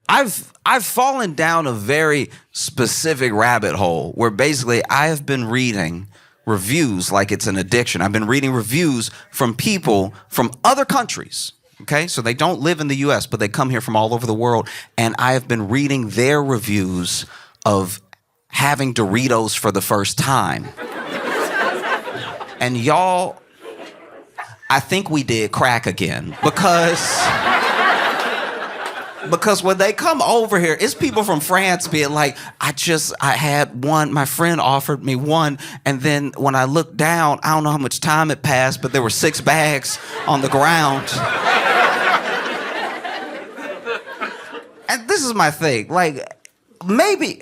I've fallen down a very specific rabbit hole where basically I have been reading reviews like it's an addiction. I've been reading reviews from people from other countries. Okay, so they don't live in the US, but they come here from all over the world. And I have been reading their reviews of having Doritos for the first time. And y'all, I think we did crack again because when they come over here, it's people from France being like, I had one, my friend offered me one, and then when I looked down, I don't know how much time had passed, but there were 6 bags on the ground. And this is my thing, like, maybe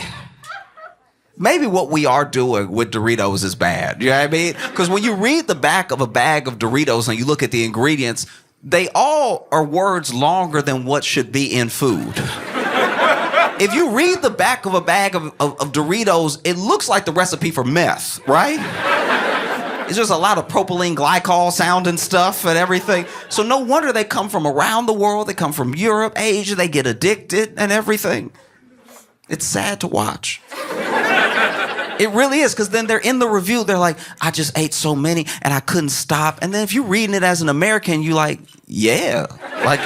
what we are doing with Doritos is bad, you know what I mean? Because when you read the back of a bag of Doritos and you look at the ingredients, they all are words longer than what should be in food. If you read the back of a bag of Doritos, it looks like the recipe for meth, right? It's just a lot of propylene glycol sounding stuff and everything. So no wonder they come from around the world. They come from Europe, Asia. They get addicted and everything. It's sad to watch. It really is, because then they're in the review, they're like, I just ate so many and I couldn't stop. And then if you're reading it as an American, you like, yeah. Like,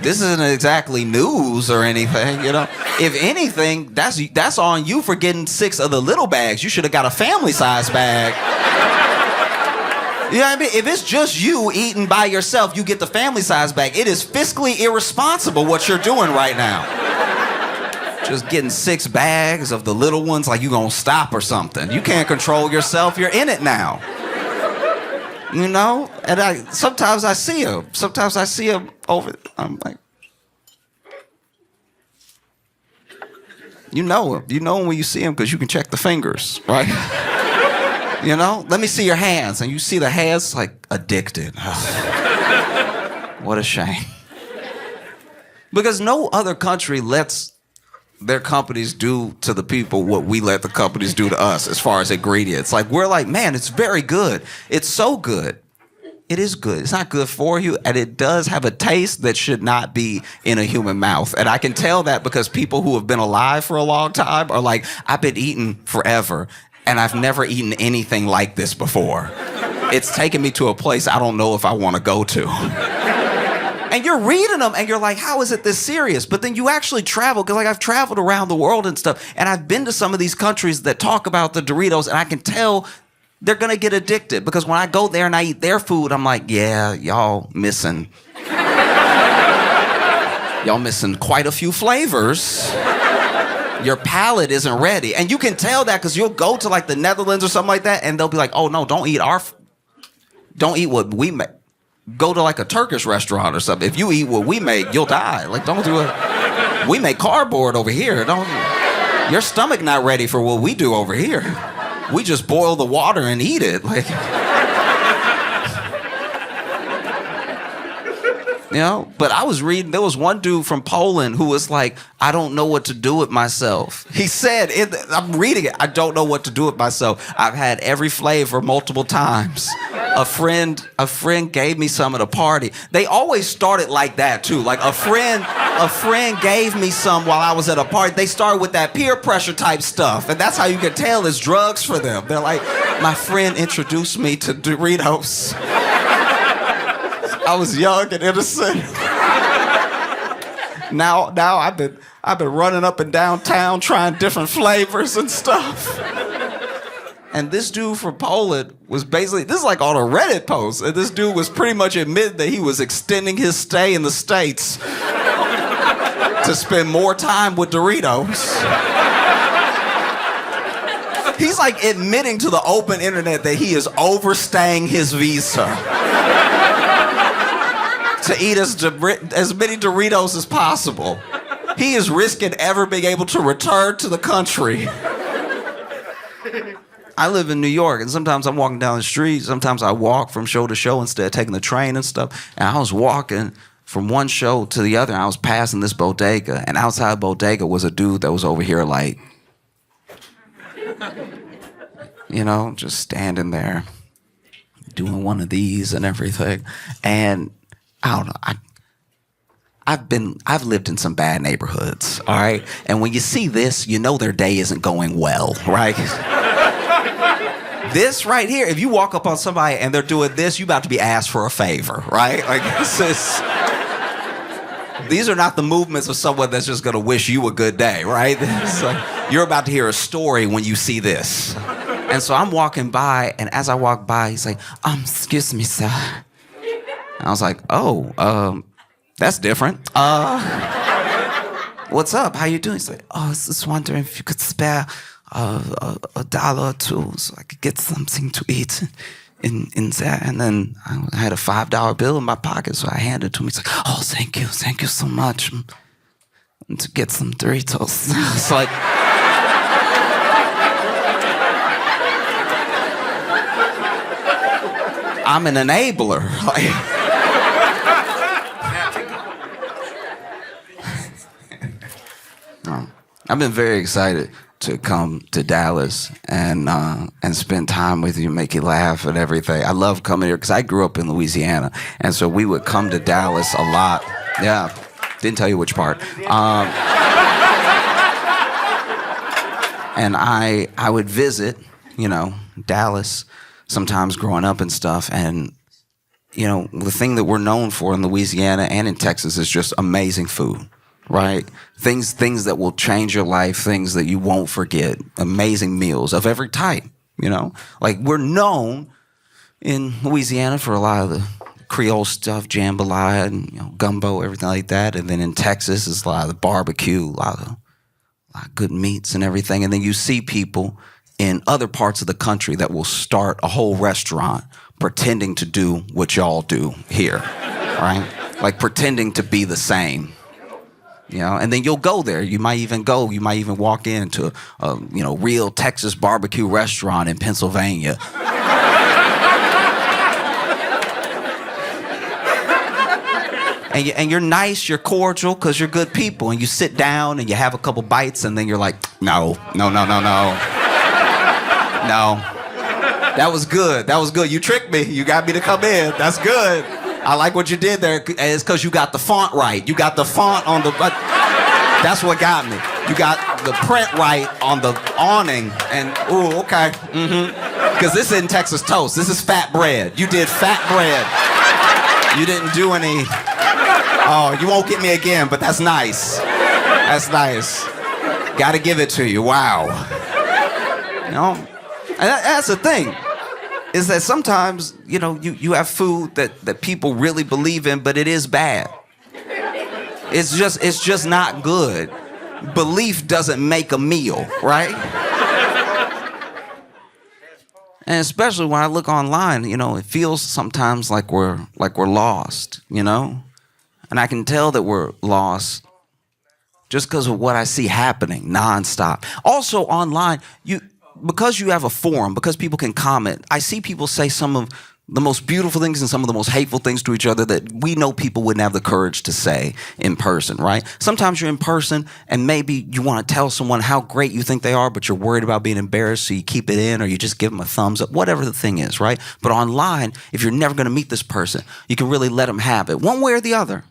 this isn't exactly news or anything, you know? If anything, that's on you for getting 6 of the little bags. You should have got a family-size bag. You know what I mean? If it's just you eating by yourself, you get the family-size bag. It is fiscally irresponsible what you're doing right now. Just getting 6 bags of the little ones like you gonna stop or something. You can't control yourself. You're in it now. You know? And sometimes I see them. Sometimes I see them over. I'm like, you know him. You know him when you see him because you can check the fingers, right? You know? Let me see your hands. And you see the hands like addicted. What a shame. Because no other country lets their companies do to the people what we let the companies do to us as far as ingredients. Like, we're like, man, it's very good. It's so good. It is good. It's not good for you, and it does have a taste that should not be in a human mouth. And I can tell that because people who have been alive for a long time are like, I've been eating forever, and I've never eaten anything like this before. It's taken me to a place I don't know if I want to go to. And you're reading them and you're like, how is it this serious? But then you actually travel, because like I've traveled around the world and stuff, and I've been to some of these countries that talk about the Doritos, and I can tell they're going to get addicted, because when I go there and I eat their food, I'm like, yeah, y'all missing quite a few flavors. Your palate isn't ready. And you can tell that because you'll go to like the Netherlands or something like that, and they'll be like, oh no, don't eat what we make. Go to like a Turkish restaurant or something. If you eat what we make, you'll die. Like, don't do it. We make cardboard over here. Your stomach not ready for what we do over here. We just boil the water and eat it. Like, you know? But I was reading, there was one dude from Poland who was like, I don't know what to do with myself. He said, I'm reading it, I don't know what to do with myself. I've had every flavor multiple times. A friend gave me some at a party. They always started like that too. Like a friend gave me some while I was at a party. They started with that peer pressure type stuff. And that's how you can tell it's drugs for them. They're like, my friend introduced me to Doritos. I was young and innocent. Now I've been running up and down town trying different flavors and stuff. And this dude from Poland was basically, this is like on a Reddit post, and this dude was pretty much admitting that he was extending his stay in the States to spend more time with Doritos. He's like admitting to the open internet that he is overstaying his visa to eat as many Doritos as possible. He is risking ever being able to return to the country. I live in New York, and sometimes I'm walking down the street. Sometimes I walk from show to show instead of taking the train and stuff. And I was walking from one show to the other, and I was passing this bodega. And outside the bodega was a dude that was over here like, you know, just standing there, doing one of these and everything. And I don't know, I've lived in some bad neighborhoods, all right? And when you see this, you know their day isn't going well, right? This right here, if you walk up on somebody and they're doing this, you about to be asked for a favor, right? Like, these are not the movements of someone that's just gonna wish you a good day, right? So you're about to hear a story when you see this. And so I'm walking by, and as I walk by, he's like, excuse me, sir. And I was like, oh, that's different. What's up? How you doing? He's like, I was just wondering if you could spare a dollar or two so I could get something to eat in there. And then I had a $5 bill in my pocket, so I handed it to him. He's like, oh, thank you so much. And to get some Doritos. It's like, I'm an enabler. I've been very excited to come to Dallas and spend time with you, make you laugh and everything. I love coming here because I grew up in Louisiana, and so we would come to Dallas a lot. Yeah, didn't tell you which part. And I would visit, Dallas sometimes growing up and stuff, and the thing that we're known for in Louisiana and in Texas is just amazing food. Right? Things that will change your life, things that you won't forget, amazing meals of every type, Like, we're known in Louisiana for a lot of the Creole stuff, jambalaya and gumbo, everything like that. And then in Texas, it's a lot of the barbecue, a lot of good meats and everything. And then you see people in other parts of the country that will start a whole restaurant pretending to do what y'all do here, right? Like pretending to be the same. And then you'll go there. You might even walk into a, real Texas barbecue restaurant in Pennsylvania. And you're nice, you're cordial, because you're good people. And you sit down and you have a couple bites, and then you're like, no. No. That was good. You tricked me. You got me to come in. That's good. I like what you did there. It's because you got the font right. You got the font on the... That's what got me. You got the print right on the awning. And, ooh, okay. Because this isn't Texas toast. This is fat bread. You did fat bread. You didn't do any... Oh, you won't get me again, but that's nice. That's nice. Gotta give it to you. Wow. And that's the thing. Is that sometimes, you have food that people really believe in, but it is bad. It's just not good. Belief doesn't make a meal, right? And especially when I look online, it feels sometimes like we're lost, And I can tell that we're lost just because of what I see happening nonstop. Also online, because you have a forum, because people can comment, I see people say some of the most beautiful things and some of the most hateful things to each other that we know people wouldn't have the courage to say in person, right? Sometimes you're in person and maybe you want to tell someone how great you think they are, but you're worried about being embarrassed, so you keep it in or you just give them a thumbs up, whatever the thing is, right? But online, if you're never going to meet this person, you can really let them have it, one way or the other,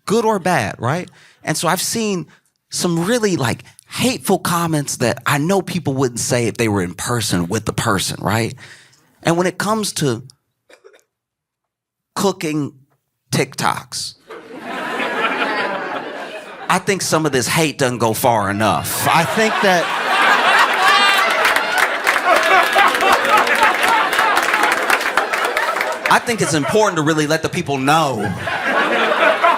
good or bad, right? And so I've seen some really hateful comments that I know people wouldn't say if they were in person with the person, right? And when it comes to cooking TikToks, I think some of this hate doesn't go far enough. I think that it's important to really let the people know.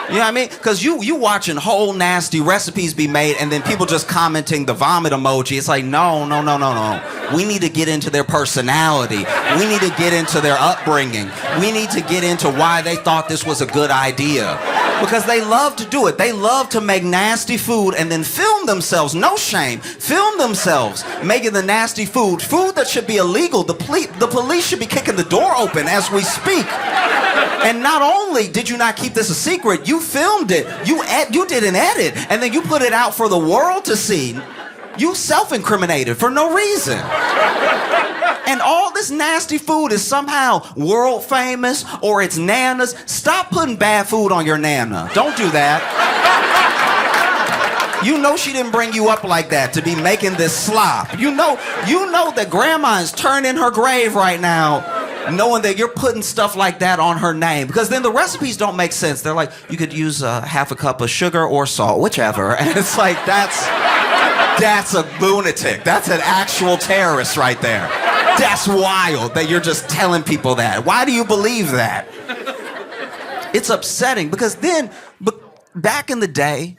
You know what I mean? Because you watching whole nasty recipes be made and then people just commenting the vomit emoji. It's like, no. We need to get into their personality. We need to get into their upbringing. We need to get into why they thought this was a good idea. Because they love to do it. They love to make nasty food and then film themselves, no shame, film themselves making the nasty food that should be illegal. The police should be kicking the door open as we speak. And not only did you not keep this a secret, you filmed it. You did an edit, and then you put it out for the world to see. You self-incriminated for no reason. And all this nasty food is somehow world famous or it's Nana's. Stop putting bad food on your Nana. Don't do that. You know she didn't bring you up like that to be making this slop. You know that grandma is turning her grave right now, knowing that you're putting stuff like that on her name. Because then the recipes don't make sense. They're like, you could use half a cup of sugar or salt, whichever. And it's like, that's a lunatic. That's an actual terrorist right there. That's wild that you're just telling people that. Why do you believe that? It's upsetting because then, back in the day,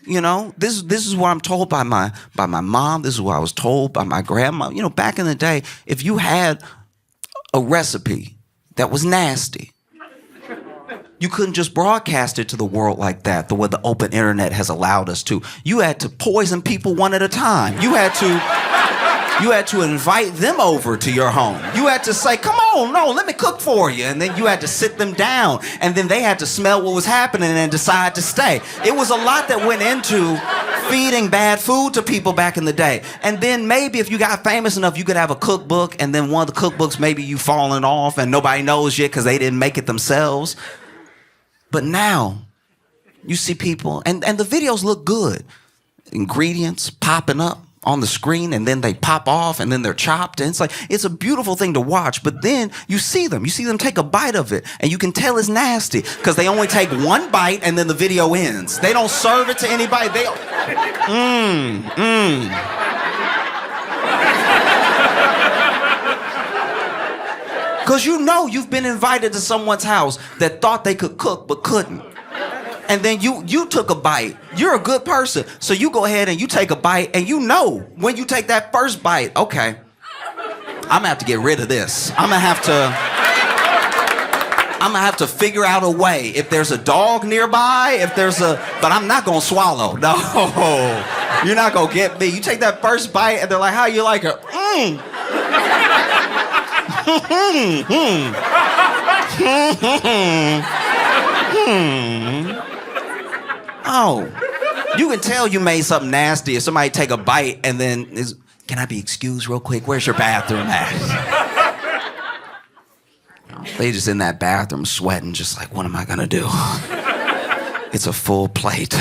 this is what I'm told by my mom. This is what I was told by my grandma. Back in the day, if you had a recipe that was nasty, you couldn't just broadcast it to the world like that, the way the open internet has allowed us to. You had to poison people one at a time. You had to invite them over to your home. You had to say, come on, no, let me cook for you. And then you had to sit them down. And then they had to smell what was happening and decide to stay. It was a lot that went into feeding bad food to people back in the day. And then maybe if you got famous enough, you could have a cookbook. And then one of the cookbooks, maybe you falling off and nobody knows yet because they didn't make it themselves. But now, you see people, and the videos look good. Ingredients popping up on the screen, and then they pop off, and then they're chopped. And it's a beautiful thing to watch. But then you see them take a bite of it, and you can tell it's nasty because they only take one bite, and then the video ends. They don't serve it to anybody. Because you've been invited to someone's house that thought they could cook but couldn't. And then you took a bite. You're a good person. So you go ahead and you take a bite, and when you take that first bite, okay, I'm gonna have to get rid of this. I'm gonna have to figure out a way. If there's a dog nearby, but I'm not gonna swallow. No, you're not gonna get me. You take that first bite, and they're like, how you like it? Oh, you can tell you made something nasty if somebody take a bite and then can I be excused real quick? Where's your bathroom at? They just in that bathroom sweating, just like, what am I gonna do? It's a full plate.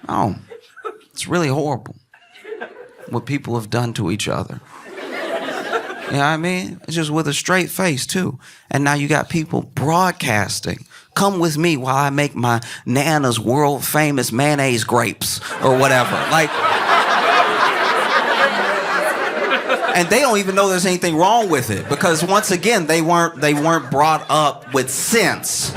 Oh, it's really horrible what people have done to each other. You know what I mean? It's just with a straight face, too. And now you got people broadcasting. Come with me while I make my Nana's world-famous mayonnaise grapes or whatever. And they don't even know there's anything wrong with it because, once again, they weren't brought up with sense.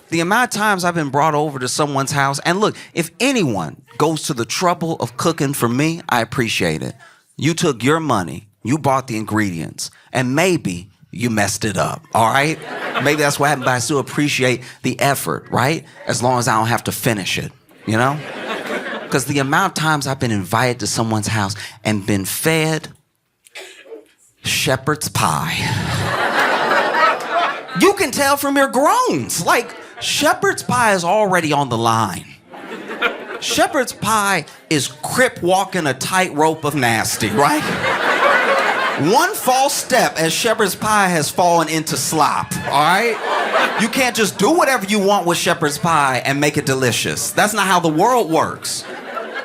The amount of times I've been brought over to someone's house, and look, if anyone goes to the trouble of cooking for me, I appreciate it. You took your money, you bought the ingredients, and maybe you messed it up, all right? Maybe that's what happened, but I still appreciate the effort, right? As long as I don't have to finish it, Because the amount of times I've been invited to someone's house and been fed shepherd's pie. You can tell from your groans. Shepherd's pie is already on the line. Shepherd's pie is crip walking a tightrope of nasty, right? One false step and shepherd's pie has fallen into slop, all right? You can't just do whatever you want with shepherd's pie and make it delicious. That's not how the world works.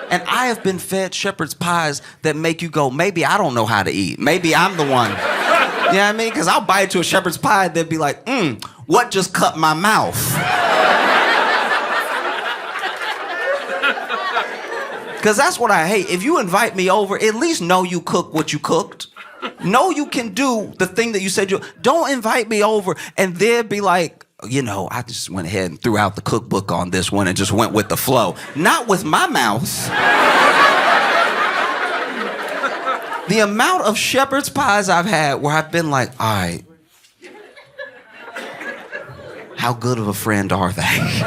And I have been fed shepherd's pies that make you go, maybe I don't know how to eat. Maybe I'm the one. You know what I mean? Because I'll bite into a shepherd's pie and they'll be like, what just cut my mouth? Because that's what I hate. If you invite me over, at least know you cook what you cooked. Know you can do the thing that you said you... Don't invite me over and then be like, I just went ahead and threw out the cookbook on this one and just went with the flow. Not with my mouth. The amount of shepherd's pies I've had where I've been like, all right, how good of a friend are they?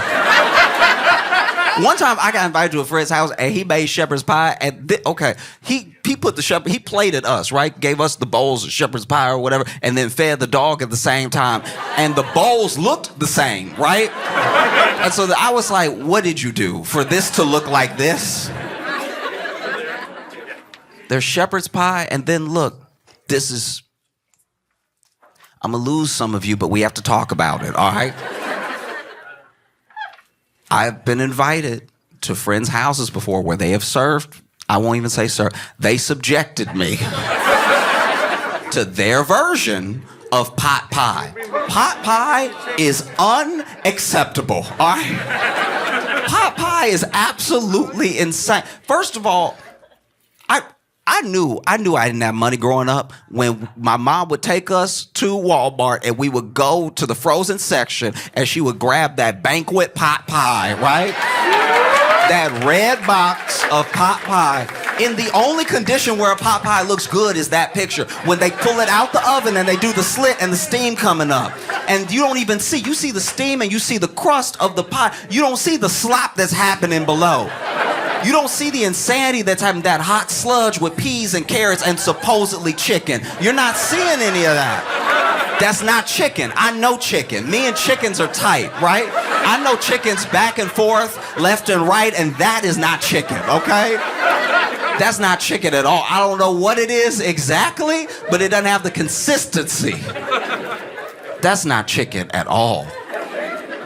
One time I got invited to a friend's house and he made shepherd's pie and he put he plated us, right? Gave us the bowls of shepherd's pie or whatever and then fed the dog at the same time. And the bowls looked the same, right? And so I was like, what did you do for this to look like this? There's shepherd's pie and then look, I'm gonna lose some of you, but we have to talk about it, all right? I've been invited to friends' houses before where they have served. I won't even say served. They subjected me to their version of pot pie. Pot pie is unacceptable, all right? Pot pie is absolutely insane. First of all, I knew I didn't have money growing up when my mom would take us to Walmart and we would go to the frozen section and she would grab that banquet pot pie, right? That red box of pot pie. In the only condition where a pot pie looks good is that picture. When they pull it out the oven and they do the slit and the steam coming up. And you don't even see, you see the steam and you see the crust of the pie. You don't see the slop that's happening below. You don't see the insanity that's having that hot sludge with peas and carrots and supposedly chicken. You're not seeing any of that. That's not chicken. I know chicken. Me and chickens are tight, right? I know chickens back and forth, left and right, and that is not chicken, okay? That's not chicken at all. I don't know what it is exactly, but it doesn't have the consistency. That's not chicken at all.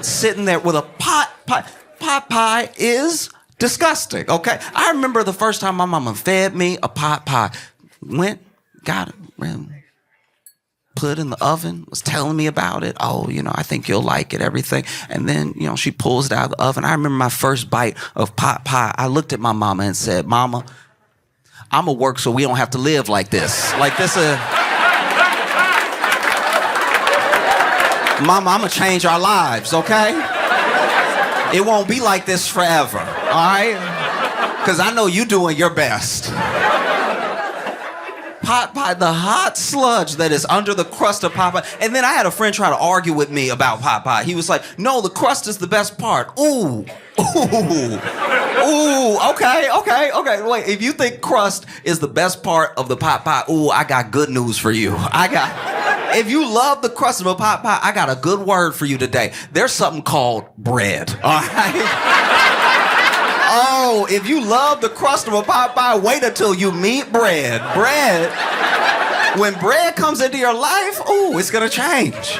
Sitting there with a pot pie. Pot pie is disgusting, okay? I remember the first time my mama fed me a pot pie. Went, got it, put it in the oven, was telling me about it. Oh, I think you'll like it, everything. And then, she pulls it out of the oven. I remember my first bite of pot pie. I looked at my mama and said, Mama, I'm gonna work so we don't have to live like this. Like this, Mama, I'm gonna change our lives, okay? It won't be like this forever, all right? Because I know you're doing your best. Pot pie, the hot sludge that is under the crust of pot pie. And then I had a friend try to argue with me about pot pie. He was like, no, the crust is the best part. Ooh, okay. Wait, if you think crust is the best part of the pot pie, I got good news for you. If you love the crust of a pot pie, I got a good word for you today. There's something called bread, all right? Oh, if you love the crust of a pot pie, wait until you meet bread. Bread, when bread comes into your life, it's gonna change.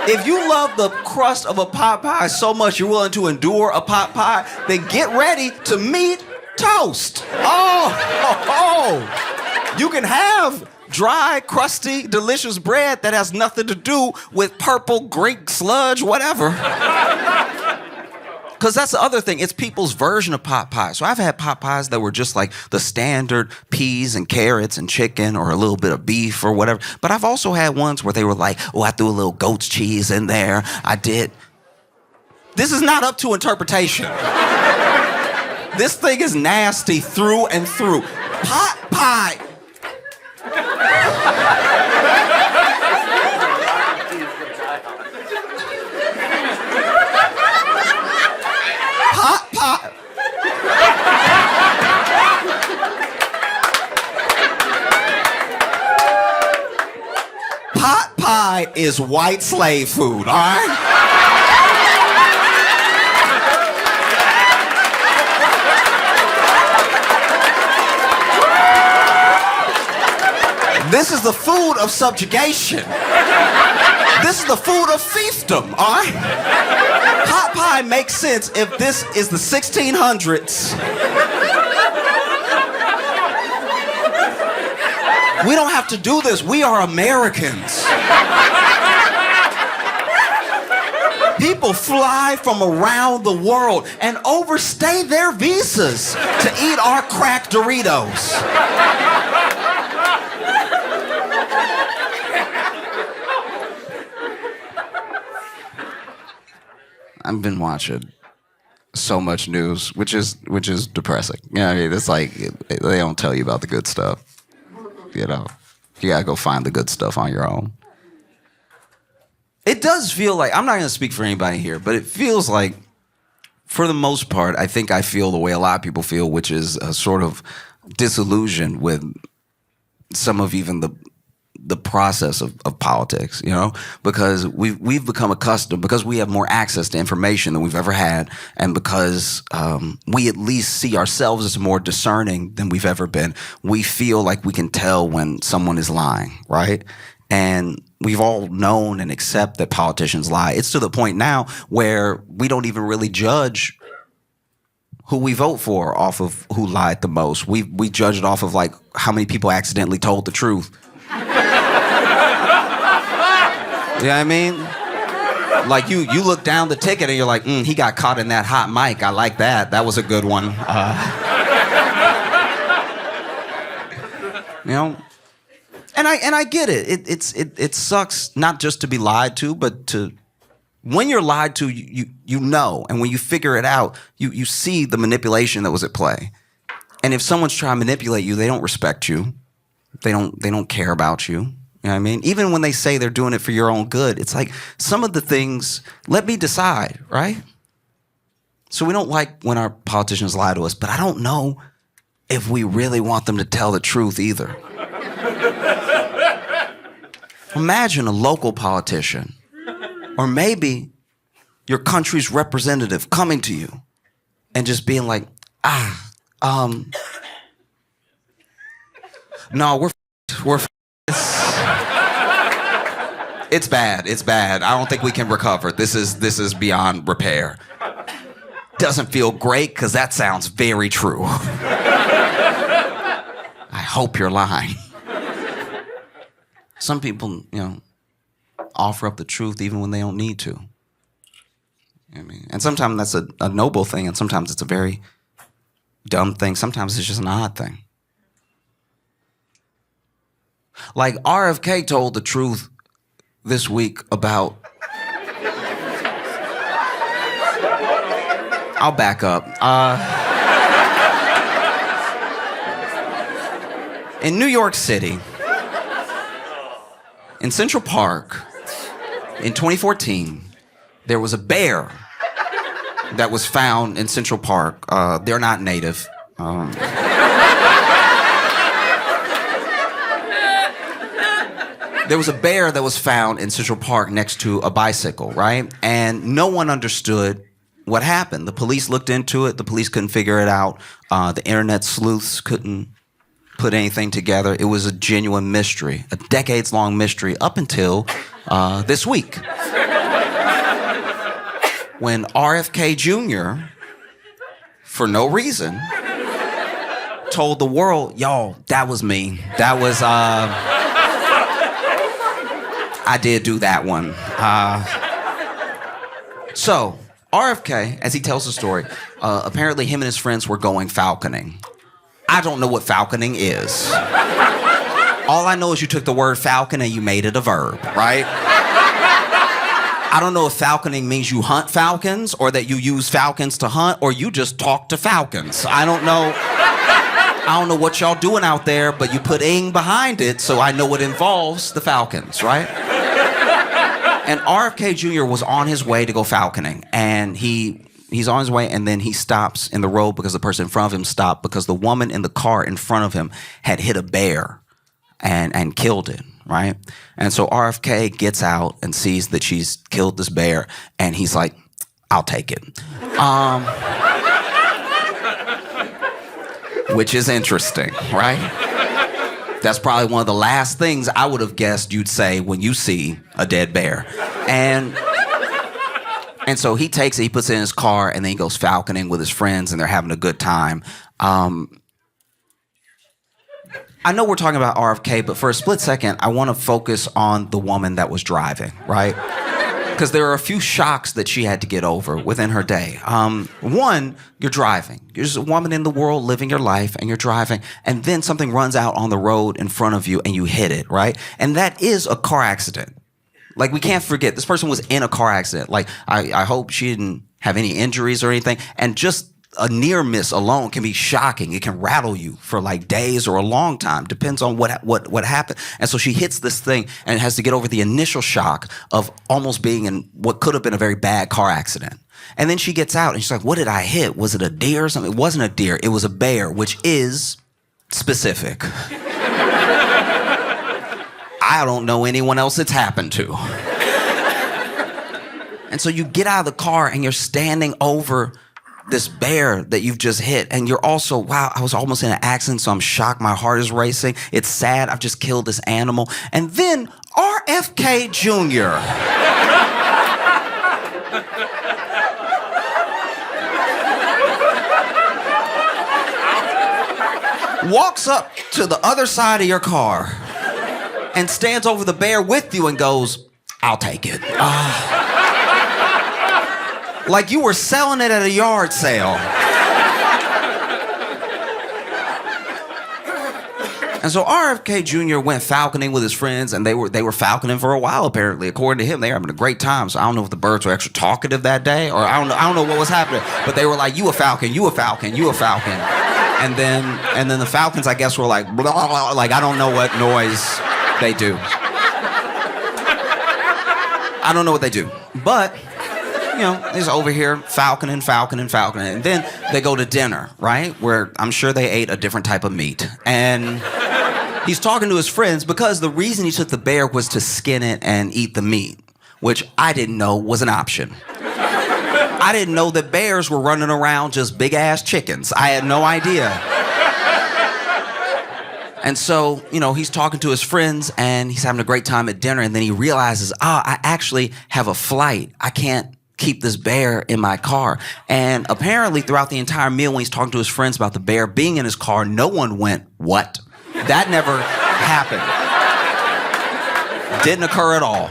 If you love the crust of a pot pie so much you're willing to endure a pot pie, then get ready to meet toast. You can have dry, crusty, delicious bread that has nothing to do with purple Greek sludge, whatever. Because that's the other thing. It's people's version of pot pie. So I've had pot pies that were just like the standard peas and carrots and chicken or a little bit of beef or whatever. But I've also had ones where they were like, I threw a little goat's cheese in there. I did. This is not up to interpretation. This thing is nasty through and through. Pot pie. Pot pie. Pot pie is white slave food, all right? This is the food of subjugation. This is the food of fiefdom, all right? Pot pie makes sense if this is the 1600s. We don't have to do this. We are Americans. People fly from around the world and overstay their visas to eat our cracked Doritos. I've been watching so much news, which is depressing. It's like they don't tell you about the good stuff. You gotta go find the good stuff on your own. It does feel like, I'm not gonna speak for anybody here, but it feels like, for the most part, I think I feel the way a lot of people feel, which is a sort of disillusion with some of even the process of politics, because we've become accustomed, because we have more access to information than we've ever had, and because we at least see ourselves as more discerning than we've ever been. We feel like we can tell when someone is lying, right? And we've all known and accept that politicians lie. It's to the point now where we don't even really judge who we vote for off of who lied the most. We judge it off of like how many people accidentally told the truth. You know what I mean? Like you look down the ticket and you're like, he got caught in that hot mic. I like that. That was a good one. You know, and I get it. It sucks not just to be lied to, but to when you're lied to, you know, and when you figure it out, you see the manipulation that was at play. And if someone's trying to manipulate you, they don't respect you. They don't care about you. You know what I mean? Even when they say they're doing it for your own good, it's like some of the things, let me decide, right? So we don't like when our politicians lie to us, but I don't know if we really want them to tell the truth either. Imagine a local politician, or maybe your country's representative coming to you and just being like, no, we're it's bad. It's bad. I don't think we can recover. This is beyond repair. Doesn't feel great because that sounds very true. I hope you're lying. Some people, offer up the truth even when they don't need to. You know what I mean? And sometimes that's a noble thing, and sometimes it's a very dumb thing. Sometimes it's just an odd thing. Like RFK told the truth this week about... I'll back up. In New York City, in Central Park, in 2014, there was a bear that was found in Central Park. They're not native. There was a bear that was found in Central Park next to a bicycle, right? And no one understood what happened. The police looked into it. The police couldn't figure it out. The internet sleuths couldn't put anything together. It was a genuine mystery, a decades-long mystery up until this week. When RFK Jr., for no reason, told the world, y'all, that was me. That was... I did do that one. So, RFK, as he tells the story, apparently him and his friends were going falconing. I don't know what falconing is. All I know is you took the word falcon and you made it a verb, right? I don't know if falconing means you hunt falcons or that you use falcons to hunt or you just talk to falcons. I don't know what y'all doing out there, but you put ing behind it, so I know it involves the falcons, right? And RFK Jr. was on his way to go falconing, and he's on his way, and then he stops in the road because the person in front of him stopped because the woman in the car in front of him had hit a bear and killed it, right? And so RFK gets out and sees that she's killed this bear, and he's like, I'll take it. Which is interesting, right? That's probably one of the last things I would have guessed you'd say when you see a dead bear. And so he takes it, he puts it in his car, and then he goes falconing with his friends, and they're having a good time. I know we're talking about RFK, but for a split second, I want to focus on the woman that was driving, right? Because there are a few shocks that she had to get over within her day. One, you're driving. You're just a woman in the world living your life, and you're driving, and then something runs out on the road in front of you, and you hit it, right? And that is a car accident. Like, we can't forget, this person was in a car accident. Like, I hope she didn't have any injuries or anything, and just a near miss alone can be shocking. It can rattle you for like days or a long time. Depends on what happened. And so she hits this thing and has to get over the initial shock of almost being in what could have been a very bad car accident. And then she gets out and she's like, what did I hit? Was it a deer or something? It wasn't a deer. It was a bear, which is specific. I don't know anyone else it's happened to. And so you get out of the car and you're standing over this bear that you've just hit, and you're also, wow, I was almost in an accident, so I'm shocked, my heart is racing, it's sad, I've just killed this animal. And then RFK Jr. walks up to the other side of your car and stands over the bear with you and goes, I'll take it. Like you were selling it at a yard sale. And so RFK Jr. went falconing with his friends, and they were falconing for a while, apparently. According to him, they were having a great time. So I don't know if the birds were extra talkative that day, or I don't know what was happening. But they were like, you a falcon, you a falcon, you a falcon. And then the falcons, I guess, were like, blah, blah, blah, like I don't know what noise they do. I don't know what they do. But, you know, he's over here falconing. And then they go to dinner, right? Where I'm sure they ate a different type of meat. And he's talking to his friends because the reason he took the bear was to skin it and eat the meat, which I didn't know was an option. I didn't know that bears were running around just big-ass chickens. I had no idea. And so, you know, he's talking to his friends and he's having a great time at dinner, and then he realizes, I actually have a flight. I can't keep this bear in my car. And apparently throughout the entire meal, when he's talking to his friends about the bear being in his car, no one went, what? That never happened. Didn't occur at all.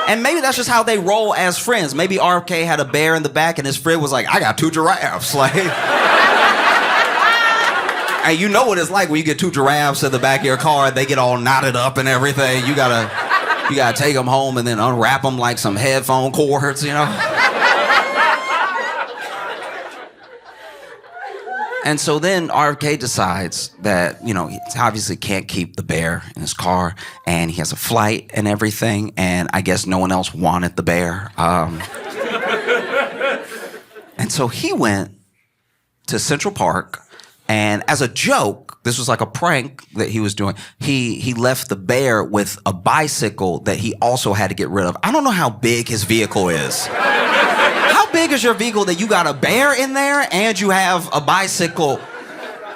And maybe that's just how they roll as friends. Maybe RFK had a bear in the back and his friend was like, I got 2 giraffes. Like, and you know what it's like when you get 2 giraffes in the back of your car, they get all knotted up and everything. You gotta take them home and then unwrap them like some headphone cords, you know? And so then RFK decides that, you know, he obviously can't keep the bear in his car, and he has a flight and everything, and I guess no one else wanted the bear. And so he went to Central Park, and as a joke, this was like a prank that he was doing, he left the bear with a bicycle that he also had to get rid of. I don't know how big his vehicle is. How big is your vehicle that you got a bear in there and you have a bicycle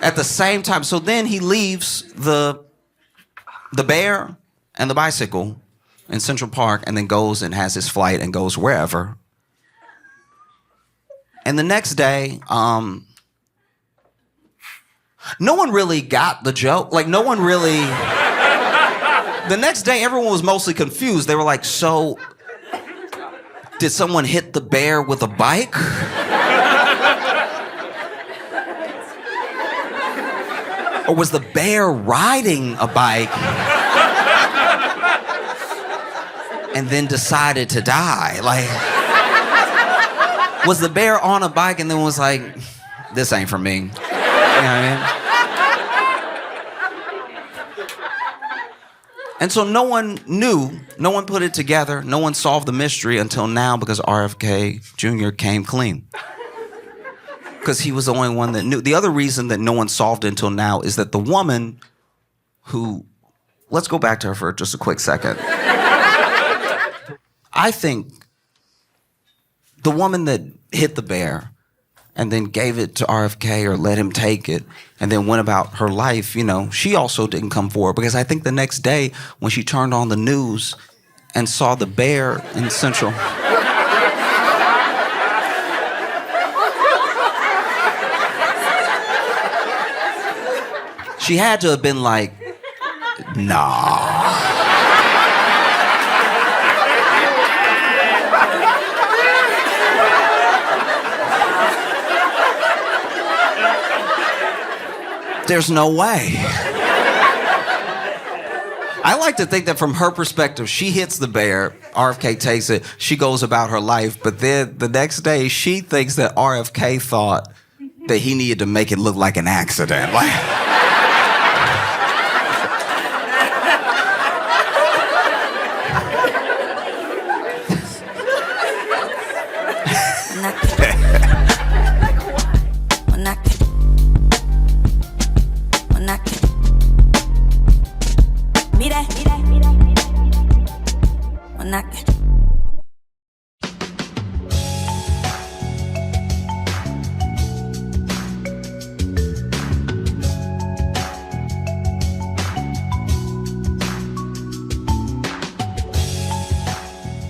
at the same time? So then he leaves the bear and the bicycle in Central Park and then goes and has his flight and goes wherever. And the next day, no one really got the joke. Like, no one really... The next day, everyone was mostly confused. They were like, so... did someone hit the bear with a bike? Or was the bear riding a bike and then decided to die? Like, was the bear on a bike and then was like, this ain't for me? You know what I mean? And so no one knew, no one put it together, no one solved the mystery until now, because RFK Jr. came clean. Because he was the only one that knew. The other reason that no one solved it until now is that the woman who, let's go back to her for just a quick second. I think the woman that hit the bear and then gave it to RFK or let him take it and then went about her life, you know, she also didn't come forward, because I think the next day when she turned on the news and saw the bear in Central... she had to have been like, nah. There's no way. I like to think that from her perspective, she hits the bear, RFK takes it, she goes about her life, but then the next day, she thinks that RFK thought that he needed to make it look like an accident. Like...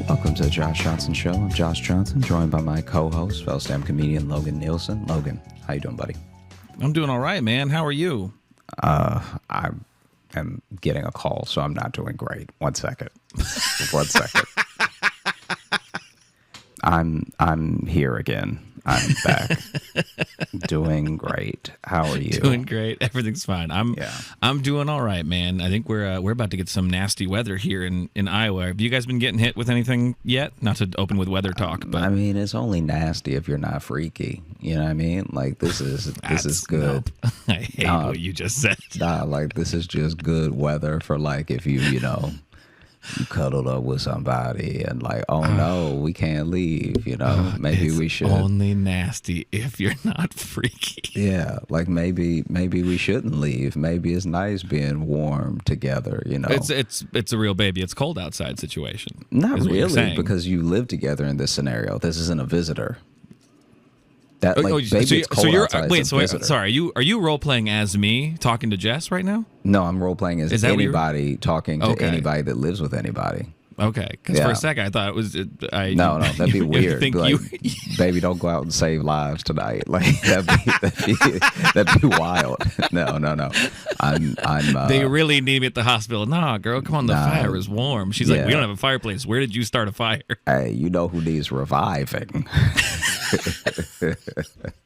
Welcome to the Josh Johnson Show. I'm Josh Johnson, joined by my co-host, fellow stand-up comedian Logan Nielsen. Logan, how you doing, buddy? I'm doing all right, man. How are you? I am getting a call, so I'm not doing great. 1 second. 1 second. I'm here again. I'm back. Doing great. How are you? Doing great. Everything's fine. I'm doing all right, man. I think we're about to get some nasty weather here in Iowa. Have you guys been getting hit with anything yet? Not to open with weather talk, but I mean, it's only nasty if you're not freaky. You know what I mean? Like this is good. Nope. I hate what you just said. Nah, like this is just good weather for like if you know you cuddled up with somebody and like, oh no, we can't leave, maybe we should. Only nasty if you're not freaky. Yeah, like maybe we shouldn't leave. Maybe it's nice being warm together, It's a real baby. It's cold outside situation. Not really, because you live together in this scenario. This isn't a visitor. That it's cold outside. Wait, sorry. Are you role playing as me talking to Jess right now? No, I'm role playing as anybody talking to anybody that lives with anybody. Okay, because for a second I thought it was. No, that'd be weird. Baby, don't go out and save lives tonight. Like that'd be wild. No. I'm. They really need me at the hospital. Nah, girl, come on. The fire is warm. She's like, we don't have a fireplace. Where did you start a fire? Hey, you know who needs reviving?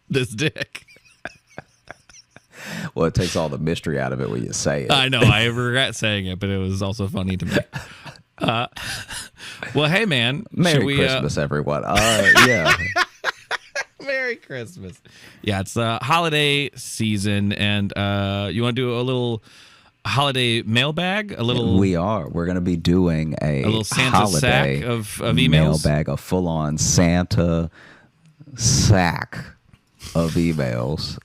This dick. Well, it takes all the mystery out of it when you say it. I know. I regret saying it, but it was also funny to me. Well, hey, man. Merry Christmas, everyone. Yeah. Merry Christmas. Yeah, it's the holiday season, and you want to do a little holiday mailbag? We are. We're going to be doing a little Santa holiday sack of emails? Mailbag, a full-on Santa sack of emails.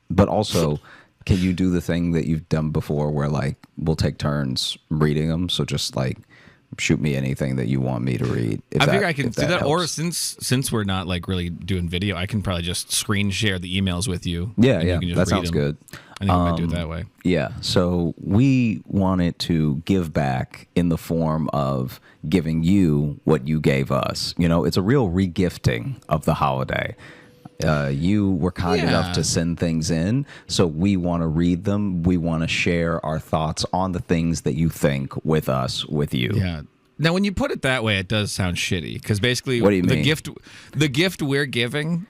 But also, can you do the thing that you've done before where, like, we'll take turns reading them? So just, like, shoot me anything that you want me to read. I figure I can do that. Helps. Or since we're not, like, really doing video, I can probably just screen share the emails with you. Yeah, that sounds good. I think we might do it that way. Yeah, so we wanted to give back in the form of giving you what you gave us. It's a real regifting of the holiday. You were kind enough to send things in, so we want to read them. We want to share our thoughts on the things that you think with us, with you. Yeah. Now, when you put it that way, it does sound shitty because basically, what do you mean? The gift we're giving,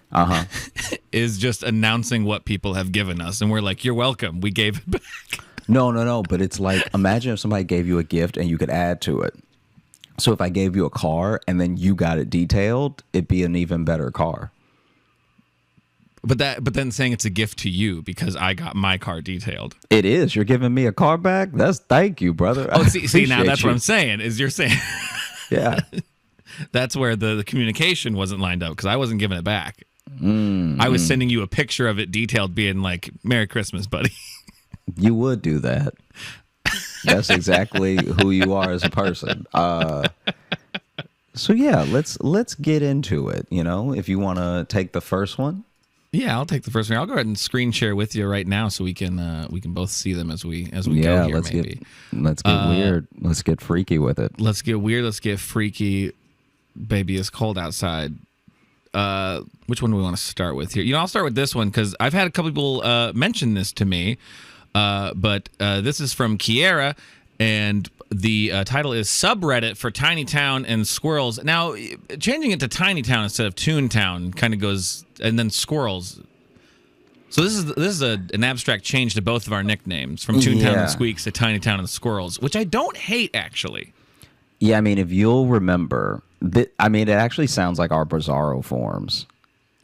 is just announcing what people have given us, and we're like, "You're welcome. We gave it back." No. But it's like, imagine if somebody gave you a gift and you could add to it. So if I gave you a car and then you got it detailed, it'd be an even better car. But then saying it's a gift to you because I got my car detailed. It is. You're giving me a car back? Thank you, brother. Oh, see now that's what I'm saying, is you're saying. Yeah. That's where the communication wasn't lined up because I wasn't giving it back. I was sending you a picture of it detailed being like, Merry Christmas, buddy. You would do that. That's exactly who you are as a person. So yeah, let's get into it. If you want to take the first one. Yeah, I'll take the first one. I'll go ahead and screen share with you right now so we can both see them as we go here. Let's maybe. Let's get weird. Let's get freaky with it. Let's get weird. Let's get freaky. Baby, it's cold outside. Which one do we want to start with here? I'll start with this one because I've had a couple people mention this to me. But this is from Kiera, and the title is Subreddit for Tiny Town and Squirrels. Now, changing it to Tiny Town instead of Toontown kind of goes, and then Squirrels. So this is an abstract change to both of our nicknames from Toontown and Squeaks to Tiny Town and Squirrels, which I don't hate, actually. Yeah, I mean, if you'll remember, it actually sounds like our Bizarro forms.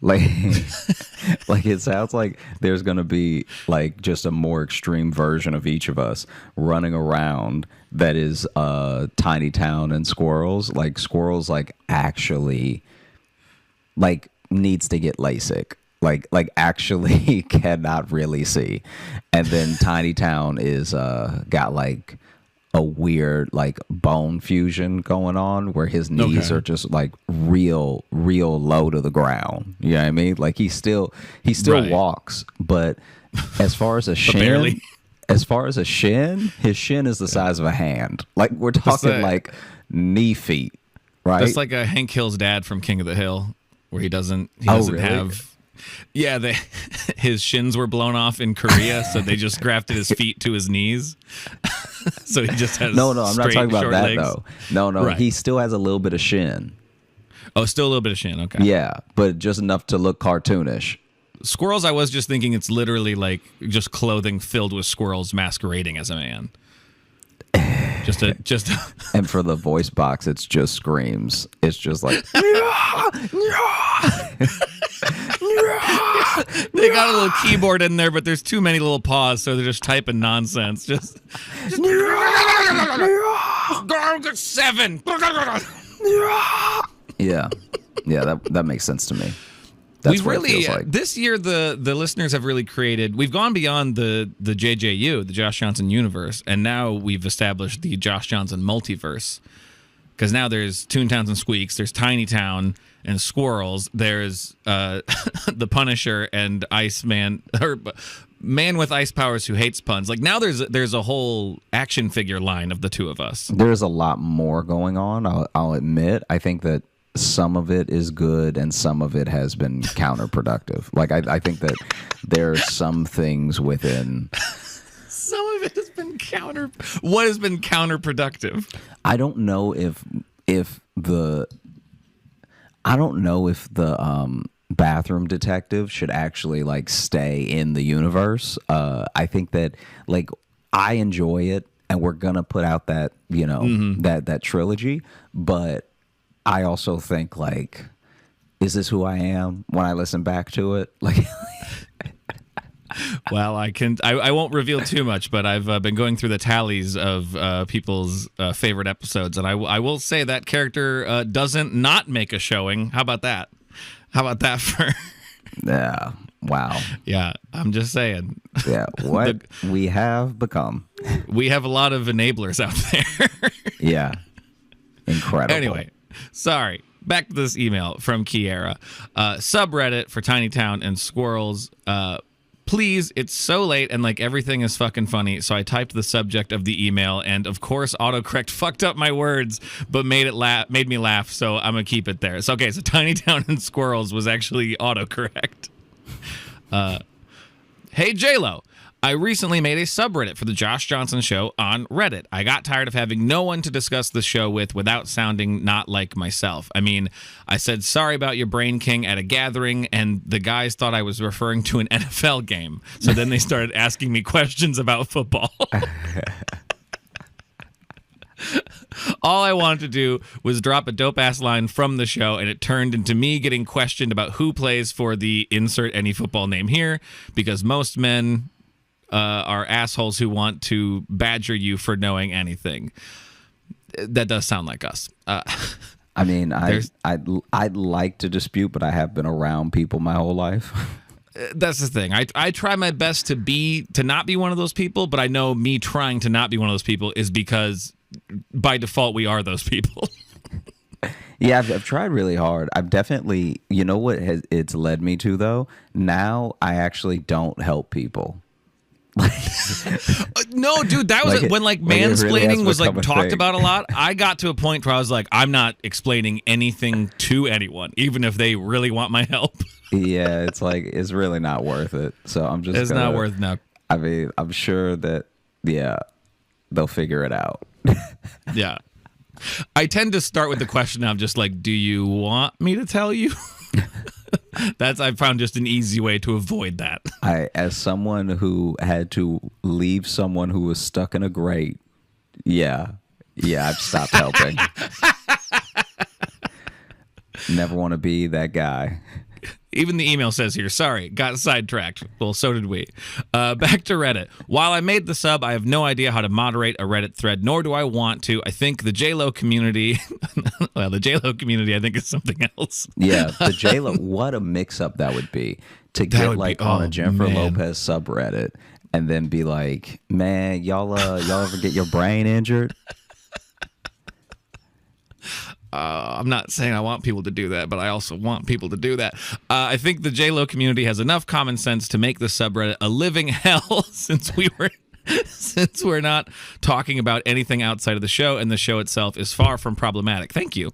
Like it sounds like there's going to be like just a more extreme version of each of us running around that is Tiny Town and Squirrels. Like Squirrels like actually like needs to get LASIK. Like actually cannot really see. And then Tiny Town is got like a weird like bone fusion going on where his knees are just like real low to the ground. You know what I mean? Like he still walks, but as far as a shin, his shin is the size of a hand. Like we're talking like knee feet, right? That's like a Hank Hill's dad from King of the Hill, where he doesn't have. Yeah, his shins were blown off in Korea, so they just grafted his feet to his knees. So he just has No, I'm not straight, talking about short that legs. though. No, Right. he still has a little bit of shin. Oh, still a little bit of shin. Okay. Yeah, but just enough to look cartoonish. Squirrels, I was just thinking it's literally like just clothing filled with squirrels masquerading as a man. Just And for the voice box, it's just screams. It's just like they got a little keyboard in there, but there's too many little paws, so they're just typing nonsense. Just 7. yeah, that makes sense to me. That's We've what it really feels like. this year the listeners have really created. We've gone beyond the JJU, the Josh Johnson universe, and now we've established the Josh Johnson multiverse. Because now there's Toontowns and Squeaks, there's Tiny Town and Squirrels, there's the Punisher and Iceman, or Man with Ice Powers who hates puns. Like now there's a whole action figure line of the two of us. There's a lot more going on. I'll admit. I think that some of it is good and some of it has been counterproductive. Like I think that there are some things within. Some of it has been What has been counterproductive? I don't know if the bathroom detective should actually like stay in the universe. I think that like I enjoy it and we're gonna put out that, that trilogy, but I also think like, is this who I am when I listen back to it? Like Well, I won't reveal too much, but I've been going through the tallies of people's favorite episodes, and I will say that character doesn't not make a showing. How about that? How about that for? Yeah. Wow. Yeah, I'm just saying. Yeah. What we have become. We have a lot of enablers out there. Yeah. Incredible. Anyway, sorry. Back to this email from Kiera. Subreddit for Tiny Town and Squirrels. Please, it's so late and like everything is fucking funny. So I typed the subject of the email and of course autocorrect fucked up my words, but made me laugh. So I'm gonna keep it there. So okay, so Tiny Town and Squirrels was actually autocorrect. Hey JLo, I recently made a subreddit for the Josh Johnson Show on Reddit. I got tired of having no one to discuss the show with without sounding not like myself. I mean, I said sorry about your Brain King at a gathering, and the guys thought I was referring to an NFL game. So then they started asking me questions about football. All I wanted to do was drop a dope-ass line from the show, and it turned into me getting questioned about who plays for the insert any football name here, because most men are assholes who want to badger you for knowing anything. That does sound like us. I mean, I'd like to dispute, but I have been around people my whole life. That's the thing. I try my best to not be one of those people, but I know me trying to not be one of those people is because by default we are those people. Yeah, I've tried really hard. I've definitely, you know what it's led me to though? Now I actually don't help people. No, dude, that was when it mansplaining really has was like become a talked thing. about a lot. I got to a point where I was like, I'm not explaining anything to anyone, even if they really want my help. Yeah, it's like it's really not worth it. So I'm just It's not worth now. I mean, I'm sure that they'll figure it out. Yeah. I tend to start with the question of just like, do you want me to tell you? I found just an easy way to avoid that. As someone who had to leave someone who was stuck in a grate, I've stopped helping. Never want to be that guy. Even the email says here, sorry, got sidetracked. Well, so did we. Back to Reddit. While I made the sub, I have no idea how to moderate a Reddit thread, nor do I want to. I think the JLo community, well, the JLo community, I think is something else. Yeah, the JLo, what a mix-up that would be to That get would like be- on oh, a Jennifer man. Lopez subreddit and then be like, man, y'all ever get your brain injured? I'm not saying I want people to do that, but I also want people to do that. I think the JLo community has enough common sense to make the subreddit a living hell since we're not talking about anything outside of the show, and the show itself is far from problematic. Thank you.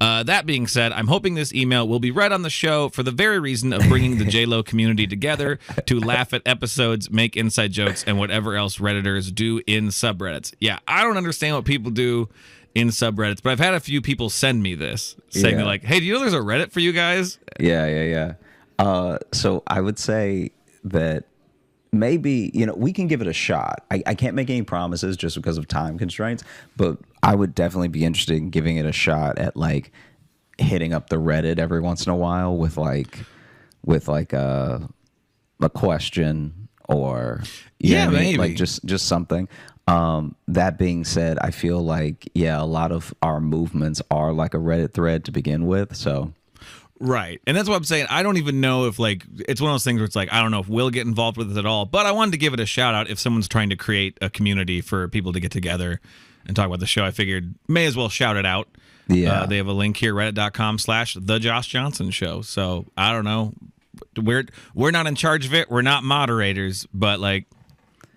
That being said, I'm hoping this email will be read on the show for the very reason of bringing the J-Lo community together to laugh at episodes, make inside jokes, and whatever else Redditors do in subreddits. Yeah, I don't understand what people do in subreddits, but I've had a few people send me this, saying like, hey, do you know there's a Reddit for you guys? Yeah. So I would say that maybe, we can give it a shot. I can't make any promises just because of time constraints, but I would definitely be interested in giving it a shot at like hitting up the Reddit every once in a while with like a question or maybe like just something. That being said, I feel like a lot of our movements are like a Reddit thread to begin with, so. Right. And that's what I'm saying. I don't even know if like it's one of those things where it's like I don't know if we'll get involved with it at all, but I wanted to give it a shout out if someone's trying to create a community for people to get together and talk about the show. I figured may as well shout it out. Yeah. They have a link here, reddit.com/The Josh Johnson Show. So I don't know. We're not in charge of it. We're not moderators, but like,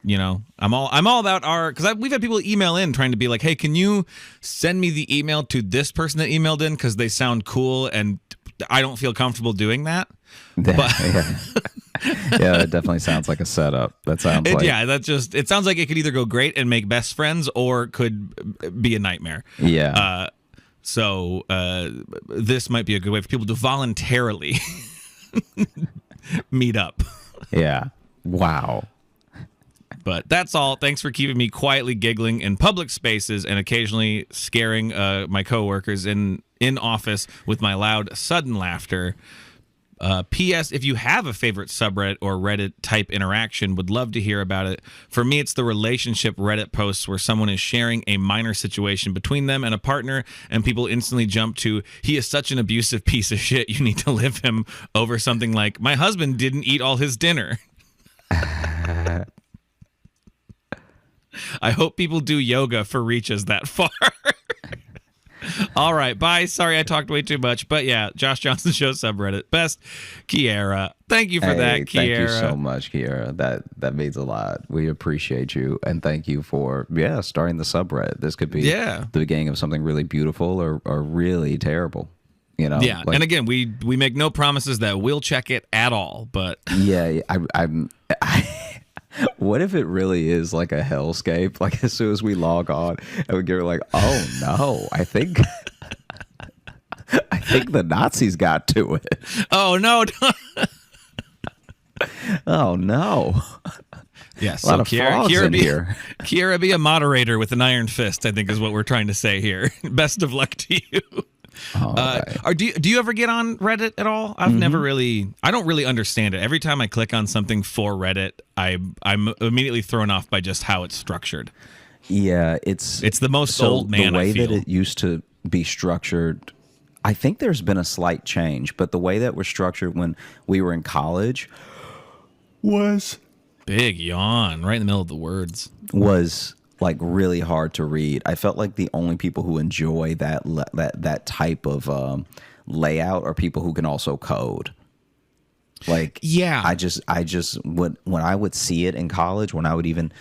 I'm all about because we've had people email in trying to be like, hey, can you send me the email to this person that emailed in because they sound cool and I don't feel comfortable doing that. But it definitely sounds like a setup. That sounds like it sounds like it could either go great and make best friends or could be a nightmare. Yeah. So this might be a good way for people to voluntarily meet up. Yeah. Wow. But that's all. Thanks for keeping me quietly giggling in public spaces and occasionally scaring my coworkers in office with my loud, sudden laughter. P.S. If you have a favorite subreddit or Reddit type interaction, would love to hear about it. For me, it's the relationship Reddit posts where someone is sharing a minor situation between them and a partner, and people instantly jump to, he is such an abusive piece of shit, you need to live him, over something like, my husband didn't eat all his dinner. I hope people do yoga for reaches that far. All right, bye. Sorry I talked way too much. But yeah, Josh Johnson Show subreddit. Best, Kiera. Thank you for that, Kiera. Thank you so much, Kiera. That means a lot. We appreciate you. And thank you for, starting the subreddit. This could be the beginning of something really beautiful or really terrible. Yeah, and again, we make no promises that we'll check it at all. But I'm what if it really is like a hellscape? Like as soon as we log on and we get like, oh no, I think the Nazis got to it. Oh no. Oh no. Yes, a lot of frogs in here. Kiera, be a moderator with an iron fist, I think is what we're trying to say here. Best of luck to you. Right. Do you ever get on Reddit at all? I've never really. I don't really understand it. Every time I click on something for Reddit, I'm immediately thrown off by just how it's structured. Yeah, it's the most old man. The way I feel. that it used to be structured, I think there's been a slight change, but the way that we're structured when we were in college was big yawn right in the middle of the words. Was like really hard to read. I felt like the only people who enjoy that type of layout are people who can also code. Like, yeah, I just would, when I would see it in college, when I would even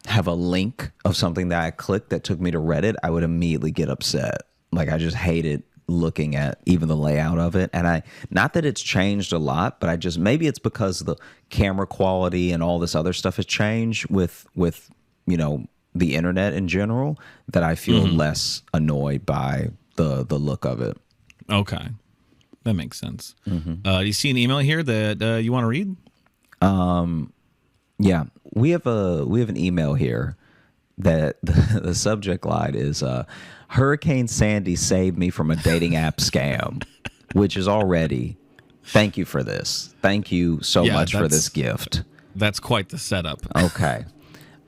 have a link of something that I clicked that took me to Reddit, I would immediately get upset. Like I just hated looking at even the layout of it. And not that it's changed a lot, but maybe it's because the camera quality and all this other stuff has changed with the internet in general, that I feel less annoyed by the look of it. Okay. That makes sense. Do you see an email here that you want to read? Yeah, we have an email here that the subject line is Hurricane Sandy saved me from a dating app scam, which is already, thank you for this. Thank you so much for this gift. That's quite the setup. Okay.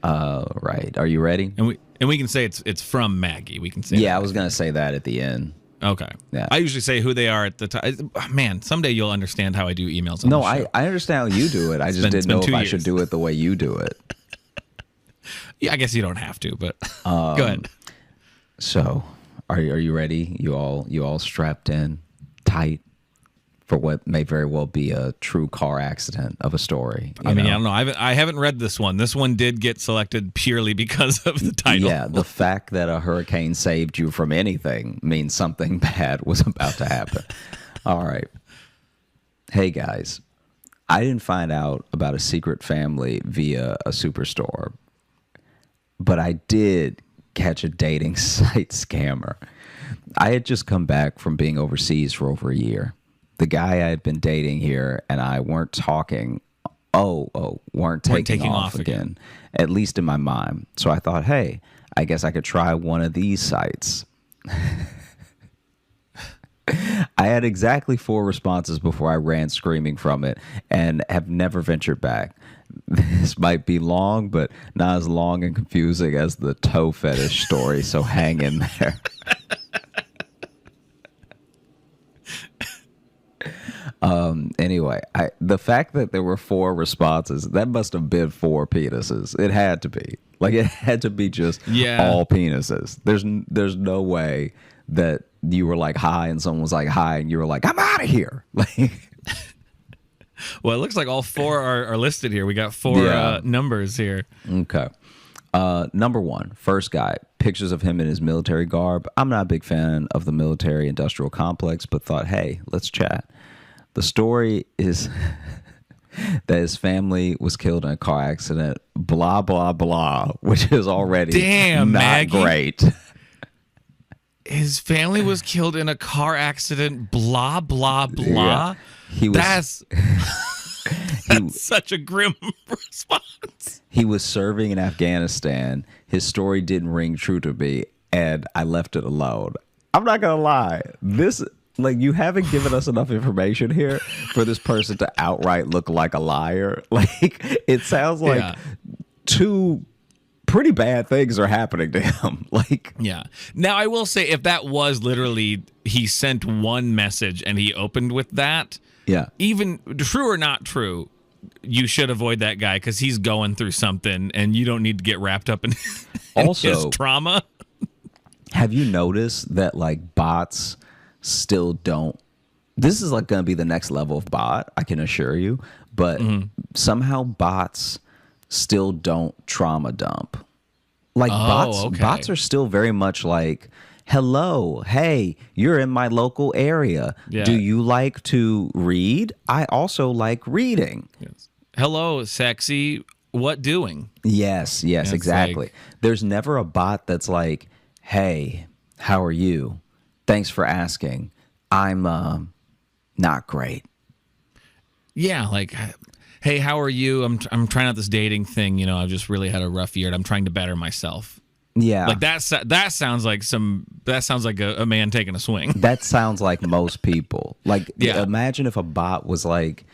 Right. Are you ready? And we can say it's from Maggie. We can say I was going to say that at the end. Okay. Yeah. I usually say who they are at the time. Man, someday you'll understand how I do emails on the show. I understand how you do it. I just didn't know if I should do it the way you do it. Yeah, I guess you don't have to, but go ahead. So, are you ready? You all strapped in tight? for what may very well be a true car accident of a story. I mean, I don't know. I haven't read this one. This one did get selected purely because of the title. Yeah, the fact that a hurricane saved you from anything means something bad was about to happen. All right. Hey, guys. I didn't find out about a secret family via a superstore, but I did catch a dating site scammer. I had just come back from being overseas for over a year. The guy I had been dating here and I weren't talking. Weren't taking off again, at least in my mind. So I thought, hey, I guess I could try one of these sites. I had exactly 4 responses before I ran screaming from it and have never ventured back. This might be long, but not as long and confusing as the toe fetish story, so hang in there. Anyway, the fact that there were 4 responses, that must have been 4 penises. It had to be. Like, it had to be just all penises. There's no way that you were like, hi, and someone was like, hi, and you were like, I'm out of here. Like, well, it looks like all 4 are listed here. We got 4 numbers here. Okay. Number 1, first guy, pictures of him in his military garb. I'm not a big fan of the military industrial complex, but thought, hey, let's chat. The story is that his family was killed in a car accident, blah, blah, blah, which is already not Maggie. great. His family was killed in a car accident, blah, blah, blah. Yeah. He was, That's such a grim response. He was serving in Afghanistan. His story didn't ring true to me, and I left it alone. I'm not going to lie. You haven't given us enough information here for this person to outright look like a liar. Like, it sounds like 2 pretty bad things are happening to him. Like, yeah. Now, I will say, if that was literally he sent one message and he opened with that, even true or not true, you should avoid that guy because he's going through something and you don't need to get wrapped up in, his trauma. Have you noticed that, like, bots still don't? This is like going to be the next level of bot, I can assure you. But somehow bots still don't trauma dump. Like, bots are still very much like, hello, hey, you're in my local area. Yeah. Do you like to read? I also like reading. Yes. Hello, sexy. What doing? Yes, exactly. Like, there's never a bot that's like, hey, how are you? Thanks for asking. I'm not great. Yeah, like, hey, how are you? I'm trying out this dating thing. You know, I've just really had a rough year and I'm trying to better myself. Yeah. Like, that sounds like a man taking a swing. That sounds like most people. Like, imagine if a bot was like,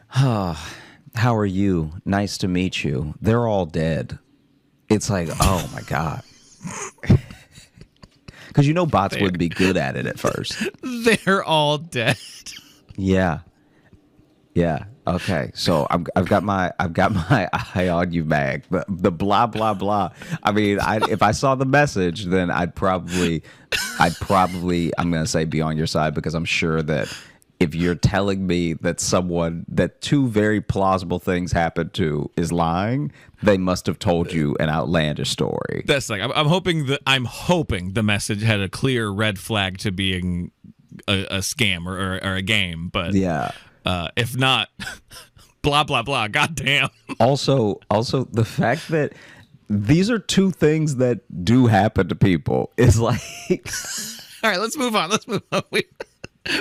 how are you? Nice to meet you. They're all dead. It's like, oh my God. Because bots wouldn't be good at it at first. They're all dead. Yeah. Okay. So I've got my eye on you, Mag. The blah blah blah. I mean, if I saw the message, then I'd probably I'm gonna say be on your side, because I'm sure that if you're telling me that 2 very plausible things happened to is lying, they must have told you an outlandish story. That's like, I'm hoping the message had a clear red flag to being a scam or a game, but if not, blah blah blah. Goddamn. Also, the fact that these are 2 things that do happen to people is like. All right, let's move on.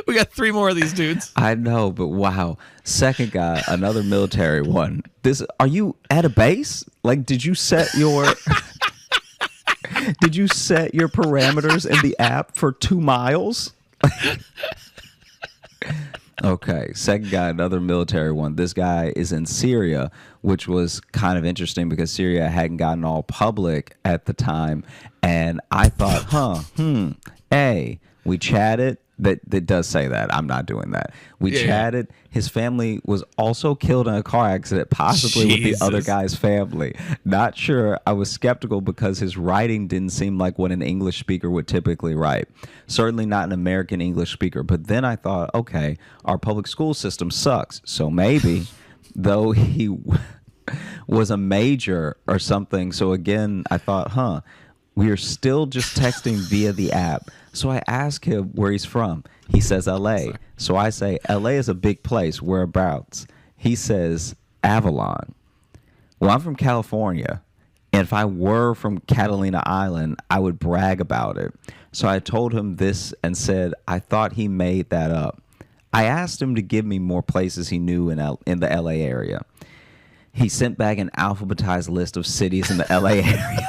We got 3 more of these dudes. I know, but wow. Second guy, another military one. Are you at a base? Like, did you set your parameters in the app for 2 miles? Okay, second guy, another military one. This guy is in Syria, which was kind of interesting because Syria hadn't gotten all public at the time. And I thought, hey, we chatted. That does say that. I'm not doing that. We Yeah. chatted. His family was also killed in a car accident, possibly with the other Jesus. guy's family. Not sure. I was skeptical because his writing didn't seem like what an English speaker would typically write. Certainly not an American English speaker. But then I thought, okay, our public school system sucks. So maybe, though he was a major or something. So again, I thought, we are still just texting via the app. So I ask him where he's from. He says LA. So I say, LA is a big place. Whereabouts? He says Avalon. Well, I'm from California. And if I were from Catalina Island, I would brag about it. So I told him this and said, I thought he made that up. I asked him to give me more places he knew in the LA area. He sent back an alphabetized list of cities in the LA area.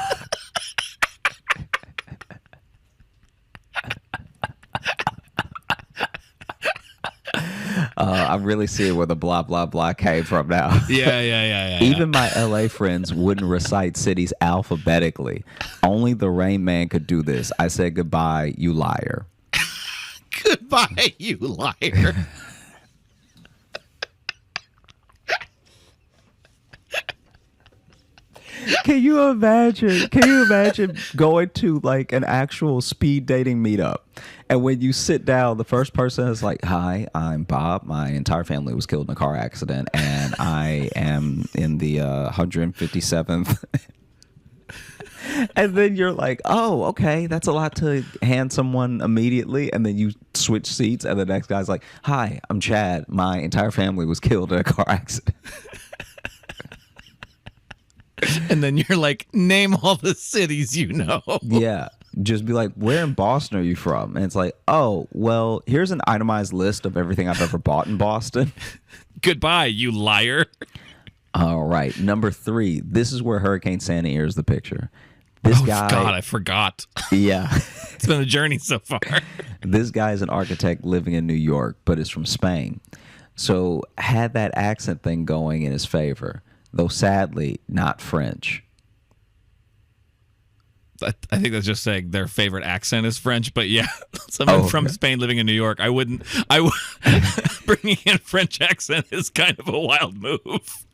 I'm really seeing where the blah, blah, blah came from now. Yeah. Even my LA friends wouldn't recite cities alphabetically. Only the Rain Man could do this. I said, goodbye, you liar. Goodbye, you liar. Can you imagine going to like an actual speed dating meetup? And when you sit down, the first person is like, hi, I'm Bob. My entire family was killed in a car accident, and I am in the 157th. And then you're like, oh, okay, that's a lot to hand someone immediately. And then you switch seats, and the next guy's like, hi, I'm Chad. My entire family was killed in a car accident. And then you're like, name all the cities you know. Yeah. Just be like, where in Boston are you from? And it's like, oh, well, here's an itemized list of everything I've ever bought in Boston. Goodbye, you liar. All right. Number 3. This is where Hurricane Sandy enters the picture. This guy. God, I forgot. Yeah. It's been a journey so far. This guy is an architect living in New York, but is from Spain. So had that accent thing going in his favor, though sadly not French. I think that's just saying their favorite accent is French, but yeah, someone from Spain living in New York, bringing in French accent is kind of a wild move.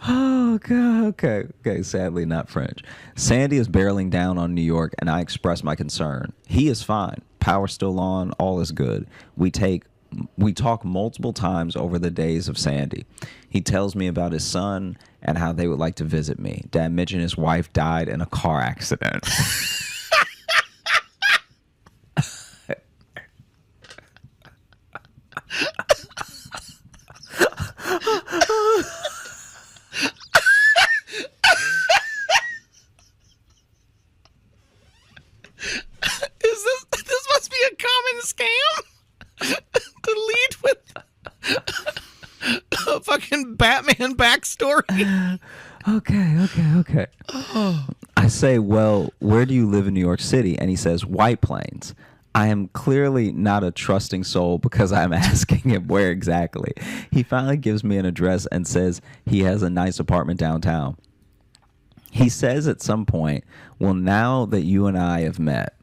Oh, God. Okay. Sadly, not French. Sandy is barreling down on New York, and I express my concern. He is fine. Power's still on. All is good. We talk multiple times over the days of Sandy. He tells me about his son and how they would like to visit me. Dad mentioned his wife died in a car accident. This must be a common scam to lead with a fucking Batman backstory. Okay. I say, well, where do you live in New York City? And he says, White Plains. I am clearly not a trusting soul because I'm asking him where exactly. He finally gives me an address and says he has a nice apartment downtown. He says at some point, well, now that you and I have met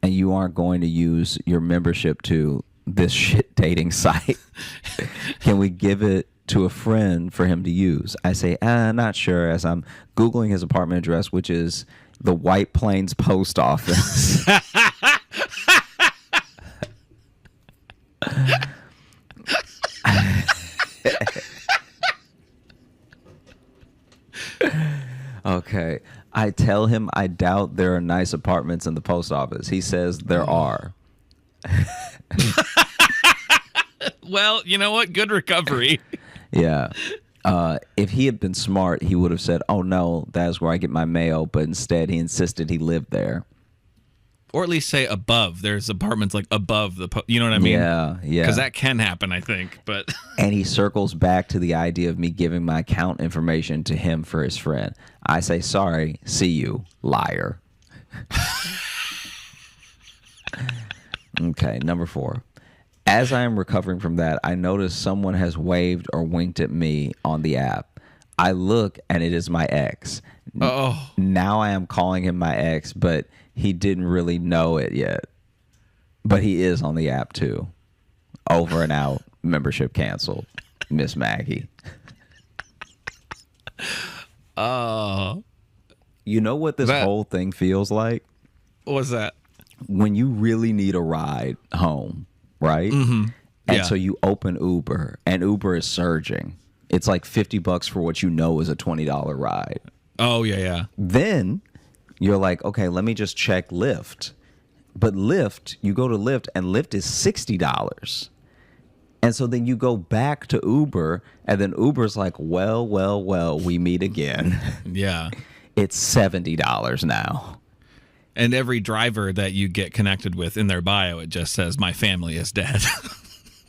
and you aren't going to use your membership to this shit dating site, can we give it to a friend for him to use? I say, not sure, as I'm Googling his apartment address, which is the White Plains Post Office. Okay. I tell him I doubt there are nice apartments in the post office. He says there are. Well, you know what? Good recovery. Yeah. If he had been smart, he would have said, oh, no, that's where I get my mail. But instead, he insisted he lived there. Or at least say above. There's apartments like above you know what I mean? Yeah. Because that can happen, I think. But And he circles back to the idea of me giving my account information to him for his friend. I say, sorry, see you, liar. Okay, number 4. As I am recovering from that, I notice someone has waved or winked at me on the app. I look, and it is my ex. oh, Now I am calling him my ex, but he didn't really know it yet. But he is on the app too. Over and out. Membership canceled. Miss Maggie. Oh. You know what this whole thing feels like? What's that? When you really need a ride home, right? Mm-hmm. And so you open Uber, and Uber is surging. It's like $50 for what you know is a $20 ride. Oh, yeah. Then you're like, okay, let me just check Lyft. But Lyft, you go to Lyft, and Lyft is $60. And so then you go back to Uber, and then Uber's like, well, we meet again. Yeah. It's $70 now. And every driver that you get connected with in their bio, it just says, my family is dead.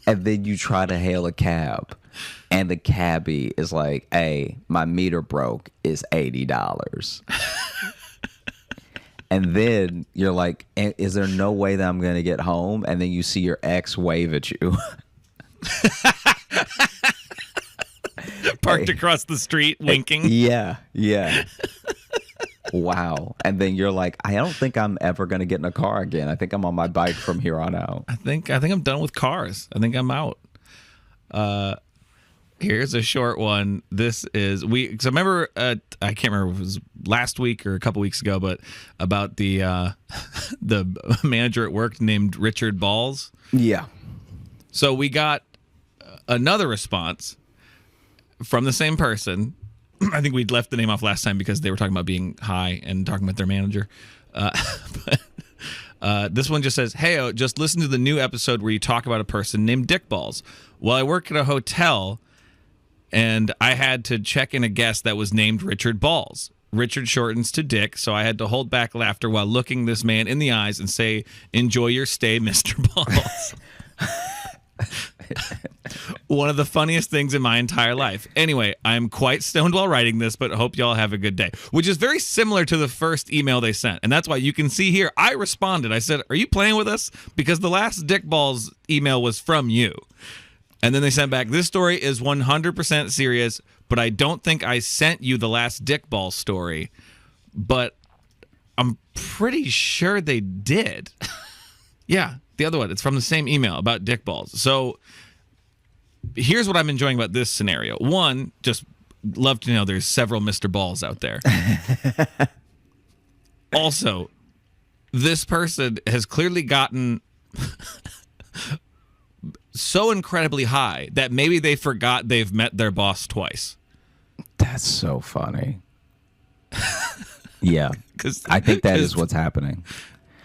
And then you try to hail a cab, and the cabbie is like, hey, my meter broke, is $80. And then you're like, is there no way that I'm going to get home? And then you see your ex wave at you. Parked across the street, winking. Yeah. Wow. And then you're like, I don't think I'm ever going to get in a car again. I think I'm on my bike from here on out. I think I'm done with cars. I think I'm out. Here's a short one. This is so remember I can't remember if it was last week or a couple weeks ago, but about the the manager at work named Richard Balls. Yeah. So we got another response from the same person. I think we'd left the name off last time because they were talking about being high and talking about their manager. But this one just says, hey, just listen to the new episode where you talk about a person named Dick Balls. Well, I work at a hotel, and I had to check in a guest that was named Richard Balls. Richard shortens to Dick, so I had to hold back laughter while looking this man in the eyes and say, enjoy your stay, Mr. Balls. One of the funniest things in my entire life. Anyway, I'm quite stoned while writing this, but hope y'all have a good day. Which is very similar to the first email they sent. And that's why you can see here, I responded. I said, are you playing with us? Because the last Dick Balls email was from you. And then they sent back, this story is 100% serious, but I don't think I sent you the last Dick Balls story. But I'm pretty sure they did. Yeah, the other one. It's from the same email about Dick Balls. So here's what I'm enjoying about this scenario. One, just love to know there's several Mr. Balls out there. Also, this person has clearly gotten so incredibly high that maybe they forgot they've met their boss twice. That's so funny. Yeah, I think that is what's happening.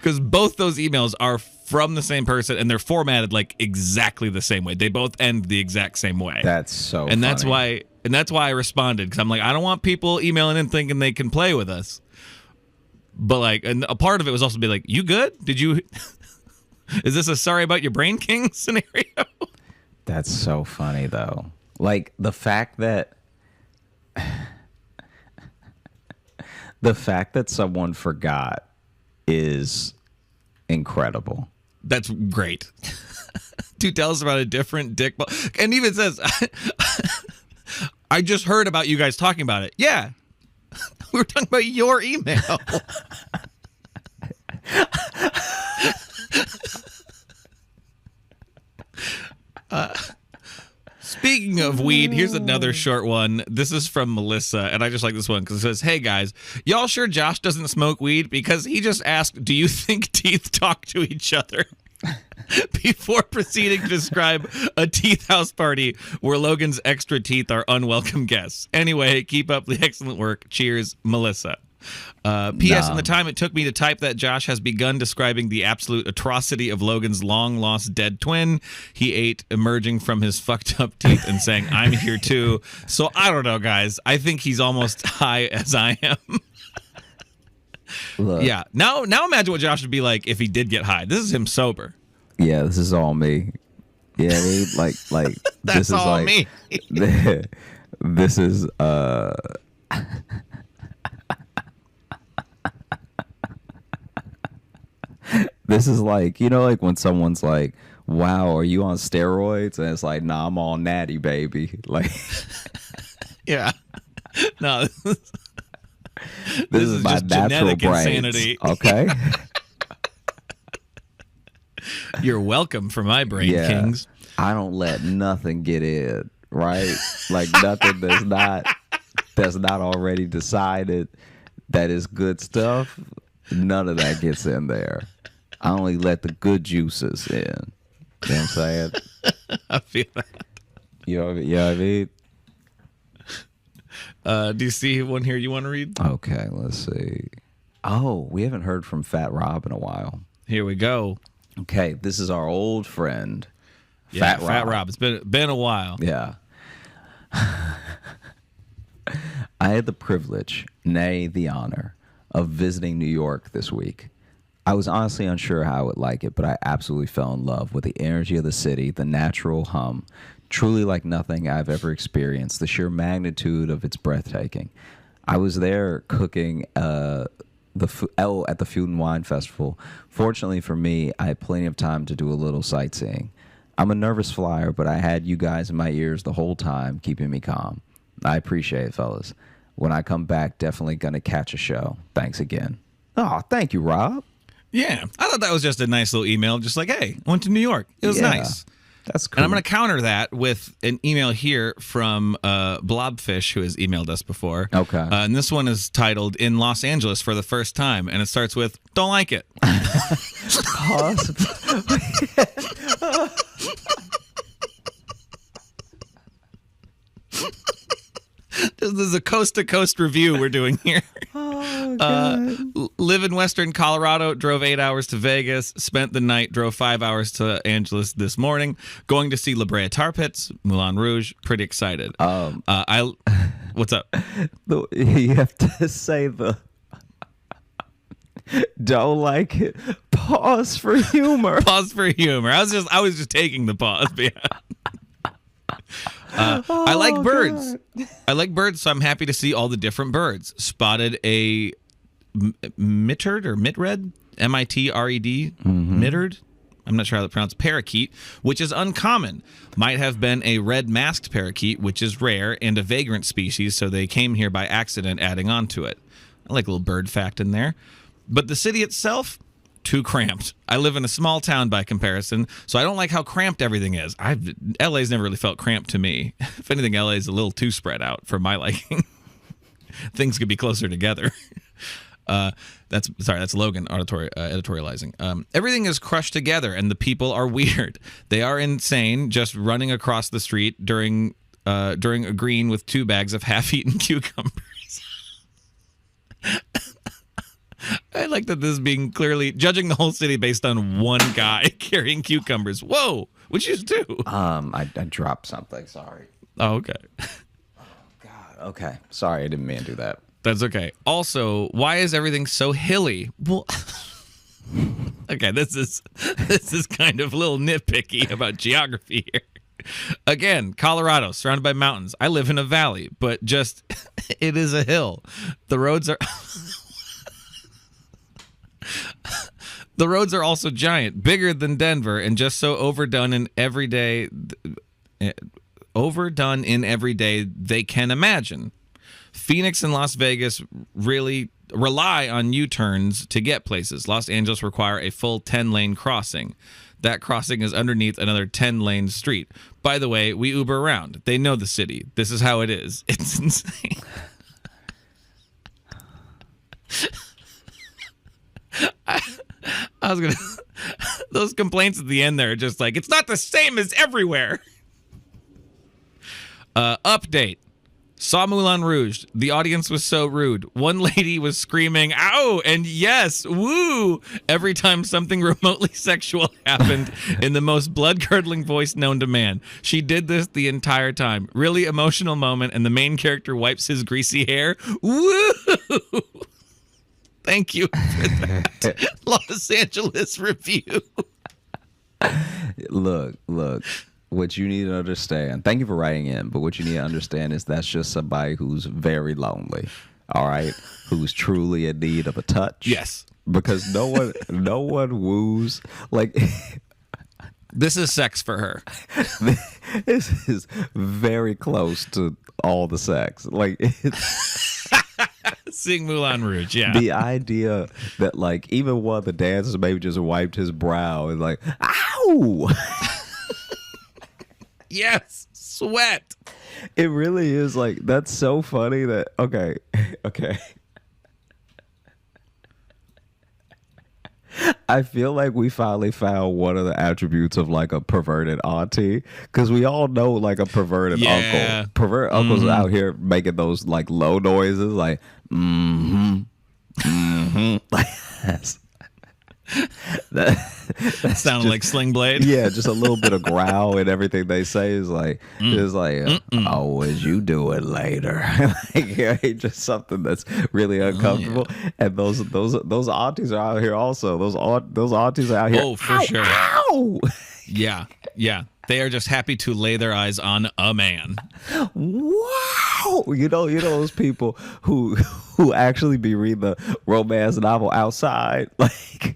Because both those emails are from the same person, and they're formatted like exactly the same way. They both end the exact same way. That's so and funny. That's why I responded, because I'm like, I don't want people emailing in thinking they can play with us. But like, and a part of it was also be like, you good? Did you? Is this a sorry about your brain king scenario? That's so funny though. Like the fact that someone forgot is incredible. That's great. Dude, tell us about a different Dick Ball. And even says, I just heard about you guys talking about it. Yeah. We were talking about your email. Speaking of weed, here's another short one. This is from Melissa, and I just like this one because it says, hey guys, y'all sure Josh doesn't smoke weed? Because he just asked, do you think teeth talk to each other? Before proceeding to describe a teeth house party where Logan's extra teeth are unwelcome guests. Anyway, keep up the excellent work. Cheers, Melissa. P.S. In the time it took me to type that, Josh has begun describing the absolute atrocity of Logan's long-lost dead twin he ate emerging from his fucked up teeth and saying, I'm here too. So I don't know, guys. I think he's almost high as I am. Look, yeah. Now imagine what Josh would be like if he did get high. This is him sober. yeah, this is all me. Yeah, I mean, like That's this is all like me. this is this is like, you know, like when someone's like, wow, are you on steroids? And it's like, nah, I'm all natty, baby. Like, Yeah. No. this is my just natural genetic brains. insanity. Okay. You're welcome for my brain, Kings. I don't let nothing get in, right? Like nothing that's not already decided that is good stuff. None of that gets in there. I only let the good juices in. You know what I'm saying? I feel that. You know what I mean? Do you see one here you want to read? Okay, let's see. Oh, we haven't heard from Fat Rob in a while. Here we go. Okay, this is our old friend, Yeah, Fat Rob. It's been a while. Yeah. I had the privilege, nay, the honor, of visiting New York this week. I was honestly unsure how I would like it, but I absolutely fell in love with the energy of the city, the natural hum, truly like nothing I've ever experienced. The sheer magnitude of it's breathtaking. I was there cooking at the Food and Wine Festival. Fortunately for me, I had plenty of time to do a little sightseeing. I'm a nervous flyer, but I had you guys in my ears the whole time, keeping me calm. I appreciate it, fellas. When I come back, definitely going to catch a show. Thanks again. Oh, thank you, Rob. Yeah, I thought that was just a nice little email. Just like, hey, I went to New York. It was nice. That's cool. And I'm going to counter that with an email here from Blobfish, who has emailed us before. Okay. And this one is titled "In Los Angeles for the First Time," and it starts with "Don't like it." This is a coast-to-coast review we're doing here. Oh, God. Live in Western Colorado, drove 8 hours to Vegas, spent the night, drove 5 hours to Angeles this morning, going to see La Brea Tar Pits, Moulin Rouge, pretty excited. What's up? You have to say the don't like it. Pause for humor. Pause for humor. I was just taking the pause. But yeah. I like birds. God. I like birds, so I'm happy to see all the different birds. Spotted a mitterd or mitred, M-I-T-R-E-D, mitred. I'm not sure how to pronounce parakeet, which is uncommon. Might have been a red-masked parakeet, which is rare, and a vagrant species, so they came here by accident, adding on to it. I like a little bird fact in there. But the city itself, too cramped. I live in a small town by comparison, so I don't like how cramped everything is. LA's never really felt cramped to me. If anything, LA's a little too spread out for my liking. Things could be closer together. That's Logan editorializing. Everything is crushed together, and the people are weird. They are insane, just running across the street during a green with 2 bags of half-eaten cucumbers. I like that this is being clearly judging the whole city based on one guy carrying cucumbers. Whoa, what'd you do? I dropped something. Sorry. Oh, okay. God. Okay. Sorry, I didn't mean to do that. That's okay. Also, why is everything so hilly? Well, okay, this is kind of a little nitpicky about geography here. Again, Colorado, surrounded by mountains. I live in a valley, but just it is a hill. The roads are also giant, bigger than Denver, and just so overdone in every day they can imagine. Phoenix and Las Vegas really rely on U-turns to get places. Los Angeles require a full 10-lane crossing. That crossing is underneath another 10-lane street. By the way, we Uber around. They know the city. This is how it is. It's insane. I was gonna. Those complaints at the end there are just like, it's not the same as everywhere. Update. Saw Moulin Rouge. The audience was so rude. One lady was screaming, "Ow!" and "Yes, woo!" every time something remotely sexual happened in the most blood-curdling voice known to man. She did this the entire time. Really emotional moment, and the main character wipes his greasy hair. Woo! Thank you for that Los Angeles review. Look. What you need to understand, thank you for writing in, but what you need to understand is that's just somebody who's very lonely, all right? Who's truly in need of a touch. Yes. Because no one woos. Like, this is sex for her. This is very close to all the sex. Like, it's... Seeing Moulin Rouge, yeah. The idea that like even one of the dancers maybe just wiped his brow and like, ow! Yes, sweat. It really is like that's so funny that okay. I feel like we finally found one of the attributes of like a perverted auntie, because we all know like a perverted uncle. Perverted uncles are out here making those like low noises, like like that sounded like Sling Blade. Yeah, just a little bit of growl and everything they say is like oh, as you do it later. Like, yeah, just something that's really uncomfortable. And those aunties are out here also. Those aunties are out here. Oh, for ow, sure. Ow! Yeah. They are just happy to lay their eyes on a man. Wow. You know those people who actually be reading the romance novel outside, like.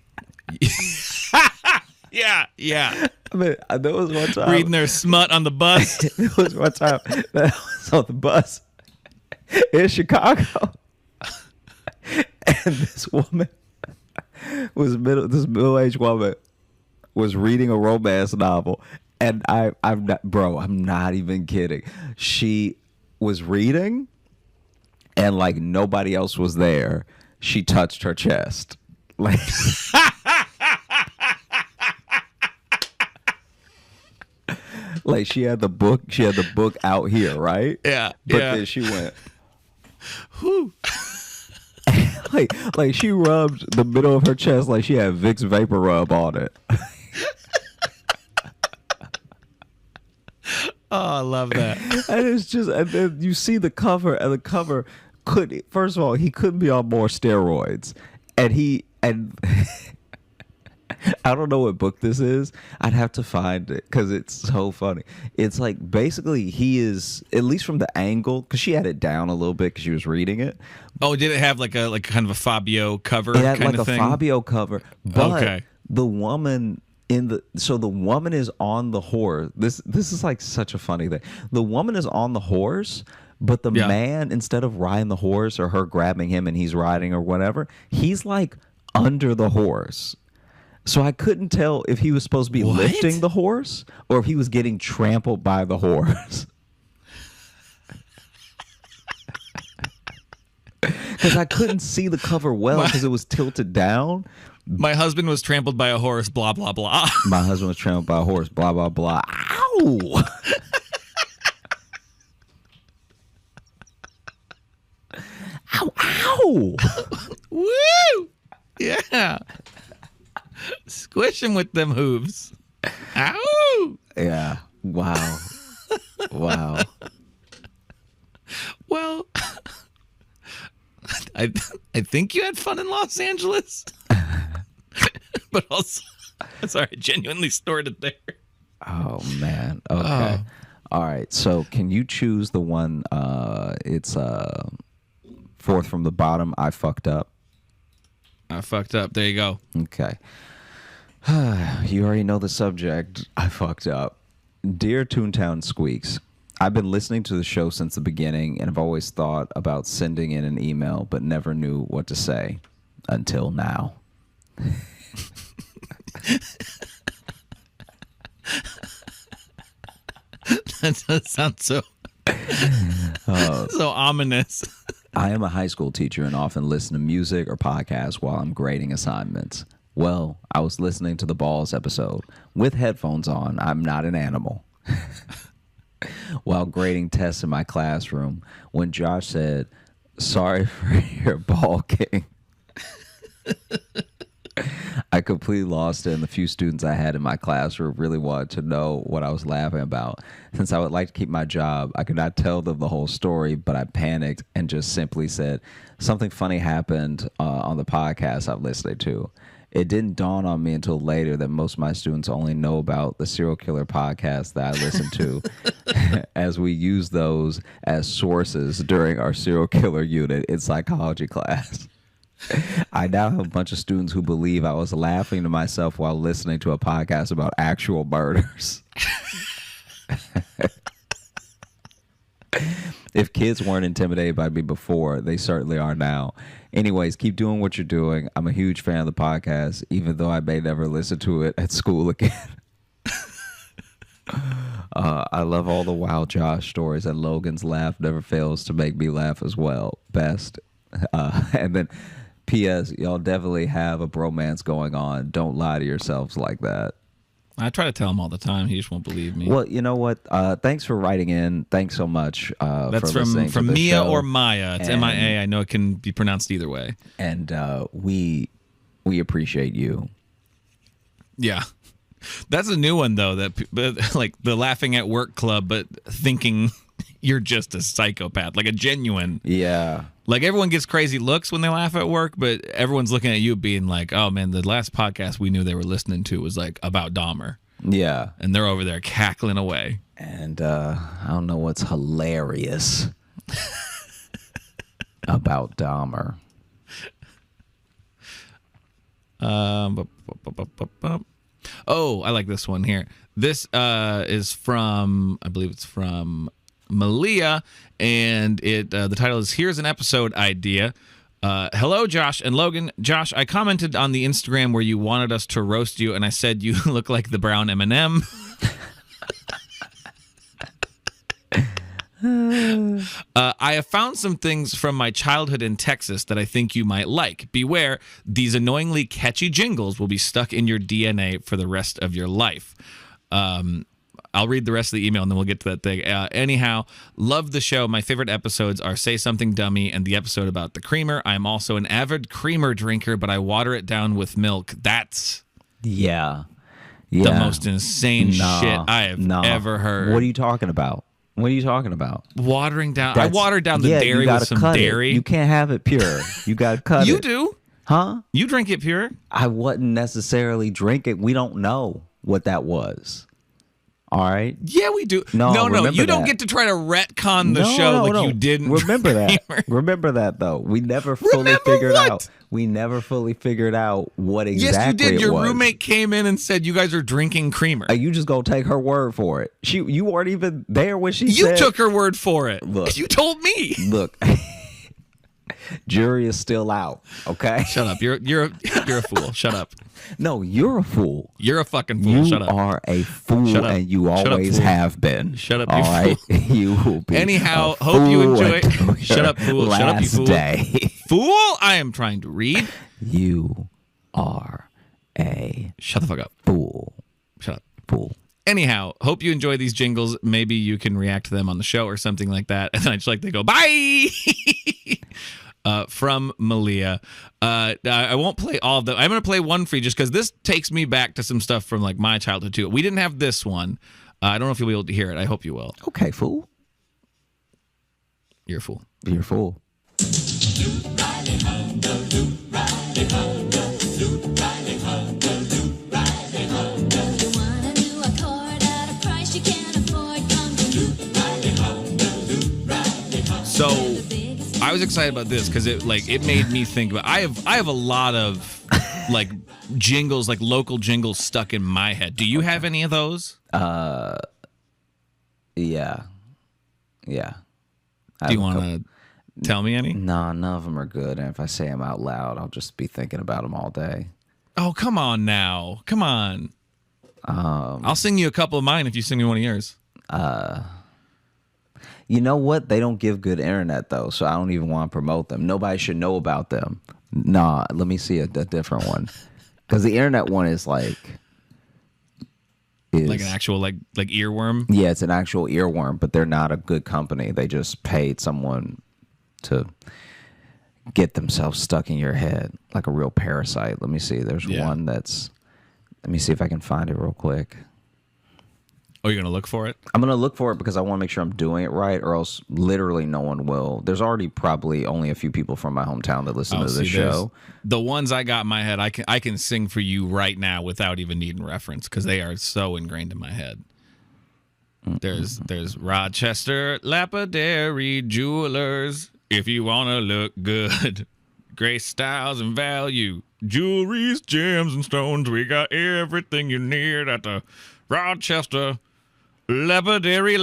Yeah. I mean, there was one time Reading their smut on the bus. there was one time that I was on the bus in Chicago, and this woman this middle-aged woman was reading a romance novel, and I'm not even kidding. She was reading, and like nobody else was there. She touched her chest, like. Like she had the book out here, right? Yeah. But then she went, whew. like she rubbed the middle of her chest like she had Vicks Vapor Rub on it. Oh, I love that. And it's just, and then you see the cover, and the cover first of all, he couldn't be on more steroids. And I don't know what book this is. I'd have to find it because it's so funny. It's like basically he is, at least from the angle, because she had it down a little bit because she was reading it. Oh, did it have like kind of a Fabio cover? It had kind like of a thing? Fabio cover, but Okay. the woman the woman is on the horse. This is like such a funny thing. The woman is on the horse, but the man, instead of riding the horse or her grabbing him and he's riding or whatever, he's like under the horse. So I couldn't tell if he was supposed to be lifting the horse or if he was getting trampled by the horse. Because I couldn't see the cover well because it was tilted down. My husband was trampled by a horse, blah, blah, blah. My husband was trampled by a horse, blah, blah, blah. Ow! Ow, ow! Woo! Yeah. Squish him with them hooves. Ow! Yeah. Wow. Wow. Well, I think you had fun in Los Angeles. But also, sorry, I genuinely snorted there. Oh, man. Okay. All right. So can you choose the one, it's fourth from the bottom, I fucked up. I fucked up. There you go. Okay. You already know the subject. I fucked up. Dear Toontown Squeaks, I've been listening to the show since the beginning and have always thought about sending in an email, but never knew what to say until now. That does sound so ominous. I am a high school teacher and often listen to music or podcasts while I'm grading assignments. Well, I was listening to the Balls episode with headphones on. I'm not an animal. While grading tests in my classroom, when Josh said, "Sorry for your ball king," I completely lost it, and the few students I had in my classroom really wanted to know what I was laughing about. Since I would like to keep my job, I could not tell them the whole story, but I panicked and just simply said, "Something funny happened on the podcast I'm listening to." It didn't dawn on me until later that most of my students only know about the serial killer podcast that I listen to, as we use those as sources during our serial killer unit in psychology class. I now have a bunch of students who believe I was laughing to myself while listening to a podcast about actual murders. If kids weren't intimidated by me before, they certainly are now. Anyways, keep doing what you're doing. I'm a huge fan of the podcast, even though I may never listen to it at school again. I love all the Wild Josh stories, and Logan's laugh never fails to make me laugh as well. Best. And then, P.S. Y'all definitely have a bromance going on. Don't lie to yourselves like that. I try to tell him all the time. He just won't believe me. Well, you know what? Thanks for writing in. Thanks so much. That's for listening from to the Mia show. or Maya. It's MIA. I know it can be pronounced either way. And we appreciate you. Yeah. That's a new one, though, that like the laughing at work club, but thinking you're just a psychopath, like a genuine. Yeah. Like everyone gets crazy looks when they laugh at work, but everyone's looking at you being like, oh, man, the last podcast we knew they were listening to was like about Dahmer. Yeah. And they're over there cackling away. And I don't know what's hilarious about Dahmer. Oh, I like this one here. This is from, I believe it's from Malia, and the title is "Here's an Episode Idea." Hello, Josh and Logan. Josh, I commented on the Instagram where you wanted us to roast you, and I said you look like the brown M&M. I have found some things from my childhood in Texas that I think you might like. Beware, these annoyingly catchy jingles will be stuck in your DNA for the rest of your life. I'll read the rest of the email and then we'll get to that thing. Anyhow, love the show. My favorite episodes are Say Something Dummy and the episode about the creamer. I'm also an avid creamer drinker, but I water it down with milk. That's the most insane shit I have ever heard. What are you talking about? What are you talking about? Watering down. I watered down the dairy with some dairy. You can't have it pure. You got to cut it. You do? Huh? You drink it pure? I wouldn't necessarily drink it. We don't know what that was. All right. Yeah, we do. No, you don't get to try to retcon the show like you didn't. Remember that. Remember that, though. We never fully figured out. We never fully figured out what exactly yes, you did. Your was. roommate came in and said you guys are drinking creamer. You just gonna take her word for it. You weren't even there when she You said. took her word for it. Look. You told me. Look. Jury is still out. Okay. Shut up. You're a fool. Shut up. No, you're a fool. You're a fucking fool. You Shut up. are a fool, Shut up. and you Shut up, always fool. have been. Shut up, all you right? fool. You will be. Anyhow, a hope you fool enjoy. until Shut up, fool. your Shut up, you last fool. Day. Fool! I am trying to read. You are a Shut the fuck up. fool. Shut up. Fool. Anyhow, hope you enjoy these jingles. Maybe you can react to them on the show or something like that. And then I just like they go, bye! From Malia. I won't play all of them. I'm going to play one for you just because this takes me back to some stuff from like my childhood too. We didn't have this one. I don't know if you'll be able to hear it. I hope you will. Okay, fool. You're a fool. You're a fool. So I was excited about this because it made me think about. I have a lot of like jingles, like local jingles stuck in my head. Do you have any of those? Yeah. Do you want to tell me any? No, none of them are good. And if I say them out loud, I'll just be thinking about them all day. Oh, come on now. Come on. I'll sing you a couple of mine if you sing me one of yours. You know what? They don't give good internet, though, so I don't even want to promote them. Nobody should know about them. Nah, let me see a different one. Because the internet one is like an actual like earworm. Yeah, it's an actual earworm, but they're not a good company. They just paid someone to get themselves stuck in your head like a real parasite. Let me see. There's one that's. Let me see if I can find it real quick. Oh, you're gonna look for it? I'm gonna look for it because I want to make sure I'm doing it right, or else literally no one will. There's already probably only a few people from my hometown that listen to the show. The ones I got in my head, I can sing for you right now without even needing reference because they are so ingrained in my head. There's Rochester Lapidary Jewelers. If you wanna look good, grace, styles, and value, jewelries, gems, and stones. We got everything you need at the Rochester Lapidary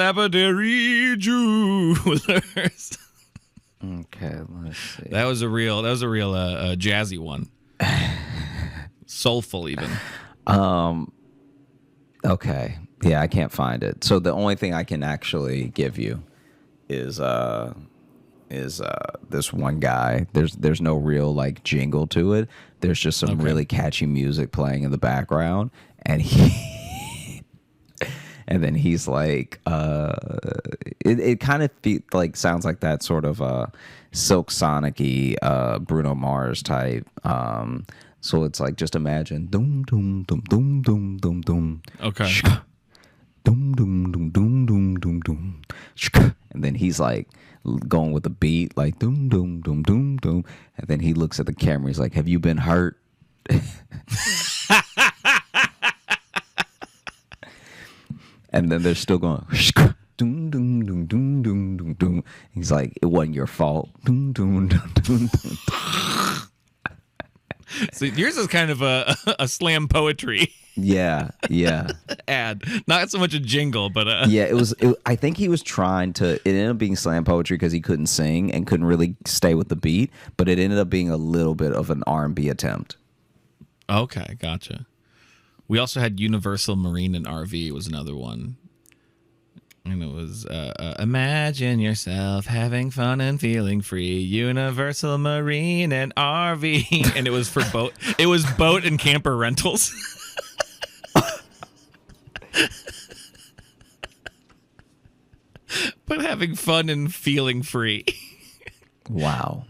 Jewelers. Okay, let's see. That was a real jazzy one. Soulful even. Okay. Yeah, I can't find it. So the only thing I can actually give you is this one guy. There's no real like jingle to it. There's just some really catchy music playing in the background, and and then he's like, it kind of like sounds like that sort of Silk Sonic-y Bruno Mars type. So it's like, just imagine doom doom doom doom doom doom doom. Okay. Shka, doom doom doom doom doom doom doom. Shka. And then he's like going with the beat, like doom doom doom doom doom. And then he looks at the camera. He's like, "Have you been hurt?" And then they're still going. Shka, doom doom doom doom doom doom doom. He's like, "It wasn't your fault." Doom doom doom doom doom. So yours is kind of a slam poetry Yeah, yeah. ad. Not so much a jingle, but Yeah, it was. I think he was trying to. It ended up being slam poetry because he couldn't sing and couldn't really stay with the beat. But it ended up being a little bit of an R&B attempt. Okay, gotcha. We also had Universal Marine and RV was another one. And it was imagine yourself having fun and feeling free. Universal Marine and RV. And it was for boat. It was boat and camper rentals. But having fun and feeling free. Wow.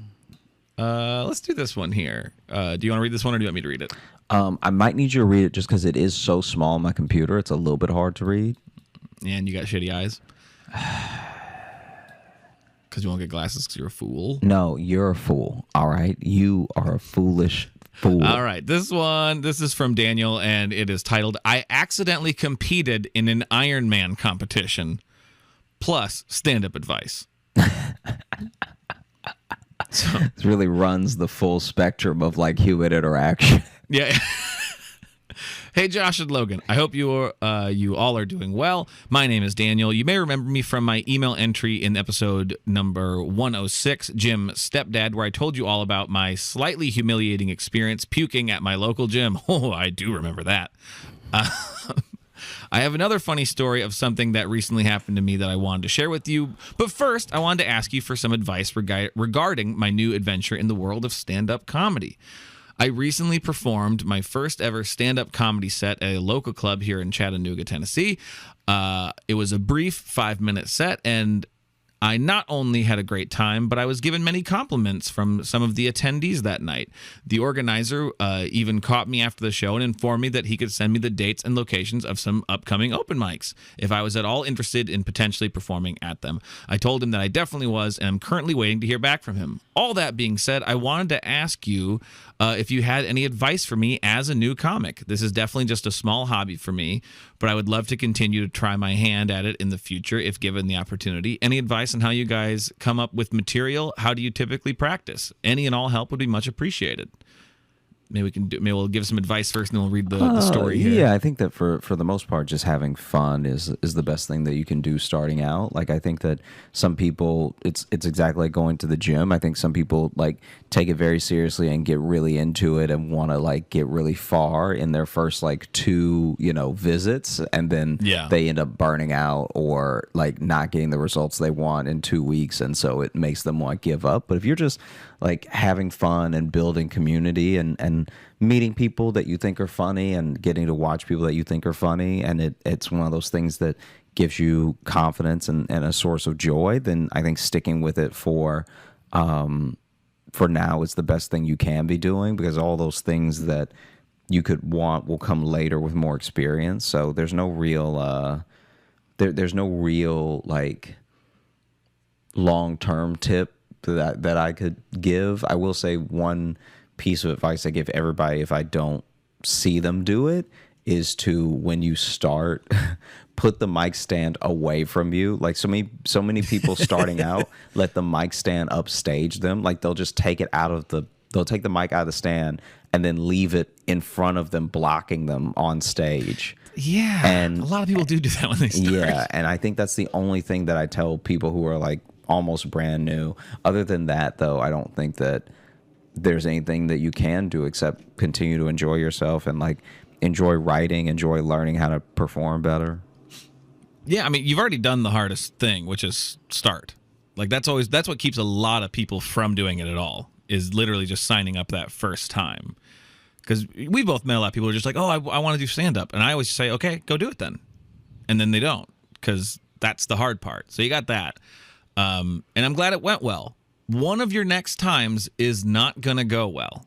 Let's do this one here. Do you want to read this one or do you want me to read it? I might need you to read it just because it is so small on my computer. It's a little bit hard to read. And you got shitty eyes? Because you won't get glasses because you're a fool? No, you're a fool. All right? You are a foolish fool. All right. This is from Daniel, and it is titled, I accidentally competed in an Iron Man competition, plus stand-up advice. So, It really runs the full spectrum of like human interaction. yeah. Hey, Josh and Logan. I hope you all are doing well. My name is Daniel. You may remember me from my email entry in episode number 106, Jim Stepdad, where I told you all about my slightly humiliating experience puking at my local gym. Oh, I do remember that. I have another funny story of something that recently happened to me that I wanted to share with you. But first, I wanted to ask you for some advice regarding my new adventure in the world of stand-up comedy. I recently performed my first ever stand-up comedy set at a local club here in Chattanooga, Tennessee. It was a brief 5-minute set, and I not only had a great time, but I was given many compliments from some of the attendees that night. The organizer even caught me after the show and informed me that he could send me the dates and locations of some upcoming open mics if I was at all interested in potentially performing at them. I told him that I definitely was, and I'm currently waiting to hear back from him. All that being said, I wanted to ask you if you had any advice for me as a new comic. This is definitely just a small hobby for me, but I would love to continue to try my hand at it in the future if given the opportunity. Any advice on how you guys come up with material? How do you typically practice? Any and all help would be much appreciated. Maybe we'll give some advice first, and then we'll read the story here. Yeah, I think that for the most part, just having fun is the best thing that you can do starting out. Like, I think that some people, it's exactly like going to the gym. I think some people like take it very seriously and get really into it and want to like get really far in their first like 2 visits, and then they end up burning out or like not getting the results they want in 2 weeks, and so it makes them want to give up. But if you're just like having fun and building community and meeting people that you think are funny and getting to watch people that you think are funny, and it's one of those things that gives you confidence and a source of joy, then I think sticking with it for now is the best thing you can be doing, because all those things that you could want will come later with more experience. So there's no real there's no real like long-term tip that I could give. I will say one piece of advice I give everybody if I don't see them do it is to, when you start, put the mic stand away from you. Like so many people starting out let the mic stand upstage them. Like they'll just take it out of the They'll take the mic out of the stand and then leave it in front of them, blocking them on stage. Yeah, And a lot of people do that when they start. yeah, and I think that's the only thing that I tell people who are like almost brand new. Other than that, though, I don't think that there's anything that you can do except continue to enjoy yourself and like enjoy writing, enjoy learning how to perform better. Yeah, I mean, you've already done the hardest thing, which is start. Like that's what keeps a lot of people from doing it at all, is literally just signing up that first time. Because we both met a lot of people who are just like, oh, I want to do stand-up. And I always say, okay, go do it then. And then they don't, because that's the hard part. So you got that. And I'm glad it went well. One of your next times is not going to go well.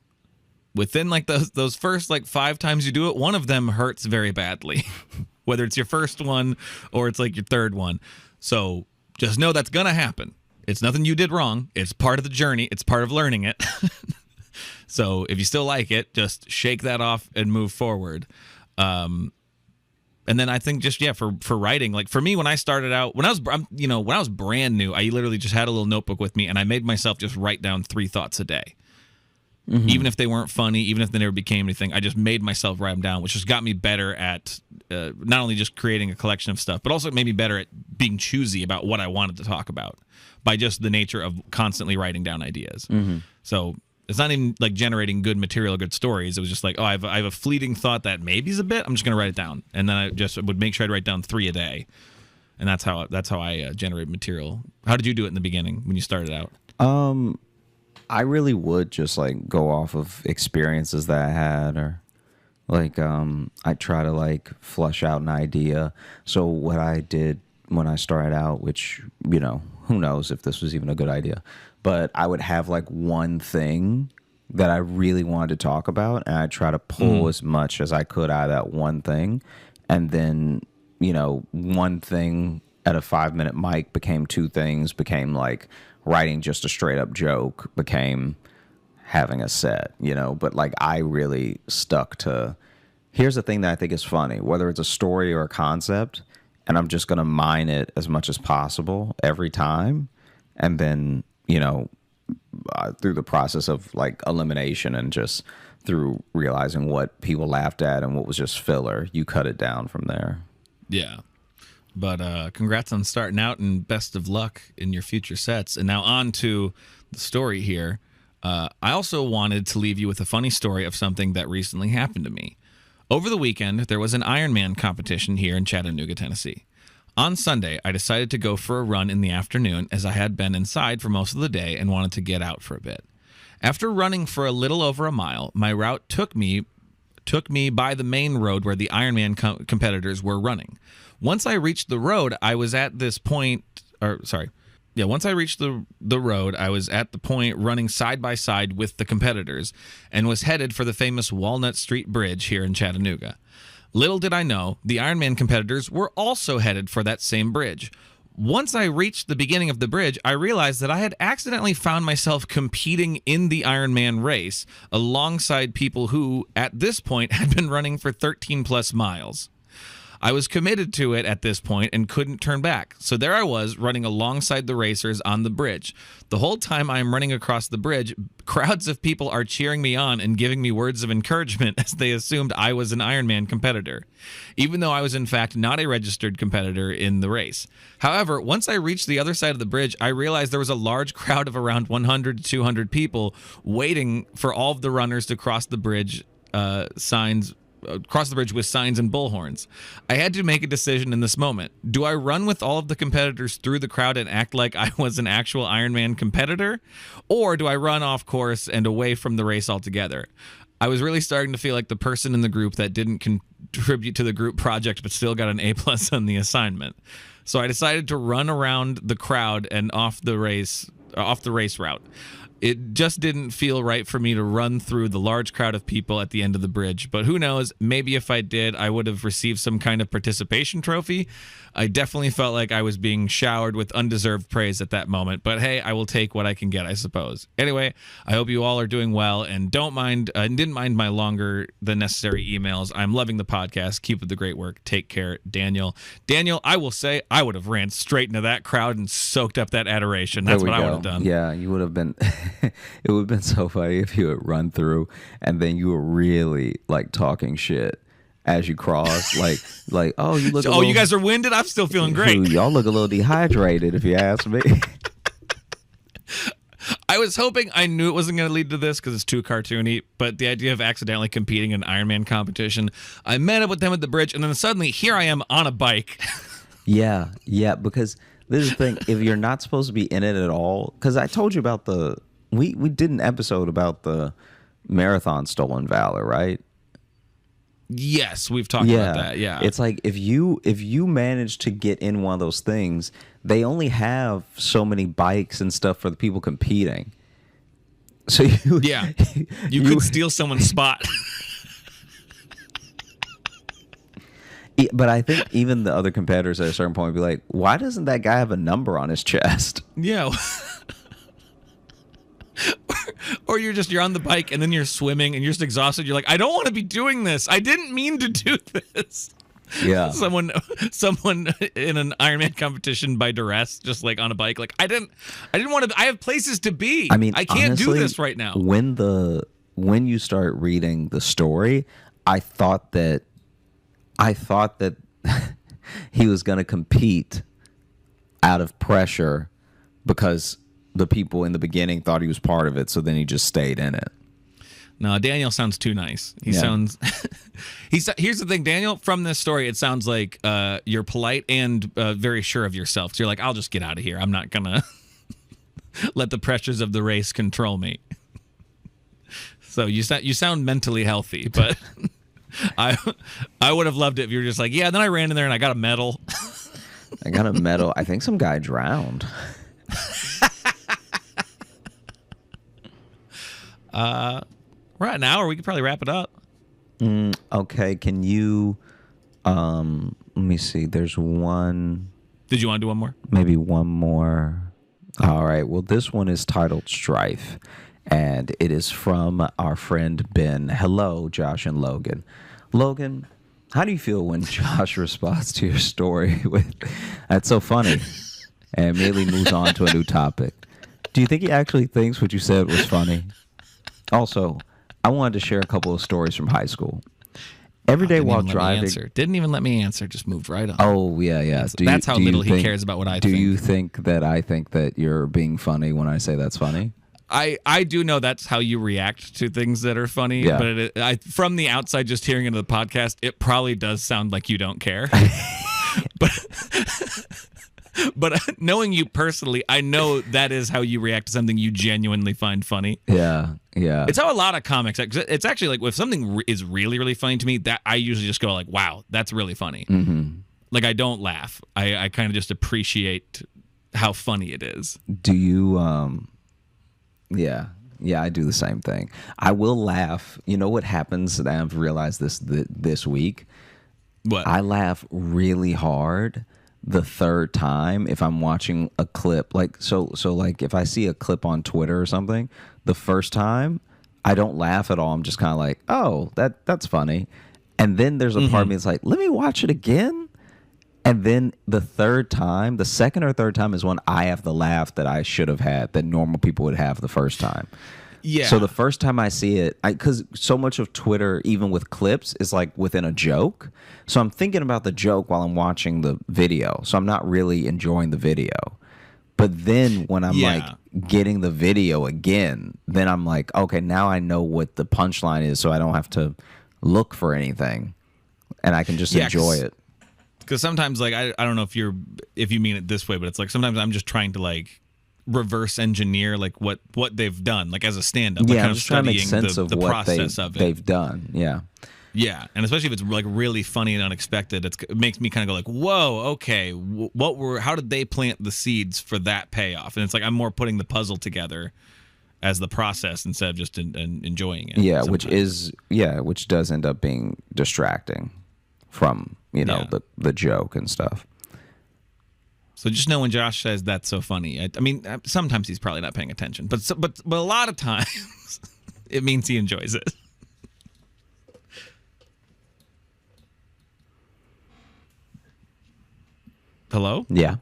Within like those first like 5 times you do it, one of them hurts very badly. Whether it's your first one or it's like your third one. So just know that's going to happen. It's nothing you did wrong. It's part of the journey. It's part of learning it. So if you still like it, just shake that off and move forward. And then I think just, yeah, for writing, like for me, when I started out, when I was brand new, I literally just had a little notebook with me and I made myself just write down 3 thoughts a day. Mm-hmm. Even if they weren't funny, even if they never became anything, I just made myself write them down, which just got me better at not only just creating a collection of stuff, but also made me better at being choosy about what I wanted to talk about by just the nature of constantly writing down ideas. Mm-hmm. So it's not even like generating good material, good stories. It was just like, oh, I have a fleeting thought that maybe is a bit. I'm just going to write it down. And then I just would make sure I'd write down 3 a day. And that's how I generate material. How did you do it in the beginning when you started out? I really would just like go off of experiences that I had, or like I try to like flush out an idea. So what I did when I started out, which, you know, who knows if this was even a good idea, but I would have like one thing that I really wanted to talk about, and I try to pull as much as I could out of that one thing. And then, you know, one thing at a 5-minute mic became 2 things, became like writing just a straight up joke, became having a set, you know. But like I really stuck to, here's the thing that I think is funny, whether it's a story or a concept, and I'm just going to mine it as much as possible every time. And then, you know, through the process of like elimination and just through realizing what people laughed at and what was just filler, you cut it down from there. Yeah. But congrats on starting out, and best of luck in your future sets. And now on to the story here. I also wanted to leave you with a funny story of something that recently happened to me. Over the weekend, there was an Ironman competition here in Chattanooga, Tennessee. On Sunday, I decided to go for a run in the afternoon, as I had been inside for most of the day and wanted to get out for a bit. After running for a little over a mile, my route took me by the main road where the Ironman competitors were running. Once I reached the road, I was at this point, once I reached the road, I was at the point running side by side with the competitors and was headed for the famous Walnut Street Bridge here in Chattanooga. Little did I know, the Ironman competitors were also headed for that same bridge. Once I reached the beginning of the bridge, I realized that I had accidentally found myself competing in the Ironman race alongside people who, at this point, had been running for 13 plus miles. I was committed to it at this point and couldn't turn back. So there I was, running alongside the racers on the bridge. The whole time I am running across the bridge, crowds of people are cheering me on and giving me words of encouragement as they assumed I was an Ironman competitor, even though I was in fact not a registered competitor in the race. However, once I reached the other side of the bridge, I realized there was a large crowd of around 100 to 200 people waiting for all of the runners to cross the bridge with signs and bullhorns. I had to make a decision in this moment. Do I run with all of the competitors through the crowd and act like I was an actual Ironman competitor? Or do I run off course and away from the race altogether? I was really starting to feel like the person in the group that didn't contribute to the group project but still got an A+ on the assignment. So I decided to run around the crowd and off the race route. It just didn't feel right for me to run through the large crowd of people at the end of the bridge. But who knows, maybe if I did, I would have received some kind of participation trophy. I definitely felt like I was being showered with undeserved praise at that moment. But hey, I will take what I can get, I suppose. Anyway, I hope you all are doing well, and didn't mind my longer than necessary emails. I'm loving the podcast. Keep up the great work. Take care, Daniel. Daniel, I will say I would have ran straight into that crowd and soaked up that adoration. That's what I would have done. Yeah, you would have been it would have been so funny if you would run through and then you were really like talking shit as you cross, like oh you look. You guys are winded. I'm still feeling great. Y'all look a little dehydrated, if you ask me. I was hoping I knew it wasn't going to lead to this because it's too cartoony, but the idea of accidentally competing in an Ironman competition, I met up with them at the bridge, and then suddenly here I am on a bike. Yeah, because this is the thing. If you're not supposed to be in it at all, because I told you about we did an episode about the marathon stolen valor, right? Yes, we've talked about that. Yeah, it's like if you manage to get in one of those things, they only have so many bikes and stuff for the people competing. So you could steal someone's spot. But I think even the other competitors at a certain point would be like, why doesn't that guy have a number on his chest? Yeah. Or you're on the bike and then you're swimming and you're just exhausted. You're like, I don't want to be doing this. I didn't mean to do this. Yeah. Someone in an Ironman competition by duress, just like on a bike. Like I didn't want to. I have places to be. I mean, I can't honestly, do this right now. When you start reading the story, I thought that he was going to compete out of pressure because the people in the beginning thought he was part of it, so then he just stayed in it. No, Daniel sounds too nice. He sounds. Here's the thing, Daniel. From this story, it sounds like you're polite and very sure of yourself. So you're like, I'll just get out of here. I'm not gonna let the pressures of the race control me. So you sound mentally healthy, but I would have loved it if you were just like, yeah. Then I ran in there and I got a medal. I got a medal. I think some guy drowned. We're at an hour. We could probably wrap it up. Okay, can you let me see. There's one. Did you want to do one more? Maybe one more. All right. Well, this one is titled Strife, and it is from our friend Ben. Hello, Josh and Logan. Logan, how do you feel when Josh responds to your story with, "That's so funny," and immediately moves on to a new topic? Do you think he actually thinks what you said was funny? Also, I wanted to share a couple of stories from high school. Every day while driving, didn't even let me answer. Just moved right on. Oh yeah. That's how little he cares about what I think. Do you think that I think that you're being funny when I say that's funny? I do know that's how you react to things that are funny. Yeah. But from the outside, just hearing into the podcast, it probably does sound like you don't care. But knowing you personally, I know that is how you react to something you genuinely find funny. Yeah. It's how a lot of comics. It's actually like if something is really, really funny to me, that I usually just go like, "Wow, that's really funny." Mm-hmm. Like I don't laugh. I kind of just appreciate how funny it is. Do you? Yeah, I do the same thing. I will laugh. You know what happens? And I've realized this week. What? I laugh really hard the third time if I'm watching a clip. Like so like if I see a clip on Twitter or something, the first time I don't laugh at all. I'm just kind of like, oh, that's funny. And then there's a part of me that's like, let me watch it again. And then the second or third time is when I have the laugh that I should have had that normal people would have the first time. Yeah. So the first time I see it, because so much of Twitter, even with clips, is like within a joke. So I'm thinking about the joke while I'm watching the video. So I'm not really enjoying the video. But then when I'm like getting the video again, then I'm like, okay, now I know what the punchline is, so I don't have to look for anything, and I can just enjoy it. Because sometimes, like, I don't know if you mean it this way, but it's like sometimes I'm just trying to like reverse engineer like what they've done, like as a stand-up. Yeah, like, I'm just trying to make sense of what process of it. They've done. Yeah. Yeah, and especially if it's like really funny and unexpected, it makes me kind of go like, "Whoa, okay, how did they plant the seeds for that payoff?" And it's like I'm more putting the puzzle together as the process instead of just enjoying it. Yeah, sometimes. which does end up being distracting from the joke and stuff. So just know when Josh says that's so funny. I mean, sometimes he's probably not paying attention, but a lot of times it means he enjoys it. Hello? Yeah.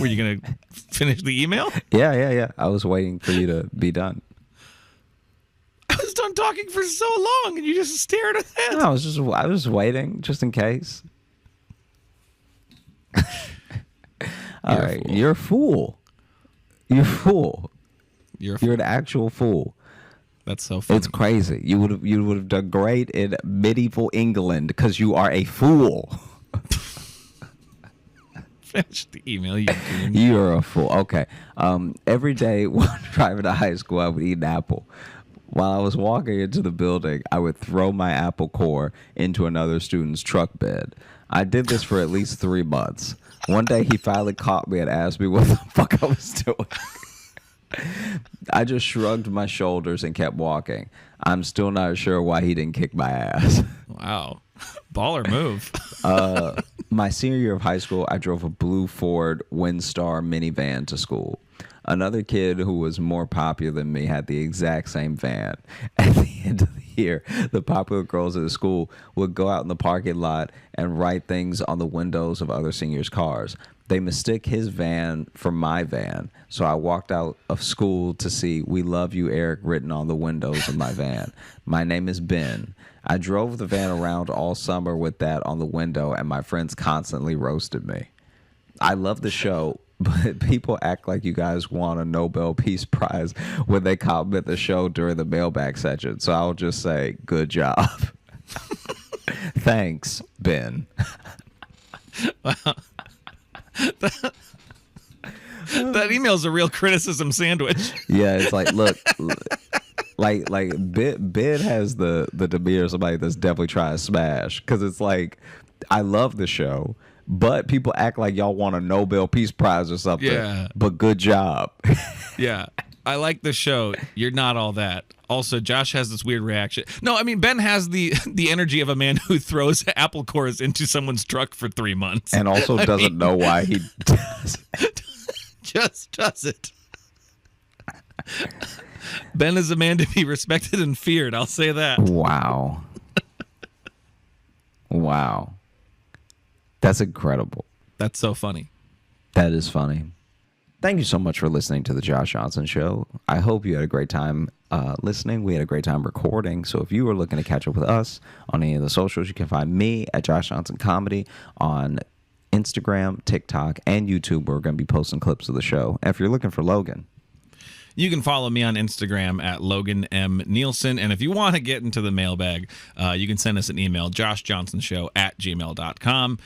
Were you going to finish the email? Yeah. I was waiting for you to be done. I was done talking for so long, and you just stared ahead. No, I was waiting just in case. All right, you're a fool. You're a fool. You're an actual fool. That's so funny. It's crazy. You would have done great in medieval England because you are a fool. Finish the email. You're a fool. Okay. Every day when driving to high school, I would eat an apple. While I was walking into the building, I would throw my apple core into another student's truck bed. I did this for at least 3 months. One day, he finally caught me and asked me what the fuck I was doing. I just shrugged my shoulders and kept walking. I'm still not sure why he didn't kick my ass. Wow. Baller move. My senior year of high school, I drove a blue Ford Windstar minivan to school. Another kid who was more popular than me had the exact same van. At the end of the year, the popular girls at the school would go out in the parking lot and write things on the windows of other seniors' cars. They mistook his van for my van, so I walked out of school to see "We love you, Eric" written on the windows of my van. My name is Ben. I drove the van around all summer with that on the window, and my friends constantly roasted me. I love the show, but people act like you guys won a Nobel Peace Prize when they compliment the show during the mailbag section. So I'll just say, good job. Thanks, Ben. That email's a real criticism sandwich. Yeah, it's like, look, like Ben has the demeanor of somebody that's definitely trying to smash, because it's like, I love the show, but people act like y'all want a Nobel Peace Prize or something. Yeah. But good job. Yeah. I like the show. You're not all that. Also, Josh has this weird reaction. No, I mean, Ben has the energy of a man who throws apple cores into someone's truck for 3 months. And also doesn't know why he does. Just does it. Ben is a man to be respected and feared. I'll say that. Wow. Wow. That's incredible. That's so funny. That is funny. Thank you so much for listening to the Josh Johnson Show. I hope you had a great time listening. We had a great time recording. So if you are looking to catch up with us on any of the socials, you can find me at Josh Johnson Comedy on Instagram, TikTok, and YouTube. We're going to be posting clips of the show. And if you're looking for Logan, You can follow me on Instagram at Logan M. Nielsen. And if you want to get into the mailbag, you can send us an email, joshjohnsonshow@gmail.com.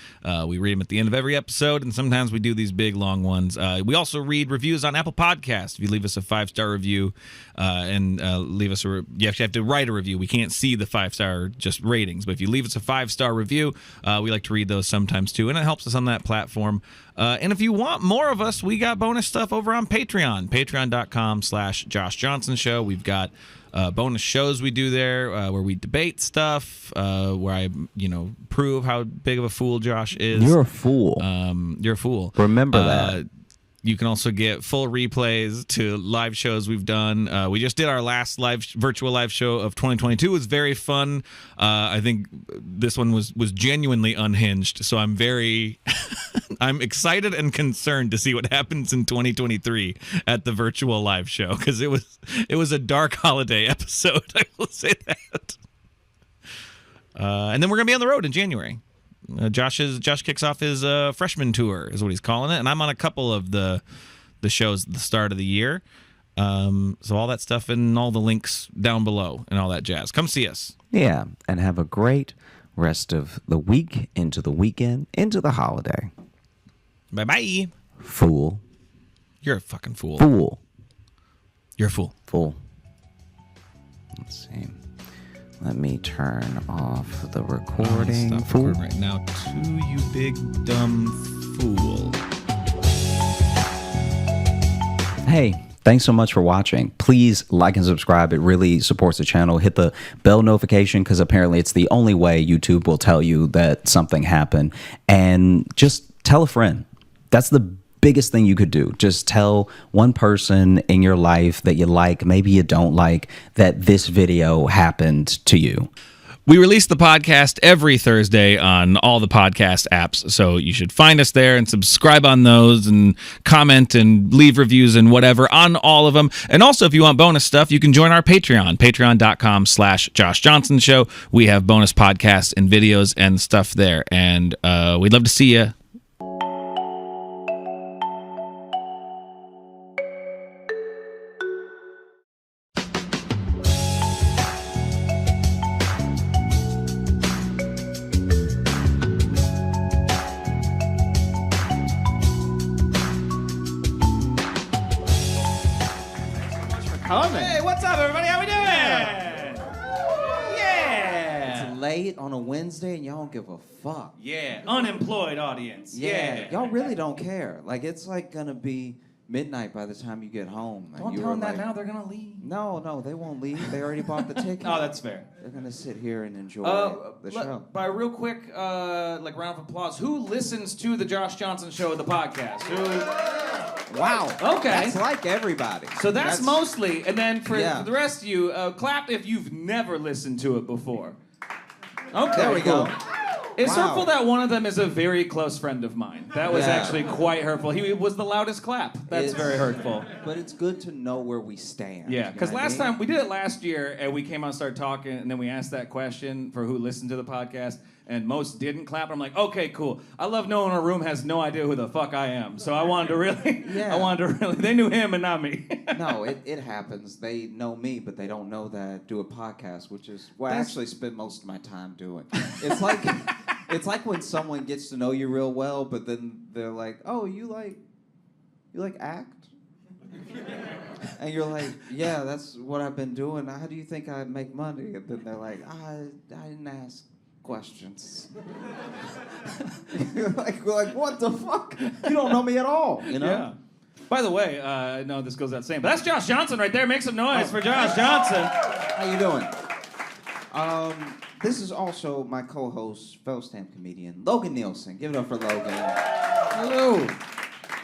We read them at the end of every episode, and sometimes we do these big, long ones. We also read reviews on Apple Podcasts. If you leave us a 5-star review and leave us you actually have to write a review. We can't see the 5-star just ratings, but if you leave us a 5-star review, we like to read those sometimes too, and it helps us on that platform. And if you want more of us, we got bonus stuff over on Patreon, patreon.com/Josh Johnson Show. We've got bonus shows we do there where we debate stuff, where I, prove how big of a fool Josh is. you're a fool. You're a fool. Remember that. You can also get full replays to live shows we've done. We just did our last virtual live show of 2022. It was very fun. I think this one was genuinely unhinged. So I'm I'm excited and concerned to see what happens in 2023 at the virtual live show, because it was a dark holiday episode. I will say that. And then we're gonna be on the road in January. Josh kicks off his freshman tour, is what he's calling it, and I'm on a couple of the shows at the start of the year. So all that stuff and all the links down below and all that jazz. Come see us. Yeah, and have a great rest of the week, into the weekend, into the holiday. Bye-bye. Fool. You're a fucking fool. Fool. You're a fool. Fool. Let's see. Let me turn off the recording. Stop Fool. recording right now. You big dumb fool. Hey, thanks so much for watching. Please like and subscribe. It really supports the channel. Hit the bell notification, because apparently it's the only way YouTube will tell you that something happened. And just tell a friend. That's the biggest thing you could do. Just tell one person in your life that you like, maybe you don't like, that this video happened to you. We release the podcast every Thursday on all the podcast apps, so you should find us there and subscribe on those and comment and leave reviews and whatever on all of them. And also, if you want bonus stuff, you can join our Patreon, patreon.com/Josh Johnson Show. We have bonus podcasts and videos and stuff there, and we'd love to see you. Hey, what's up, everybody? How we doing? Yeah. It's late on a Wednesday and y'all don't give a fuck. Yeah. Unemployed audience. Yeah. Y'all really don't care. Like, it's like gonna be midnight by the time you get home. And Don't you tell were them that like, now. They're gonna leave. No, they won't leave. They already bought the ticket. Oh, that's fair. They're gonna sit here and enjoy the Look, show. by a real quick, like round of applause. Who listens to the Josh Johnson Show, the podcast? Who? Wow. Okay. That's like everybody. So that's mostly, and then for Yeah. the rest of you, clap if you've never listened to it before. Okay, There we cool. go. It's Wow. hurtful that one of them is a very close friend of mine. That was Yeah. actually quite hurtful. He was the loudest clap. That's very hurtful. But it's good to know where we stand. Yeah, you because know what I last mean? time we did it last year, and we came on and started talking, and then we asked that question for who listened to the podcast, and most didn't clap. I'm like, okay, cool. I love knowing our room has no idea who the fuck I am, so I wanted to really, they knew him and not me. No, it happens. They know me, but they don't know that I do a podcast, which is what I That's- actually spend most of my time doing. It's like it's like when someone gets to know you real well, but then they're like, "Oh, you like act?" And you're like, "Yeah, that's what I've been doing. How do you think I make money?" And then they're like, "I didn't ask questions." You're like, what the fuck? You don't know me at all, you know? Yeah. By the way, I know this goes without saying, but that's Josh Johnson right there. Make some noise for Josh Johnson. How you doing? This is also my co-host, fellow stand comedian, Logan Nielsen. Give it up for Logan. Hello.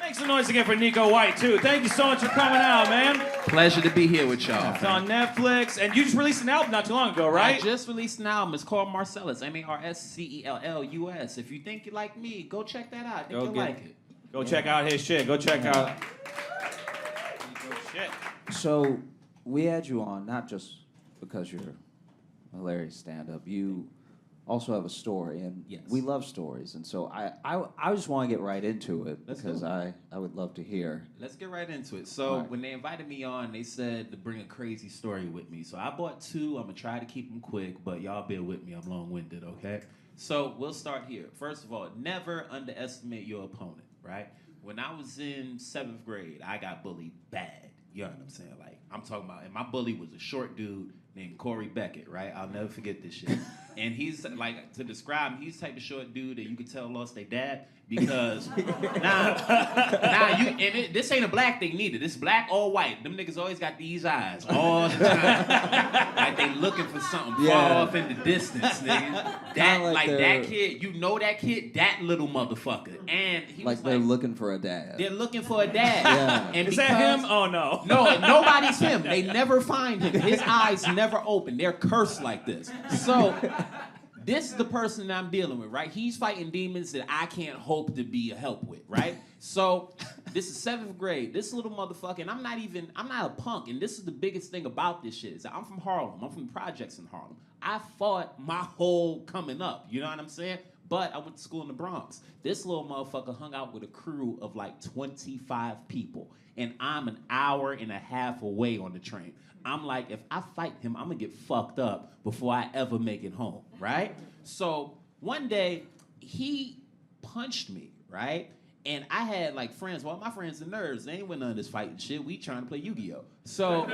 Make some noise again for Nico White, too. Thank you so much for coming out, man. Pleasure to be here with y'all. It's on Netflix, and you just released an album not too long ago, right? I just released an album. It's called Marcellus, Marscellus. If you think you like me, go check that out. I think you'll like it. Go check out his shit. Go check out. Shit. So, we had you on not just because you're a hilarious stand-up. You also have a story, and Yes. we love stories. And so I just want to get right into it Let's because do it. I would love to hear. Let's get right into it. So All right. when they invited me on, they said to bring a crazy story with me. So I bought two. I'm going to try to keep them quick, but y'all bear with me. I'm long-winded, okay? So we'll start here. First of all, never underestimate your opponent, right? When I was in 7th grade, I got bullied bad. You know what I'm saying? Like, I'm talking about, and my bully was a short dude named Corey Beckett, right? I'll never forget this shit. And he's, like, to describe him, he's the type of short dude that you could tell lost their dad because, this ain't a black thing neither. This black or white. Them niggas always got these eyes all the time. Like they looking for something far off in the distance, nigga. That, like that kid, you know that kid, that little motherfucker. And he Like was they're like, looking for a dad. they're looking for a dad. Yeah. And Is because, that him? Oh, no. No, nobody's him. They never find him. His eyes never open. They're cursed like this. So, this is the person that I'm dealing with, right? He's fighting demons that I can't hope to be a help with, right? So, this is 7th grade. This little motherfucker, and I'm not a punk, and this is the biggest thing about this shit, is that I'm from Harlem. I'm from the projects in Harlem. I fought my whole coming up, you know what I'm saying? But I went to school in the Bronx. This little motherfucker hung out with a crew of like 25 people, and I'm an hour and a half away on the train. I'm like, if I fight him, I'm gonna get fucked up before I ever make it home, right? So one day, he punched me, right? And I had like friends, well, my friends are nerds. They ain't with none of this fighting shit. We trying to play Yu-Gi-Oh! So,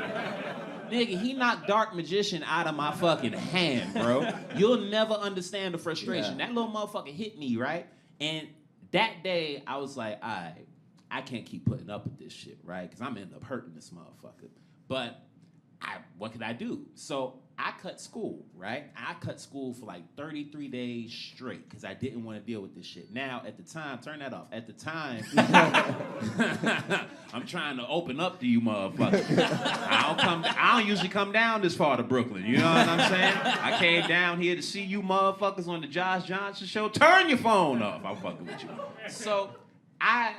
nigga, he knocked Dark Magician out of my fucking hand, bro. You'll never understand the frustration. Yeah. That little motherfucker hit me, right? And that day, I was like, all right, I can't keep putting up with this shit, right? Because I'm end up hurting this motherfucker. But what could I do? So I cut school, right? I cut school for like 33 days straight because I didn't want to deal with this shit. Now, at the time, turn that off. At the time, I'm trying to open up to you motherfuckers. I don't usually come down this far to Brooklyn. You know what I'm saying? I came down here to see you motherfuckers on the Josh Johnson show. Turn your phone off. I'm fucking with you. So I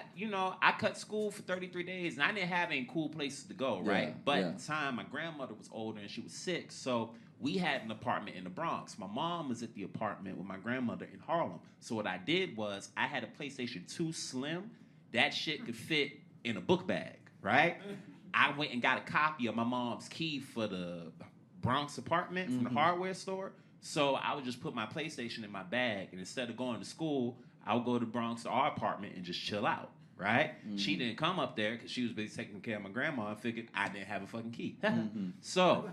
cut school for 33 days, and I didn't have any cool places to go, right? Yeah, But yeah. at the time, my grandmother was older, and she was sick, so we had an apartment in the Bronx. My mom was at the apartment with my grandmother in Harlem. So what I did was, I had a PlayStation 2 Slim. That shit could fit in a book bag, right? I went and got a copy of my mom's key for the Bronx apartment from the hardware store. So I would just put my PlayStation in my bag, and instead of going to school, I would go to Bronx to our apartment and just chill out, right? She didn't come up there because she was busy taking care of my grandma and figured I didn't have a fucking key. So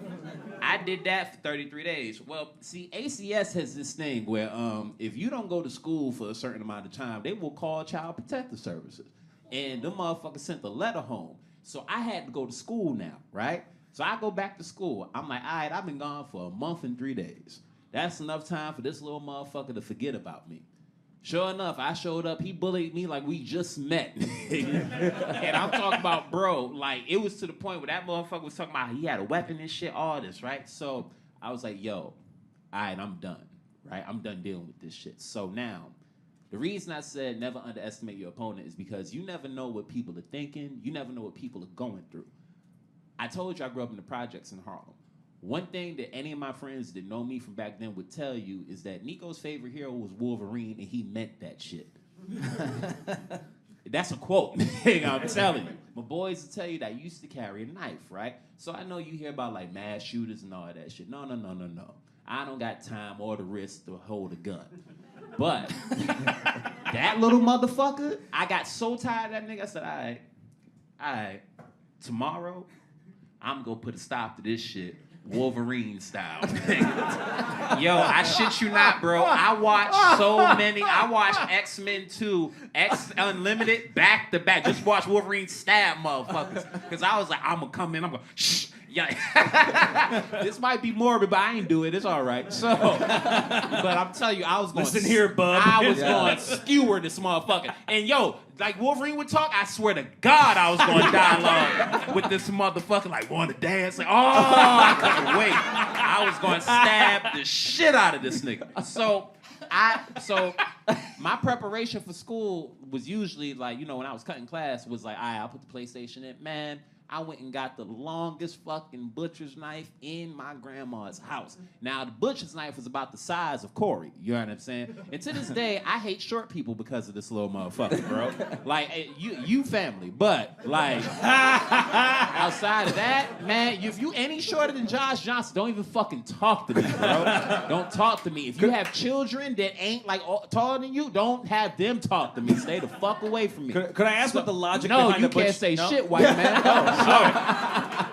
I did that for 33 days. Well, see, ACS has this thing where if you don't go to school for a certain amount of time, they will call Child Protective Services. And them motherfuckers sent the letter home. So I had to go to school now, right? So I go back to school. I'm like, all right, I've been gone for a month and 3 days. That's enough time for this little motherfucker to forget about me. Sure enough, I showed up. He bullied me like we just met. And I'm talking about, bro, like, it was to the point where that motherfucker was talking about he had a weapon and shit, all this, right? So I was like, yo, all right, I'm done, right? I'm done dealing with this shit. So now, the reason I said never underestimate your opponent is because you never know what people are thinking. You never know what people are going through. I told you I grew up in the projects in Harlem. One thing that any of my friends that know me from back then would tell you is that Nico's favorite hero was Wolverine, and he meant that shit. That's a quote. I'm telling you. My boys will tell you that I used to carry a knife, right? So I know you hear about like mass shooters and all that shit. No. I don't got time or the risk to hold a gun. But that little motherfucker, I got so tired of that nigga, I said, all right, tomorrow, I'm gonna put a stop to this shit. Wolverine style. Yo, I shit you not, bro. I watched X-Men 2, X Unlimited, back to back. Just watch Wolverine stab motherfuckers. Because I was like, I'm going to come in, I'm going to, shh. Yeah. This might be morbid, but I ain't do it. It's all right. So, but I'm telling you, I was going Listen here, bub. I was going to skewer this motherfucker. And yo, like Wolverine would talk, I swear to God I was going to dialogue with this motherfucker. Like, want to dance? Like, oh, I couldn't wait. I was going to stab the shit out of this nigga. So my preparation for school was usually like, you know, when I was cutting class, was like, all right, I'll put the PlayStation in. Man, I went and got the longest fucking butcher's knife in my grandma's house. Now, the butcher's knife was about the size of Corey. You know what I'm saying? And to this day, I hate short people because of this little motherfucker, bro. Like, you family, but, like, outside of that, man, if you any shorter than Josh Johnson, don't even fucking talk to me, bro. Don't talk to me. If you have children that ain't, like, taller than you, don't have them talk to me. Stay the fuck away from me. Could I ask what the logic behind No, you can't say shit, white man. No.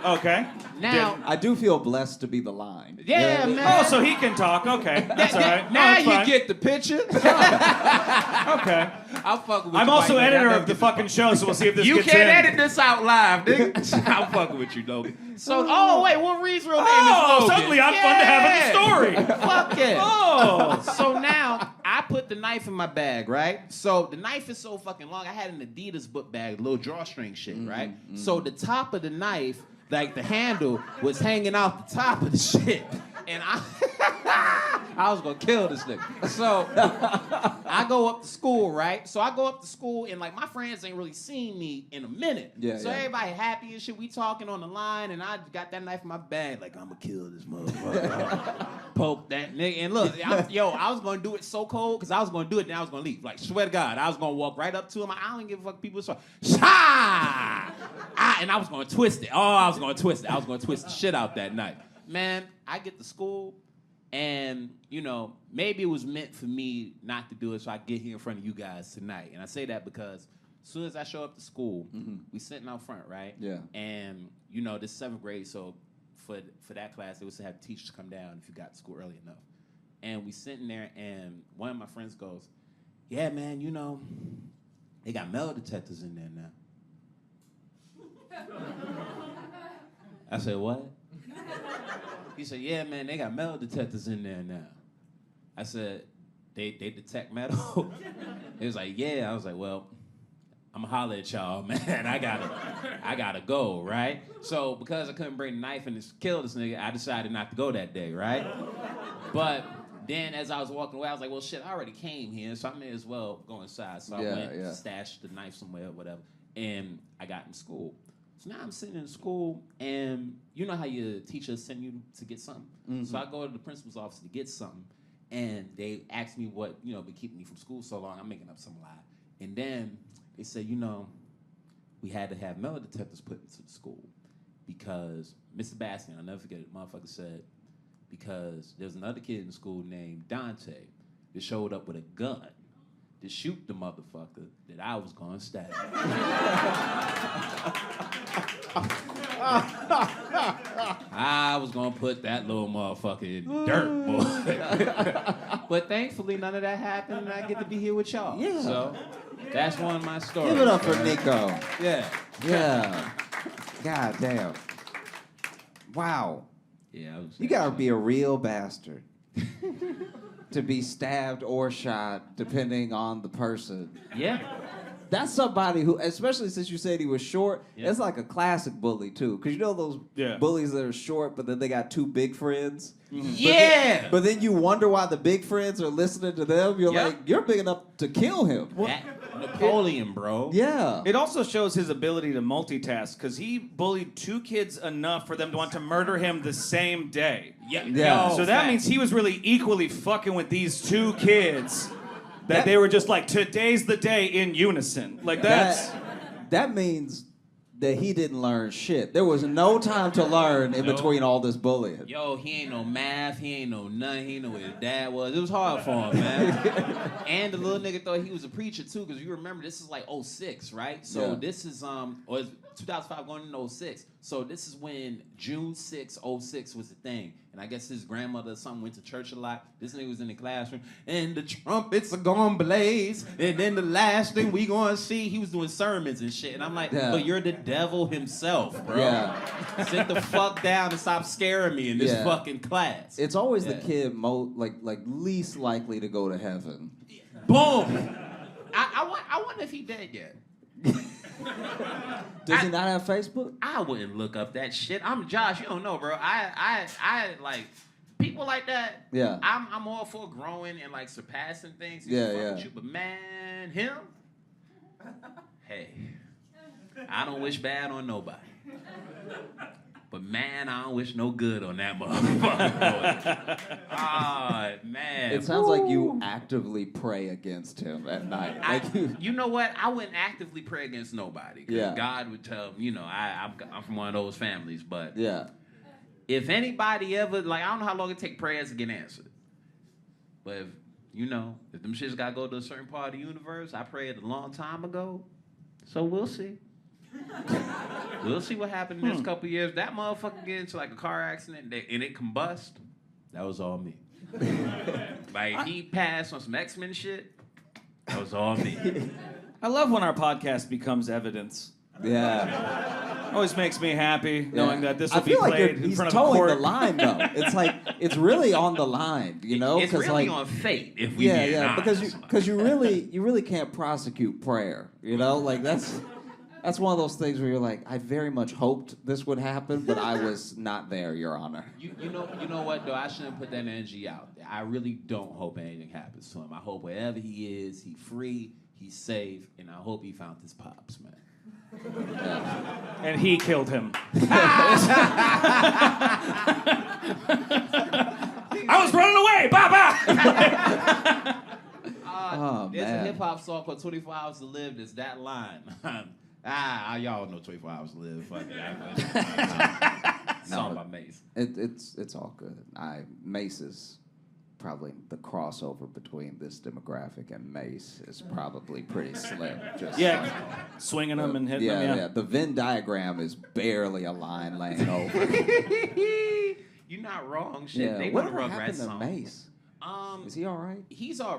Okay. Now, I do feel blessed to be the line. yeah, man. Oh, so he can talk. Okay. That's all right. No, Now that's you fine. get the picture. Okay. I'll fuck with I'm you. also white man. editor I of the don't fucking show, so we'll see if this You gets can't in. edit this out live, nigga. I'm fucking with you, Logan. So, wait, Wolverine's real name Oh, is Logan. suddenly I'm fun to have in the story. Fuck it. Oh. So now, I put the knife in my bag, right? So the knife is so fucking long. I had an Adidas book bag, a little drawstring shit, right? So the top of the knife, like the handle, was hanging out the top of the shit. And I was gonna kill this nigga. So I go up to school, right? So I go up to school and like my friends ain't really seen me in a minute. Yeah, so yeah. everybody happy and shit. We talking on the line and I got that knife in my bag, like I'm gonna kill this motherfucker. Poke that nigga. And look, I was gonna do it so cold because I was gonna do it, then I was gonna leave. Like, swear to God, I was gonna walk right up to him. I don't give a fuck people so. And I was gonna twist it. Oh, I was gonna twist it. I was gonna twist the shit out that night. Man, I get to school, and, you know, maybe it was meant for me not to do it so I get here in front of you guys tonight. And I say that because as soon as I show up to school, we sitting out front, right? Yeah. And, you know, this is 7th grade, so for that class, they was to have teachers come down if you got to school early enough. And we sitting there, and one of my friends goes, yeah, man, you know, they got metal detectors in there now. I said, what? He said, yeah, man, they got metal detectors in there now. I said, they detect metal? He was like, yeah. I was like, well, I'm gonna holler at y'all, man. I gotta go, right? So because I couldn't bring a knife and just kill this nigga, I decided not to go that day, right? But then as I was walking away, I was like, well, shit, I already came here, so I may as well go inside. So I went, stashed the knife somewhere or whatever, and I got in school. So now I'm sitting in school, and you know how your teachers send you to get something? Mm-hmm. So I go to the principal's office to get something, and they ask me what, been keeping me from school so long. I'm making up some lie. And then they said, we had to have metal detectors put into the school because Mr. Baskin, I'll never forget it, motherfucker said, because there's another kid in school named Dante that showed up with a gun to shoot the motherfucker that I was gonna stab. I was gonna put that little motherfucker in the dirt, boy. But thankfully, none of that happened, and I get to be here with y'all. Yeah. So that's one of my stories. Give it up for Nico. Yeah. Yeah. God damn. Wow. Yeah. You gotta be a real bastard to be stabbed or shot, depending on the person. Yeah. That's somebody who, especially since you said he was short, Yeah. it's like a classic bully too. Because you know those bullies that are short, but then they got two big friends? Mm-hmm. Yeah! But then you wonder why the big friends are listening to them. You're like, you're big enough to kill him. Napoleon, bro. Yeah. It also shows his ability to multitask because he bullied two kids enough for them to want to murder him the same day. Yeah. So that means he was really equally fucking with these two kids that they were just like, today's the day in unison. Like that's... That means that he didn't learn shit. There was no time to learn in between all this bullying. Yo, he ain't no math, he ain't no nothing, he ain't know what his dad was. It was hard for him, man. And the little nigga thought he was a preacher too, because you remember this is like 06, right? So this is or it's 2005 going into 06. So this is when June 6, 06 was the thing. And I guess his grandmother or something went to church a lot. This nigga was in the classroom, and the trumpets are gonna blaze. And then the last thing we gonna see, he was doing sermons and shit. And I'm like, but you're the devil himself, bro. Yeah. Sit the fuck down and stop scaring me in this fucking class. It's always the kid like least likely to go to heaven. Boom. I wonder if he dead yet. Does he not have Facebook? I wouldn't look up that shit. I'm Josh. You don't know, bro. I like people like that. Yeah. I'm all for growing and like surpassing things. With you, but man, him. Hey, I don't wish bad on nobody. But man, I don't wish no good on that motherfucker. Oh, man. It sounds like you actively pray against him at night. You know what? I wouldn't actively pray against nobody. Because God would tell me, I'm from one of those families. But if anybody ever, I don't know how long it takes prayers to get answered. But if them shits got to go to a certain part of the universe, I prayed a long time ago. So we'll see. We'll see what happened in the next couple of years. That motherfucker get into a car accident and it combust. That was all me. He passed on some X-Men shit. That was all me. I love when our podcast becomes evidence. Yeah. Always makes me happy knowing that this will be like played in he's front of towing court. the line though. It's really on the line, It's really on fate if we be honest. because you really can't prosecute prayer. That's one of those things where you're like, I very much hoped this would happen, but I was not there, Your Honor. You know what though? I shouldn't put that energy out there. I really don't hope anything happens to him. I hope wherever he is, he's free, he's safe, and I hope he found his pops, man. And he killed him. I was running away! Bye-bye! There's a hip-hop song called 24 Hours to Live. There's that line. Y'all know 24 Hours to Live. Fuck it. Song by Mace. It's all good. Mace is probably the crossover between this demographic and Mace is probably pretty slim. Swinging them and hitting them. Yeah. The Venn diagram is barely a line laying over. You're not wrong. Shit, Yeah. they Whatever want a happened Rugrats to song. Mace? Is he all right? He's all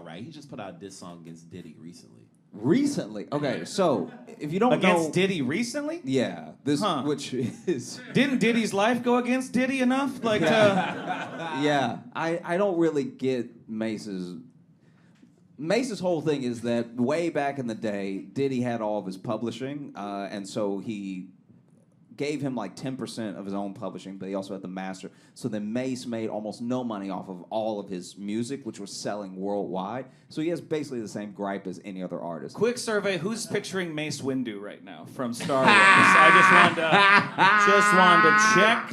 right. He just put out this song against Diddy recently. Recently, okay. So if you don't Against know, Diddy recently? yeah, this Huh. which is Didn't Diddy's life go against Diddy enough? Like, yeah. I don't really get Mace's whole thing is that way back in the day, Diddy had all of his publishing, and so he gave him like 10% of his own publishing, but he also had the master. So then Mace made almost no money off of all of his music, which was selling worldwide. So he has basically the same gripe as any other artist. quick survey: who's picturing Mace Windu right now from Star Wars? I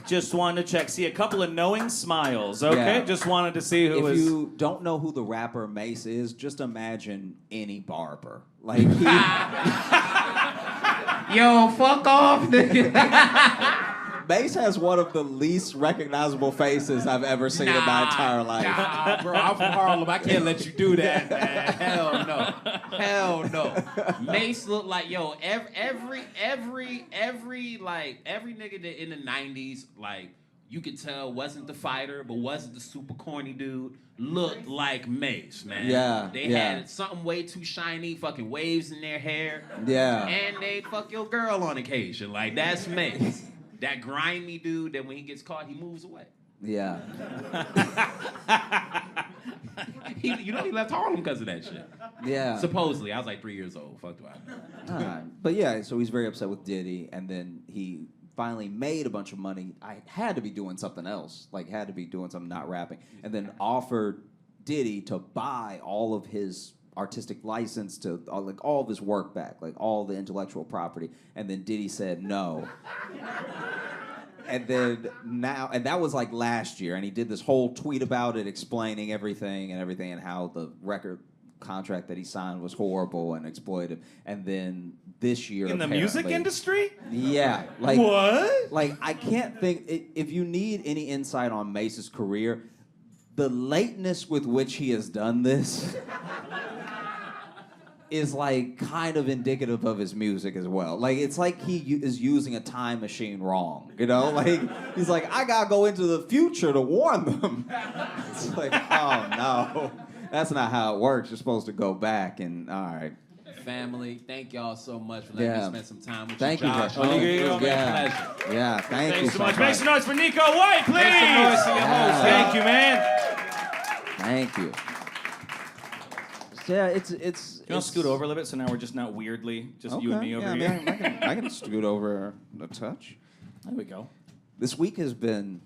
just wanted to check. See a couple of knowing smiles. Okay, Yeah. just wanted to see who If was. you don't know who the rapper Mace is, just imagine any barber. Like he, Yo, fuck off, nigga. Mace has one of the least recognizable faces I've ever seen in my entire life. Nah, bro, I'm from Harlem. I can't let you do that, man. Hell no. Hell no. Mace looked like, yo, every nigga that in the 90s, like, you could tell wasn't the fighter, but wasn't the super corny dude, looked like Mace, man. Yeah, They yeah. had something way too shiny, fucking waves in their hair. Yeah. And they fuck your girl on occasion. Like, that's Mace. That grimy dude that when he gets caught, he moves away. Yeah. He left Harlem because of that shit. Yeah. Supposedly. I was like 3 years old. Fuck do I know. Alright. But yeah, so he's very upset with Diddy, and then he finally made a bunch of money. I had to be doing something else, like had to be doing something not rapping, and then offered Diddy to buy all of his artistic license to like all of his work back, like all the intellectual property, and then Diddy said no. And then now, and that was like last year, and he did this whole tweet about it, explaining everything, and how the record contract that he signed was horrible and exploitive. And then this year, in the music apparently- industry? yeah, like What? Like I can't think if you need any insight on Mace's career, the lateness with which he has done this is like kind of indicative of his music as well. Like it's like he is using a time machine wrong, you know? Like he's like, I gotta go into the future to warn them. It's like, oh no, that's not how it works. You're supposed to go back and all right. Family, thank y'all so much for letting me spend some time with Thank you, you, Josh. Josh. Oh, you go, it was yeah. a pleasure. Yeah, thank you Thanks so much. much. Make some noise for Nico White, please. Make some noise for your host. Thank you, man. Thank you. Yeah, it's. You want to scoot over a little bit so now we're just not weirdly just you and me over yeah, here? I mean, I can scoot over a touch. There we go. This week has been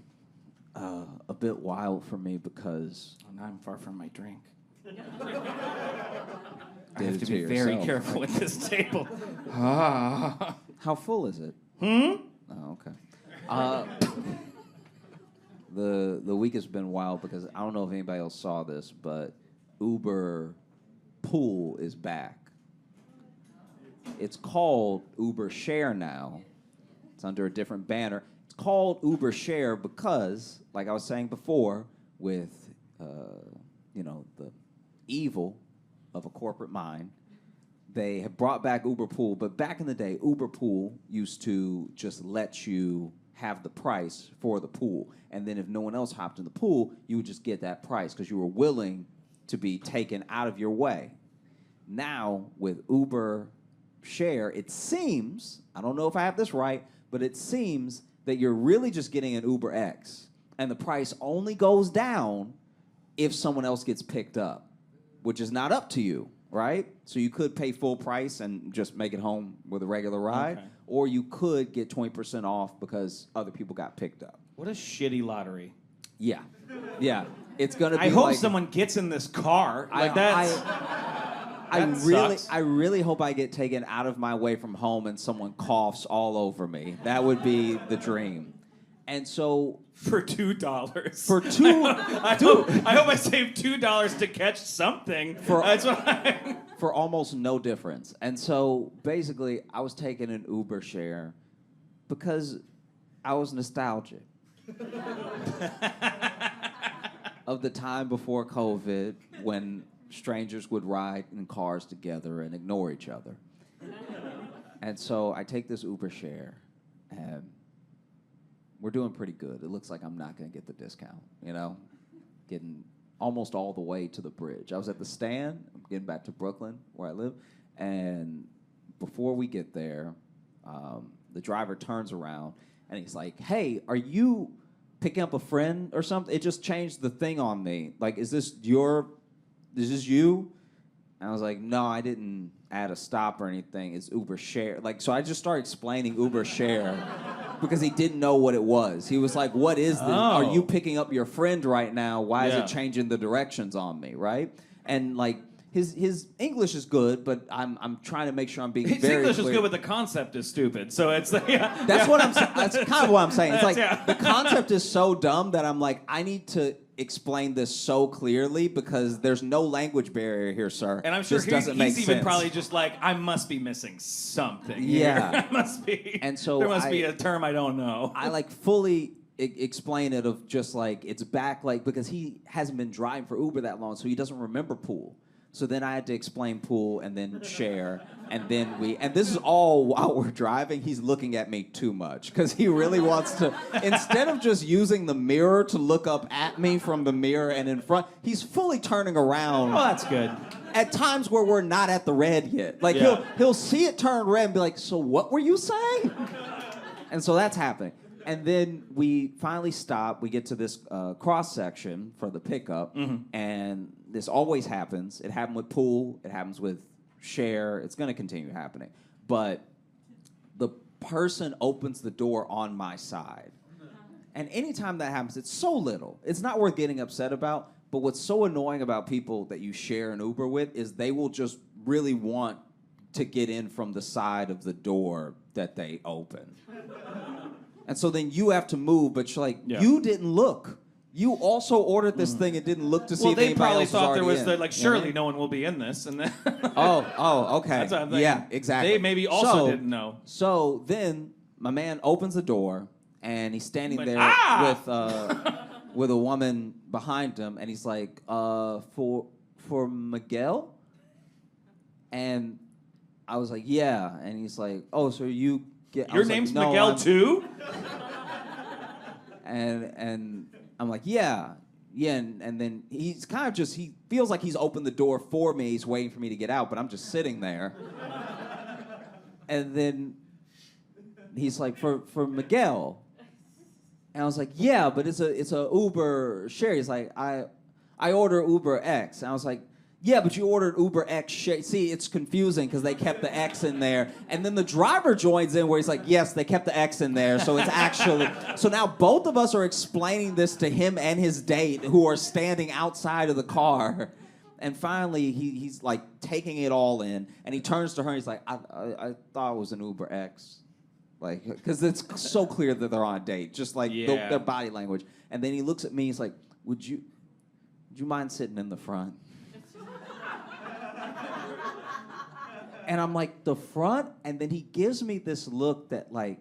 a bit wild for me because Oh, now I'm far from my drink. I Did have it to to be very yourself. careful with this table. how full is it? Oh, okay. The week has been wild because I don't know if anybody else saw this, but Uber Pool is back. It's called Uber Share now. It's under a different banner. It's called Uber Share because, like I was saying before, with the evil of a corporate mind, they have brought back Uber Pool. But back in the day, Uber Pool used to just let you have the price for the pool, and then if no one else hopped in the pool, you would just get that price because you were willing to be taken out of your way. Now with Uber Share, it seems, I don't know if I have this right, but it seems that you're really just getting an Uber X, and the price only goes down if someone else gets picked up, which is not up to you, right? So you could pay full price and just make it home with a regular ride, Okay. or you could get 20% off because other people got picked up. What a shitty lottery. Yeah, yeah. It's gonna be. I hope like, someone gets in this car. Like that's. That I really hope I get taken out of my way from home and someone coughs all over me. That would be the dream. And so for $2. for two, I hope I saved $2 to catch something. That's what I. for almost no difference. And so basically, I was taking an Uber Share because I was nostalgic of the time before COVID when strangers would ride in cars together and ignore each other. And so I take this Uber Share, and we're doing pretty good. It looks like I'm not going to get the discount, getting almost all the way to the bridge. I was at the stand. I'm getting back to Brooklyn, where I live, And before we get there, the driver turns around and he's like, "Hey, are you picking up a friend or something? It just changed the thing on me. Like, is this you?" And I was like, "No, I didn't add a stop or anything. It's Uber Share." Like, so I just started explaining Uber Share because he didn't know what it was. He was like, "What is this? Are you picking up your friend right now? Why is it changing the directions on me?" Right? And like, his English is good, but I'm trying to make sure I'm being His very English clear. is good, but the concept is stupid. So it's like, yeah. That's what I'm saying. That's kind of what I'm saying. It's like Yeah. the concept is so dumb that I'm like, I need to explain this so clearly because there's no language barrier here, sir. And I'm sure this doesn't make he's even sense. probably just like, I must be missing something. Yeah. Here. I must be. And so there must be a term I don't know. I like fully explain it of just like it's back like because he hasn't been driving for Uber that long, so he doesn't remember pool. So then I had to explain pool and then share, and then and this is all while we're driving. He's looking at me too much because he really wants to, instead of just using the mirror to look up at me from the mirror and in front, he's fully turning around. Oh, that's good. At times where we're not at the red yet. Like he'll see it turn red and be like, "So what were you saying?" And so that's happening. And then we finally stop. We get to this cross section for the pickup, and this always happens. It happened with pool. It happens with share. It's going to continue happening. But the person opens the door on my side, and anytime that happens, it's so little. It's not worth getting upset about. But what's so annoying about people that you share an Uber with is they will just really want to get in from the side of the door that they open. And so then you have to move, but you're like, you didn't look. You also ordered this thing and didn't look to see if they anybody probably else thought there was already in. like, surely no one will be in this, and then Oh, okay. That's what I'm thinking. Yeah, exactly. They maybe also didn't know. So then my man opens the door and he's standing Like, there with a woman behind him, and he's like, for Miguel? And I was like, yeah. And he's like, oh, so you get... I Your was like, name's "No, Miguel I'm-" too? And I'm like, yeah. And then he's kind of just, he feels like he's opened the door for me. He's waiting for me to get out, but I'm just sitting there. And then he's like, for Miguel. And I was like, yeah, but it's a Uber share. He's like, I order Uber X. And I was like, yeah, but you ordered Uber X share. See, it's confusing because they kept the X in there. And then the driver joins in where he's like, yes, they kept the X in there. So it's actually... So now both of us are explaining this to him and his date who are standing outside of the car. And finally, he's like taking it all in. And he turns to her and he's like, I thought it was an Uber X. Like, because it's so clear that they're on a date. Just like their body language. And then he looks at me, he's like, would you mind sitting in the front? And I'm like, the front? And then he gives me this look that like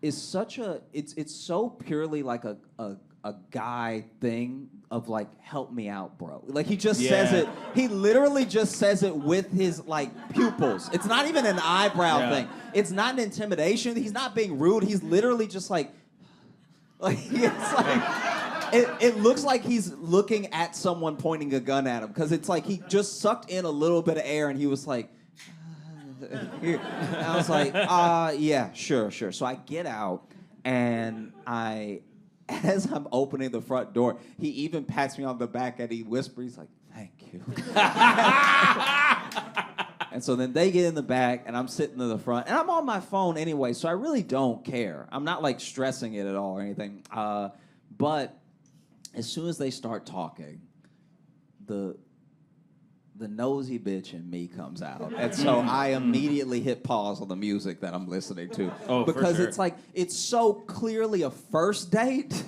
is such a it's so purely like a guy thing of like, help me out, bro. Like he just says it. He literally just says it with his like pupils. It's not even an eyebrow thing. It's not an intimidation. He's not being rude. He's literally just like it's like it looks like he's looking at someone pointing a gun at him because it's like he just sucked in a little bit of air and he was like, and I was like, yeah, sure. So I get out and as I'm opening the front door, he even pats me on the back and he whispers, he's like, thank you. And so then they get in the back and I'm sitting in the front and I'm on my phone anyway, so I really don't care. I'm not like stressing it at all or anything. But as soon as they start talking, the nosy bitch in me comes out. And so I immediately hit pause on the music that I'm listening to. Oh, because for sure. it's like, it's so clearly a first date.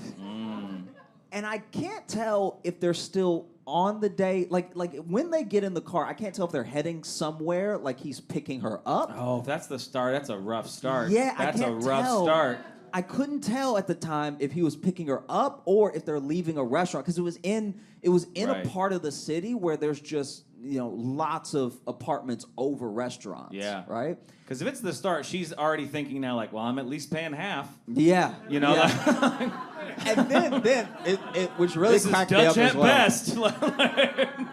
And I can't tell if they're still on the date. Like when they get in the car, I can't tell if they're heading somewhere, like he's picking her up. Oh, that's the start. That's a rough start. Yeah, that's I a can't rough tell. start. I couldn't tell at the time if he was picking her up or if they're leaving a restaurant because it was in a Right. part of the city where there's just lots of apartments over restaurants. Yeah. Right? Because if it's the start, she's already thinking now, like, well, I'm at least paying half. Yeah. You know? Yeah. And then it which really This is cracked me Dutch up as at well. best.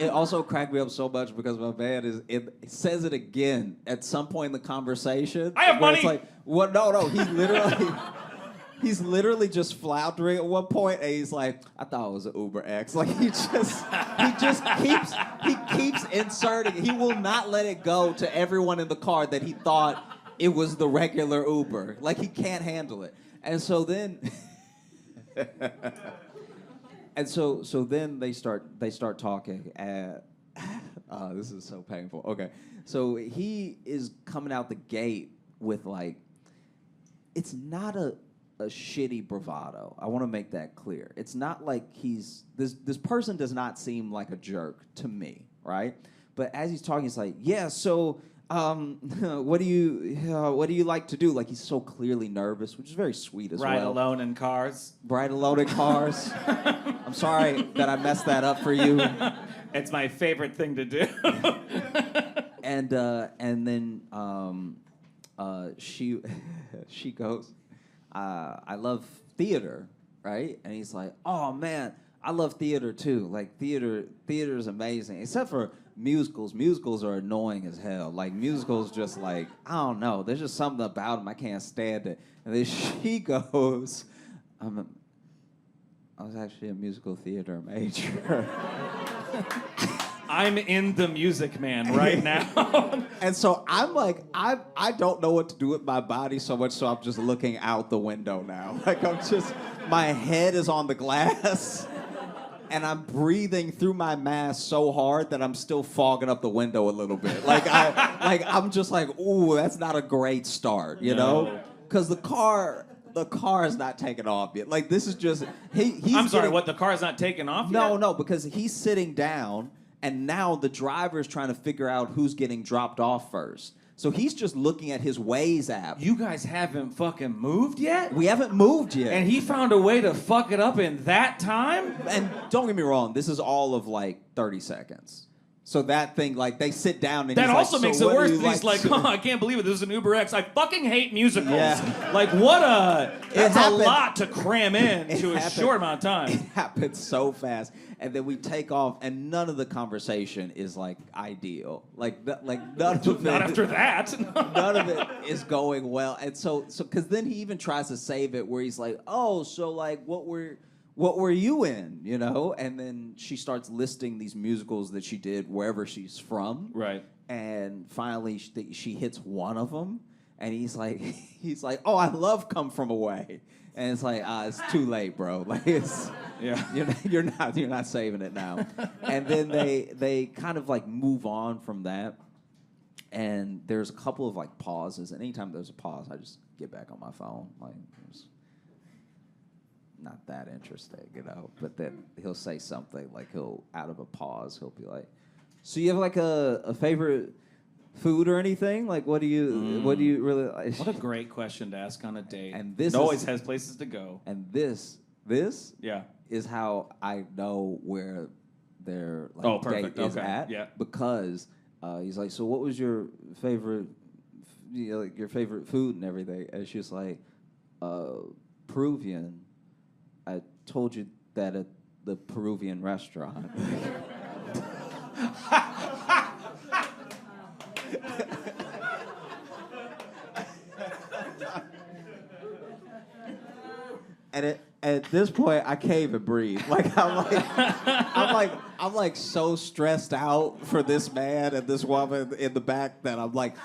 It also cracked me up so much because my man it says it again at some point in the conversation. I have where money! It's like, what? No, he's literally just floundering at one point, and he's like, I thought it was an Uber X. Like he keeps inserting. He will not let it go to everyone in the car that he thought it was the regular Uber. Like he can't handle it. And so then and so then they start talking. This is so painful. Okay. So he is coming out the gate with like, it's not a shitty bravado. I want to make that clear. It's not like this person does not seem like a jerk to me, right? But as he's talking, he's like, yeah, so what do you like to do? Like he's so clearly nervous, which is very sweet as well. Ride alone in cars. Ride alone in cars. I'm sorry that I messed that up for you. It's my favorite thing to do. And then she goes, I love theater, right? And he's like, oh man, I love theater too. Like theater is amazing, except for musicals. Musicals are annoying as hell. Like musicals, just like I don't know. There's just something about them I can't stand it. And then she goes, I was actually a musical theater major. I'm in the Music Man right now. And so I'm like, I don't know what to do with my body so much, so I'm just looking out the window now. Like my head is on the glass, and I'm breathing through my mask so hard that I'm still fogging up the window a little bit. I'm just like, ooh, that's not a great start, you know? Because the car is not taking off yet. Like this is just he's. I'm sorry, what? The car's not taking off yet? No, because he's sitting down. And now the driver's trying to figure out who's getting dropped off first. So he's just looking at his Waze app. You guys haven't fucking moved yet? We haven't moved yet. And he found a way to fuck it up in that time? And don't get me wrong, this is all of like 30 seconds. So that thing, like, they sit down and that he's also like, makes so it worse. what He's like, oh, I can't believe it. This is an Uber X. I fucking hate musicals. Yeah. Like, that's a lot to cram in to a short amount of time. It happens so fast. And then we take off, and none of the conversation is, like, ideal. Like none of it. Not after that. None of it is going well. And so, because then he even tries to save it where he's like, oh, so, like, what were you in, you know? And then she starts listing these musicals that she did wherever she's from. Right. And finally, she hits one of them, and he's like, oh, I love Come From Away. And it's like, it's too late, bro. Like it's, yeah, you're not saving it now. And then they kind of like move on from that. And there's a couple of like pauses, and anytime there's a pause, I just get back on my phone. Like, it's not that interesting, you know. But then he'll say something like out of a pause, he'll be like, "So you have like a favorite food or anything? Like, what do you really like?" What a great question to ask on a date. And this always has places to go. And this yeah is how I know where their perfect. date is Okay. at. Yeah. Because he's like, "So what was your favorite, like your favorite food and everything?" And she's like, "Peruvian. I told you that at the Peruvian restaurant." And at this point, I can't even breathe. Like I'm like so stressed out for this man and this woman in the back that I'm like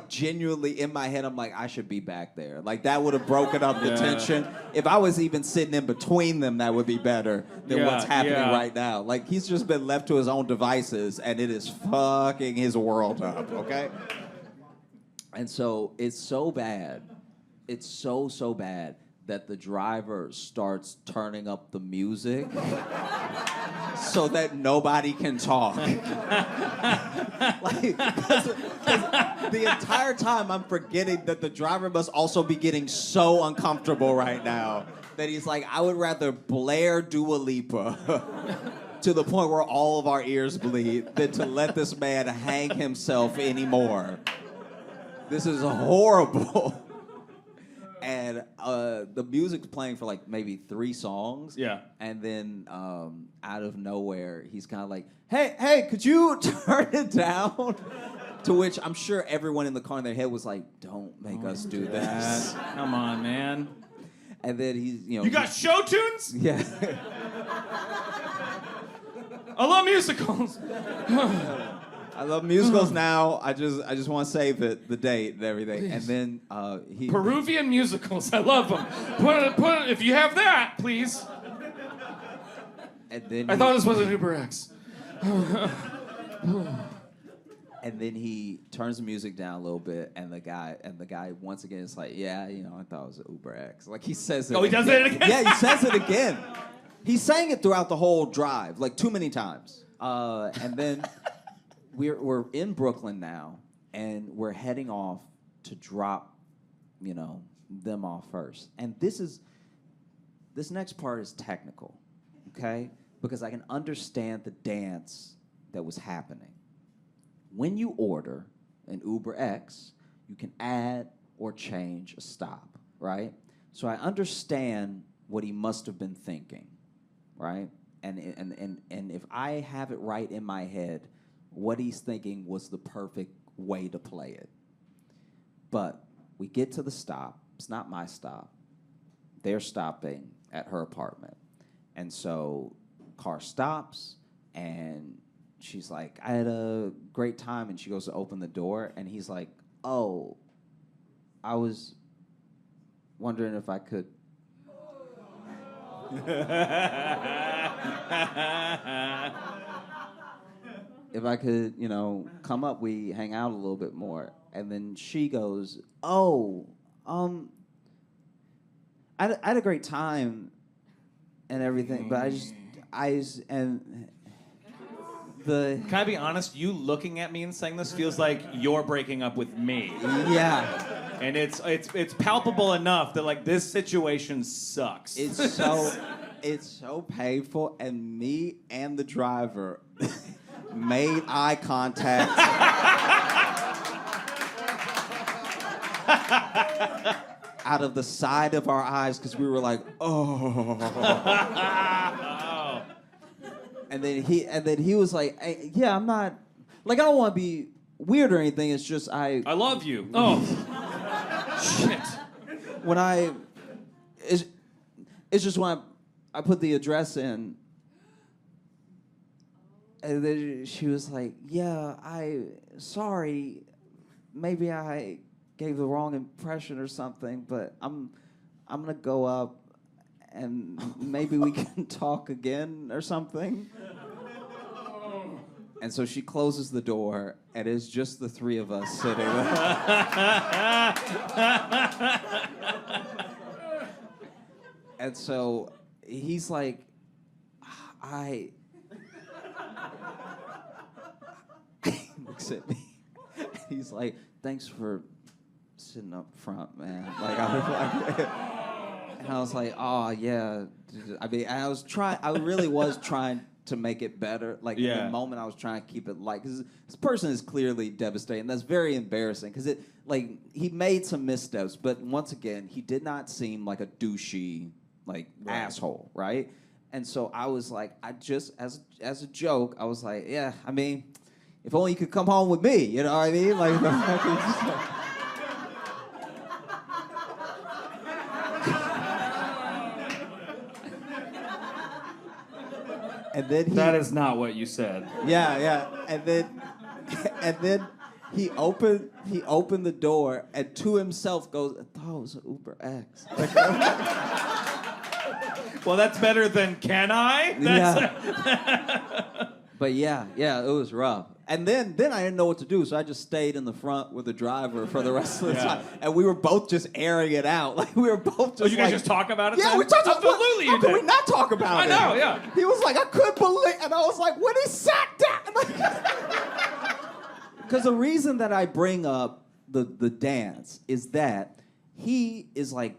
genuinely in my head. I'm like, I should be back there. Like that would have broken up the tension. If I was even sitting in between them, that would be better than what's happening right now. Like he's just been left to his own devices, and it is fucking his world up. Okay. And so it's so bad. It's so bad that the driver starts turning up the music so that nobody can talk. Like, 'cause the entire time I'm forgetting that the driver must also be getting so uncomfortable right now that he's like, I would rather blare Dua Lipa to the point where all of our ears bleed than to let this man hang himself anymore. This is horrible. And the music's playing for like maybe 3 songs. Yeah. And then out of nowhere, he's kind of like, hey, could you turn it down? To which I'm sure everyone in the car in their head was like, don't make us do this. Come on, man. And then he's, You got show tunes? Yeah. I love musicals. I love musicals now. I just want to save it, the date and everything. And then he... Peruvian musicals. I love them. Put it, if you have that, please. And then I thought this was an Uber X. And then he turns the music down a little bit, and the guy once again is like, yeah, I thought it was an Uber X. Like he says it. Oh, he does it again? Yeah, he says it again. He sang it throughout the whole drive, like too many times. And then we're in Brooklyn now, and we're heading off to drop, them off first. And this next part is technical, okay? Because I can understand the dance that was happening. When you order an Uber X, you can add or change a stop, right? So I understand what he must have been thinking, right? And if I have it right in my head, what he's thinking was the perfect way to play it. But we get to the stop. It's not my stop. They're stopping at her apartment. And so car stops, and she's like, I had a great time, and she goes to open the door, and he's like, oh, I was wondering if I could. If I could, come up, we hang out a little bit more. And then she goes, oh, I had a great time and everything, but Can I be honest? You looking at me and saying this feels like you're breaking up with me. Yeah. And it's palpable enough that like this situation sucks. It's so painful, and me and the driver made eye contact. Out of the side of our eyes, because we were like, oh. And then he was like, hey, yeah, I'm not, like, I don't want to be weird or anything. It's just I love you. Oh, shit. It's just when I put the address in, and then she was like, yeah, sorry, maybe I gave the wrong impression or something, but I'm gonna go up and maybe we can talk again or something. And so she closes the door, and it's just the 3 of us sitting there. And so he's like, he looks at me. He's like, thanks for sitting up front, man. Like, I was like, and I was like, oh yeah. I mean, I really was trying to make it better. Like, in the moment, I was trying to keep it light, because this person is clearly devastated, and that's very embarrassing, because he made some missteps, but once again, he did not seem like a douchey, asshole, right? And so I was like, as a joke, I was like, yeah, I mean, if only you could come home with me, you know what I mean? Like, and then that is not what you said. Yeah, and then he opened the door, and to himself goes, I thought it was an Uber X. Well, that's better than can I? Yeah. But yeah, it was rough. And then I didn't know what to do, so I just stayed in the front with the driver for the rest of the time. And we were both just airing it out. Like, we were both just you guys just talk about it? Yeah, then? we talked about it. Absolutely, How could we not talk about it? I know, yeah. He was like, I couldn't believe, and I was like, when he sat down. Because the reason that I bring up the dance is that he is like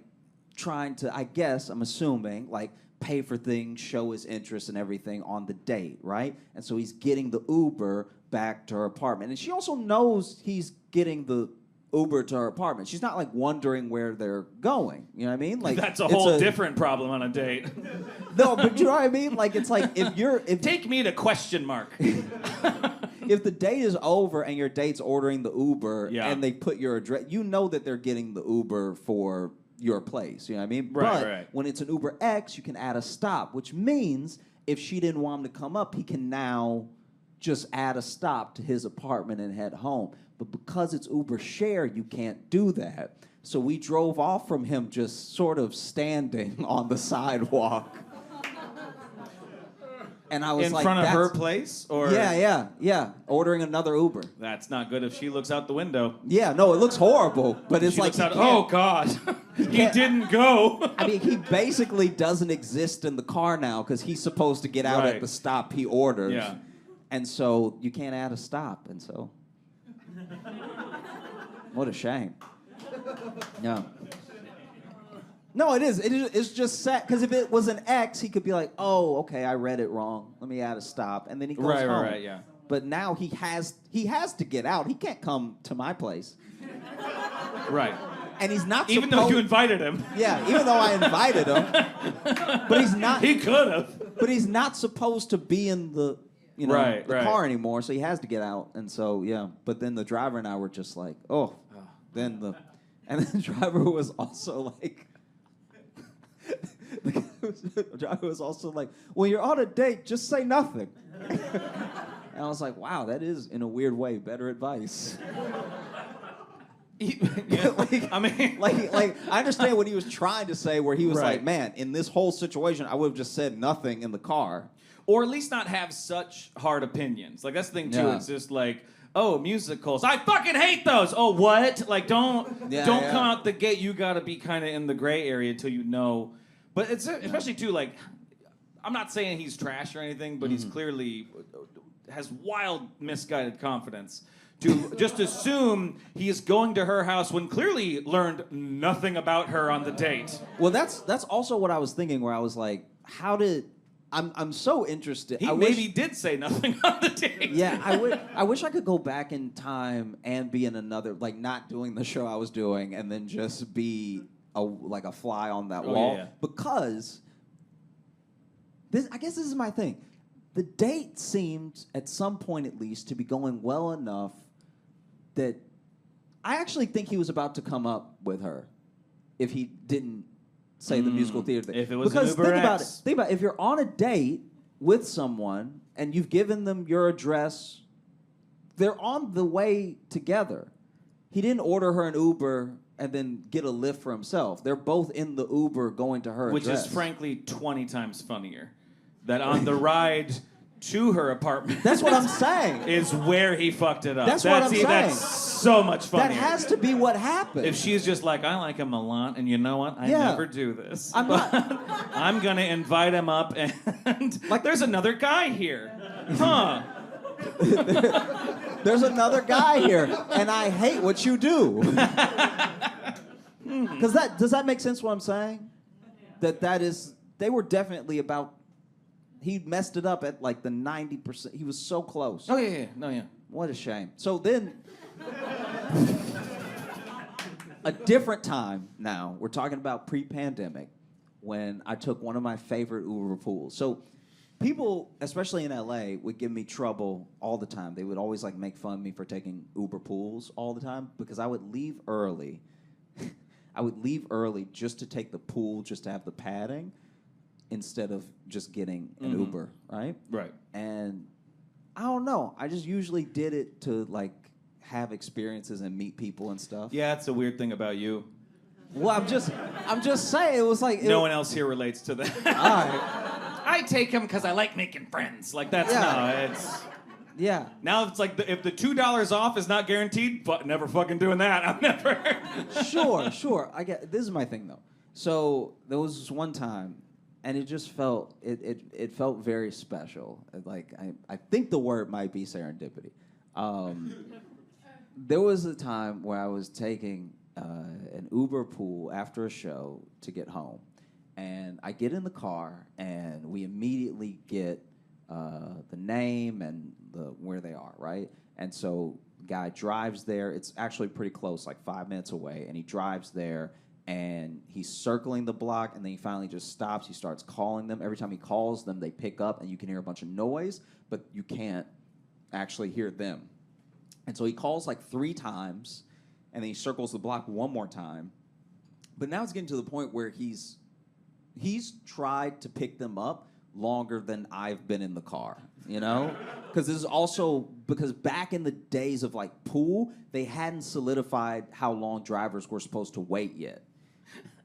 trying to, I guess, I'm assuming, like pay for things, show his interest and everything on the date, right? And so he's getting the Uber back to her apartment. And she also knows he's getting the Uber to her apartment. She's not like wondering where they're going. You know what I mean? Like That's a it's whole different problem on a date. No, but you know what I mean? Like it's like if Take me to question mark. if the date is over and your date's ordering the Uber Yeah. and they put your address, you know that they're getting the Uber for your place. You know what I mean? Right, but right. when it's an Uber X, you can add a stop, which means if she didn't want him to come up, he can now just add a stop to his apartment and head home. But because it's Uber share, you can't do that. So we drove off from him just sort of standing on the sidewalk. And I was In like, front of her "That's- place? Or Yeah. Ordering another Uber. That's not good if she looks out the window. Yeah, no, it looks horrible, but it's She like looks he out, can't- oh God, he can't- didn't go. I mean, he basically doesn't exist in the car now because he's supposed to get out Right. at the stop he orders. Yeah. And so you can't add a stop, and so what a shame. Yeah. No, it is. It's just sad because if it was an X, he could be like, "Oh, okay, I read it wrong. Let me add a stop," and then he goes Right, home. right, yeah. But now he has to get out. He can't come to my place, Right. and he's not. Even though you invited him. Yeah, even though I invited him, but he's not. He could have. But he's not supposed to be in the Right, the right. car anymore, so he has to get out. And so yeah, but then the driver and I were just like, then the driver was also like, the driver was also like, when you're on a date, just say nothing. And I was like, wow, that is in a weird way better advice. Yeah. I mean, Like I understand what he was trying to say, where he was Right. like, man, in this whole situation, I would have just said nothing in the car. or at least not have such hard opinions. Like that's the thing too. Yeah. It's just like, oh, musicals. I fucking hate those. Oh, what? Like don't Yeah, don't yeah. come out the gate. You got to be kind of in the gray area until you know. But it's especially too like, I'm not saying he's trash or anything, but he's clearly has wild misguided confidence. To just assume he is going to her house when clearly learned nothing about her on the date. Well, that's also what I was thinking, where I was like, how did I'm so interested. He I maybe wish, did say nothing on the date. yeah, I wish I could go back in time and be in another, like not doing the show I was doing, and then just be like a fly on that Oh, wall. yeah. Because I guess this is my thing. The date seemed, at some point at least, to be going well enough that I actually think he was about to come up with her if he didn't say the musical theater thing. If it was an because Uber think about it. X. Think about it. If you're on a date with someone and you've given them your address, they're on the way together. He didn't order her an Uber and then get a lift for himself. They're both in the Uber going to her Which address. is frankly 20 times funnier. That on the ride to her apartment That's what I'm saying. is where he fucked it up. That's what I'm saying. That's so much funnier. That has to be what happened. If she's just like, I like him a lot, and you know what? I Yeah. never do this. I'm but not- I'm gonna invite him up, and like, there's another guy here, huh? There's another guy here, and I hate what you do. Does that make sense? What I'm saying? That is, they were definitely about. He messed it up at like the 90%. He was so close. Oh yeah, no, yeah. What a shame. So then, a different time now. We're talking about pre-pandemic, when I took one of my favorite Uber pools. So people, especially in LA, would give me trouble all the time. They would always like make fun of me for taking Uber pools all the time because I would leave early. I would leave early just to take the pool, just to have the padding, instead of just getting an Uber, right? Right. And I don't know. I just usually did it to like have experiences and meet people and stuff. Yeah, that's a weird thing about you. Well, I'm just saying it was like No one else here relates to that. All right. I take him because I like making friends. Like that's Yeah. no, it's. Yeah. Now it's like if the $2 off is not guaranteed, but never fucking doing that. I'm never. Sure. I get. This is my thing though. So there was this one time, and it just felt it felt very special. Like I think the word might be serendipity. There was a time where I was taking an Uber pool after a show to get home, And I get in the car, and we immediately get the name and where they are, right? And so the guy drives there. It's actually pretty close, like 5 minutes away. And he drives there, and he's circling the block, and then he finally just stops. He starts calling them. Every time he calls them, they pick up, and you can hear a bunch of noise, but you can't actually hear them. And so he calls like 3 times, and then he circles the block one more time. But now it's getting to the point where he's tried to pick them up longer than I've been in the car, you know? Because this is also, because back in the days of like pool, they hadn't solidified how long drivers were supposed to wait yet.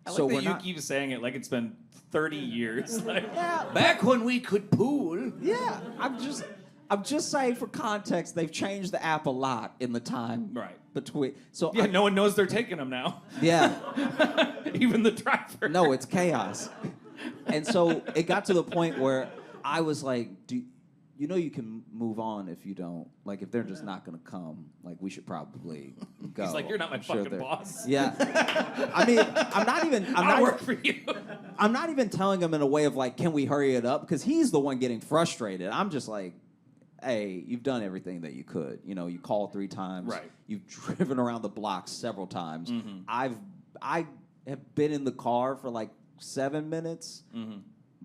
I like that you keep saying it like it's been 30 years. Like, Yeah, back when we could pool. yeah, I'm just saying for context, they've changed the app a lot in the time between. So Yeah, no one knows they're taking them now. Yeah. Even the driver. No, it's chaos. And so it got to the point where I was like, you know you can move on if you don't, like if they're just not going to come, like we should probably go. He's like, you're not my I'm sure fucking boss. Yeah. I mean, I work for you. I'm not even telling him in a way of like, can we hurry it up? Because he's the one getting frustrated. I'm just like, hey, you've done everything that you could. You know, you called 3 times. Right. You've driven around the block several times. Mm-hmm. I have been in the car for like 7 minutes,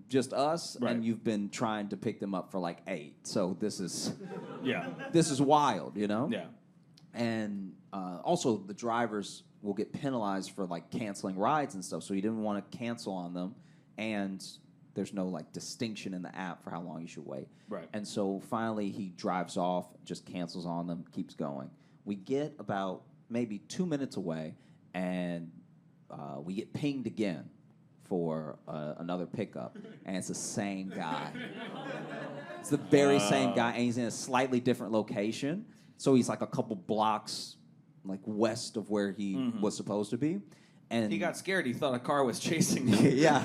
just us, Right. and you've been trying to pick them up for like 8. So this is Yeah. this is wild, you know? Yeah. And also the drivers will get penalized for like canceling rides and stuff. So he didn't want to cancel on them, and there's no like distinction in the app for how long you should wait. Right. And so finally he drives off, just cancels on them, keeps going. We get about maybe 2 minutes away, and we get pinged again for another pickup, and it's the same guy. It's the very same guy, and he's in a slightly different location. So he's like a couple blocks like west of where he was supposed to be. And He got scared. He thought a car was chasing him. yeah.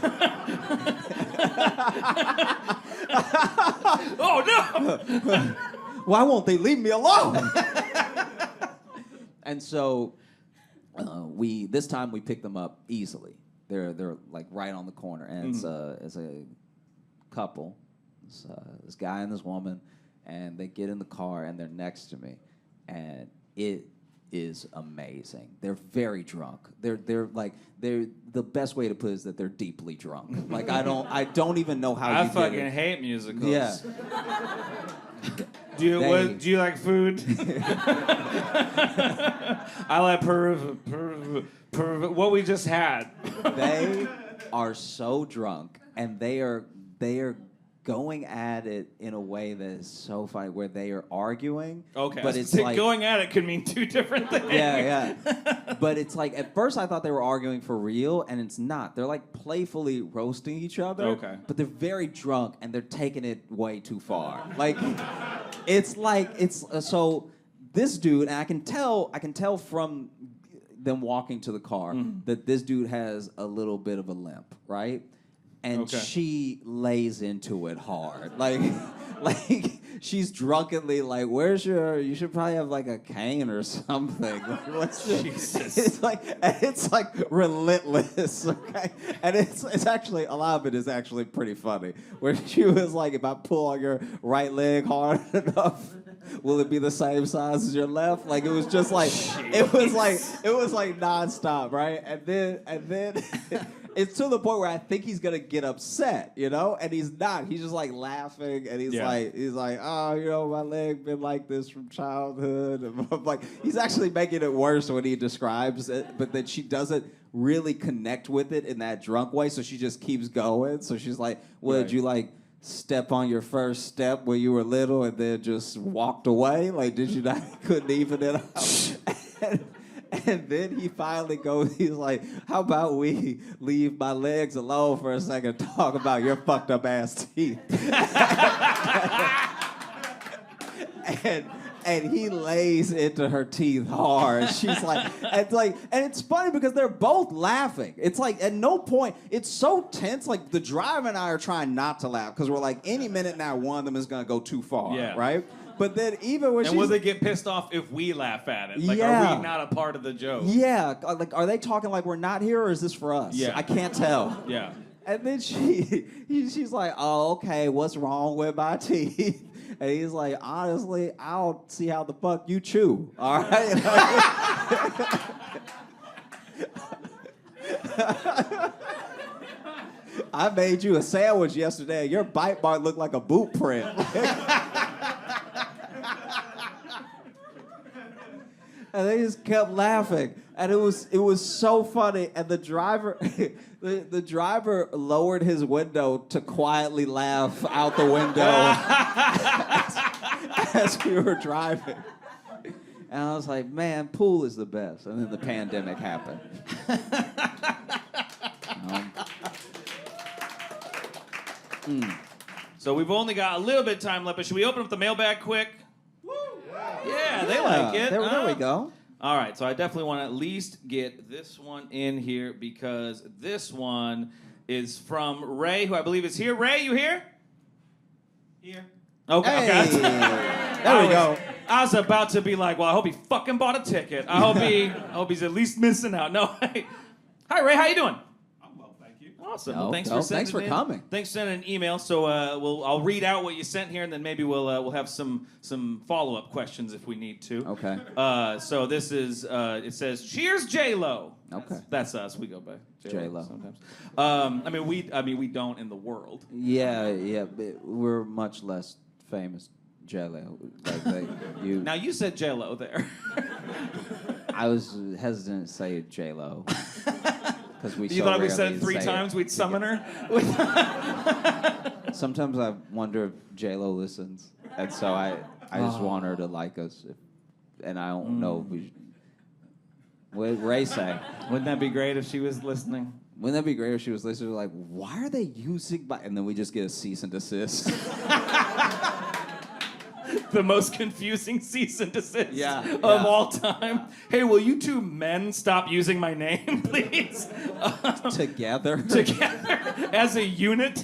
Oh, no! Why won't they leave me alone? And so this time we picked them up easily. They're like right on the corner, and it's a couple, this guy and this woman, and they get in the car and they're next to me, and it is amazing. They're very drunk. They're the best way to put it is that they're deeply drunk. Like I don't even know how I you fucking get it. hate musicals. Yeah. Do you like food? I like what we just had. They are so drunk, and they are going at it in a way that is so funny, where they are arguing. Okay, but it's so like going at it could mean 2 different things. yeah. But it's like at first I thought they were arguing for real, and it's not. They're like playfully roasting each other. Okay. But they're very drunk, and they're taking it way too far. Like it's so this dude, and I can tell from them walking to the car that this dude has a little bit of a limp, right? And Okay. she lays into it hard. Like she's drunkenly like, you should probably have like a cane or something. Jesus. It's like relentless, okay? And it's actually, a lot of it is actually pretty funny. Where she was like, if I pull on your right leg hard enough, will it be the same size as your left? Like it was just like, it was like nonstop, right? And then it's to the point where I think he's gonna get upset, you know, and he's not. He's just like laughing, and he's like, oh, you know, my leg been like this from childhood. And I'm like, he's actually making it worse when he describes it, but then she doesn't really connect with it in that drunk way, so she just keeps going. So she's like, well, did you like step on your first step when you were little and then just walked away? Like, did you not couldn't even it out? And then he finally goes, he's like, how about we leave my legs alone for a second, talk about your fucked up ass teeth. And he lays into her teeth hard. She's like, and it's funny because they're both laughing. It's like at no point, it's so tense. Like the driver and I are trying not to laugh because we're like, any minute now, one of them is gonna go too far, right? But then even when will they get pissed off if we laugh at it? Like, Yeah. are we not a part of the joke? Yeah, like, are they talking like we're not here, or is this for us? Yeah. I can't tell. Yeah. And then she's like, oh, okay, what's wrong with my teeth? And he's like, honestly, I don't see how the fuck you chew. All right? I made you a sandwich yesterday. Your bite mark looked like a boot print. And they just kept laughing, and it was so funny. And the driver, the driver lowered his window to quietly laugh out the window as we were driving. And I was like, man, pool is the best. And then the pandemic happened. So we've only got a little bit of time left, but should we open up the mailbag quick? Yeah, they like it. There we go. All right, so I definitely want to at least get this one in here because this one is from Ray, who I believe is here. Ray, you here? Here. Okay. Hey. There we go. I was about to be like, well, I hope he fucking bought a ticket. I hope he's at least missing out. No. Hi, Ray. How you doing? Awesome. Well, thanks for coming. Thanks for sending an email. So I'll read out what you sent here, and then maybe we'll have some follow-up questions if we need to. Okay. So this is it says, "Cheers, J-Lo." Okay. That's us. We go by J-Lo sometimes. We don't in the world. Yeah, but we're much less famous. J-Lo. You. Now you said J-Lo there. I was hesitant to say J-Lo. You thought if we said it 3 times, we'd summon her? Sometimes I wonder if J-Lo listens. And so I just want her to like us. And I don't know if we... What did Ray say? Wouldn't that be great if she was listening? Wouldn't that be great if she was listening? Like, why are they using my... And then we just get a cease and desist. The most confusing cease and desist of all all time. Hey, will you two men stop using my name, please? Together as a unit.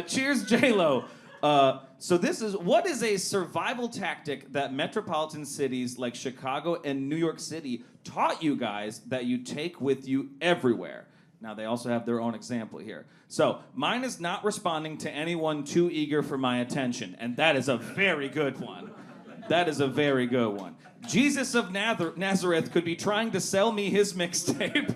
Cheers, J-Lo. So what is a survival tactic that metropolitan cities like Chicago and New York City taught you guys that you take with you everywhere? Now, they also have their own example here. So, mine is not responding to anyone too eager for my attention, and that is a very good one. That is a very good one. Jesus of Nazareth could be trying to sell me his mixtape,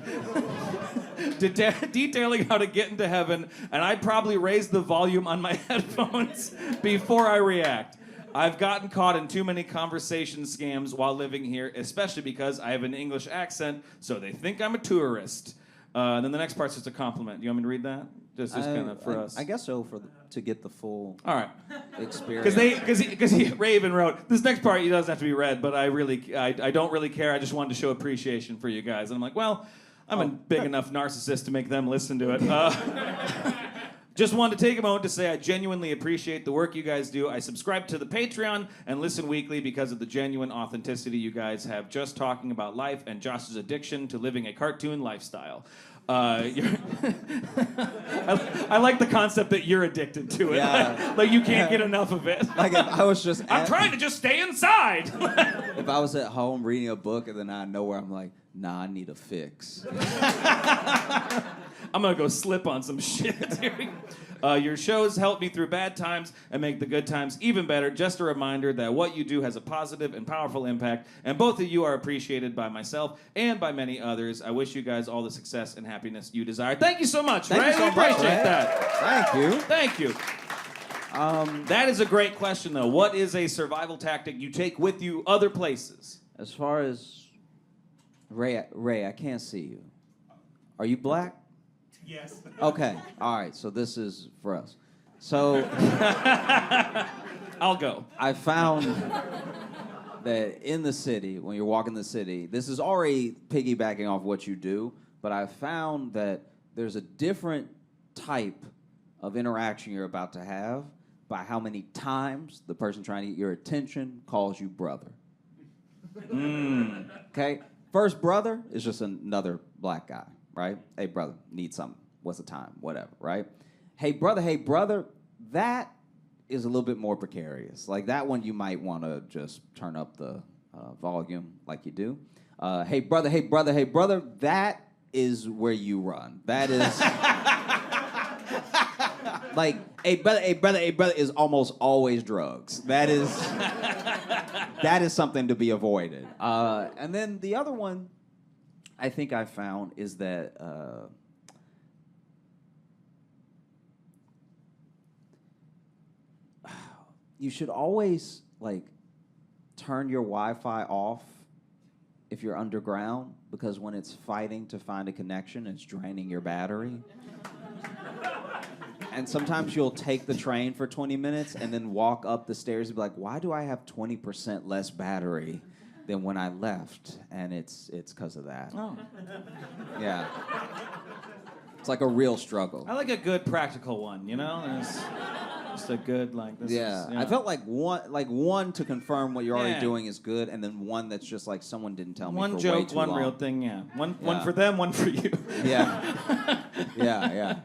detailing how to get into heaven, and I'd probably raise the volume on my headphones before I react. I've gotten caught in too many conversation scams while living here, especially because I have an English accent, so they think I'm a tourist. And then the next part's just a compliment. Do you want me to read that? Just kind of for us. I guess so, to get the full all right experience. Because Raven wrote, this next part, he doesn't have to be read, but I don't really care. I just wanted to show appreciation for you guys. And I'm like, well, I'm a big enough narcissist to make them listen to it. Just wanted to take a moment to say I genuinely appreciate the work you guys do. I subscribe to the Patreon and listen weekly because of the genuine authenticity you guys have just talking about life and Josh's addiction to living a cartoon lifestyle. I like the concept that you're addicted to it. Yeah. Like you can't get enough of it. Like if I was just... I'm trying to just stay inside. If I was at home reading a book and then I know where I'm like, nah, I need a fix. I'm gonna go slip on some shit. Your shows help me through bad times and make the good times even better. Just a reminder that what you do has a positive and powerful impact, and both of you are appreciated by myself and by many others. I wish you guys all the success and happiness you desire. Thank you so much, Ray. Thank you so We appreciate much, Ray. that. Thank you. Thank you. That is a great question, though. What is a survival tactic you take with you other places? As far as... Ray, I can't see you. Are you black? Yes. Okay. All right. So this is for us. So I'll go. I found that in the city, when you're walking the city, this is already piggybacking off what you do, but I found that there's a different type of interaction you're about to have by how many times the person trying to get your attention calls you brother. Okay? First brother is just another black guy, right? Hey, brother, need something. What's the time? Whatever, right? Hey, brother, that is a little bit more precarious. Like that one, you might want to just turn up the volume like you do. Hey, brother, that is where you run. That is Like a brother is almost always drugs. That is something to be avoided. And then the other one I think I found is that you should always like turn your Wi-Fi off if you're underground, because when it's fighting to find a connection, it's draining your battery. And sometimes you'll take the train for 20 minutes and then walk up the stairs and be like, why do I have 20% less battery than when I left? And it's because of that. Oh. Yeah. It's like a real struggle. I like a good practical one, you know? It's just a good, like, this Yeah. is, I felt like one to confirm what you're already Yeah. doing is good, and then one that's just like someone didn't tell me one for way joke, too one long. real thing, yeah. One Yeah. for them, one for you. Yeah. Yeah. Yeah.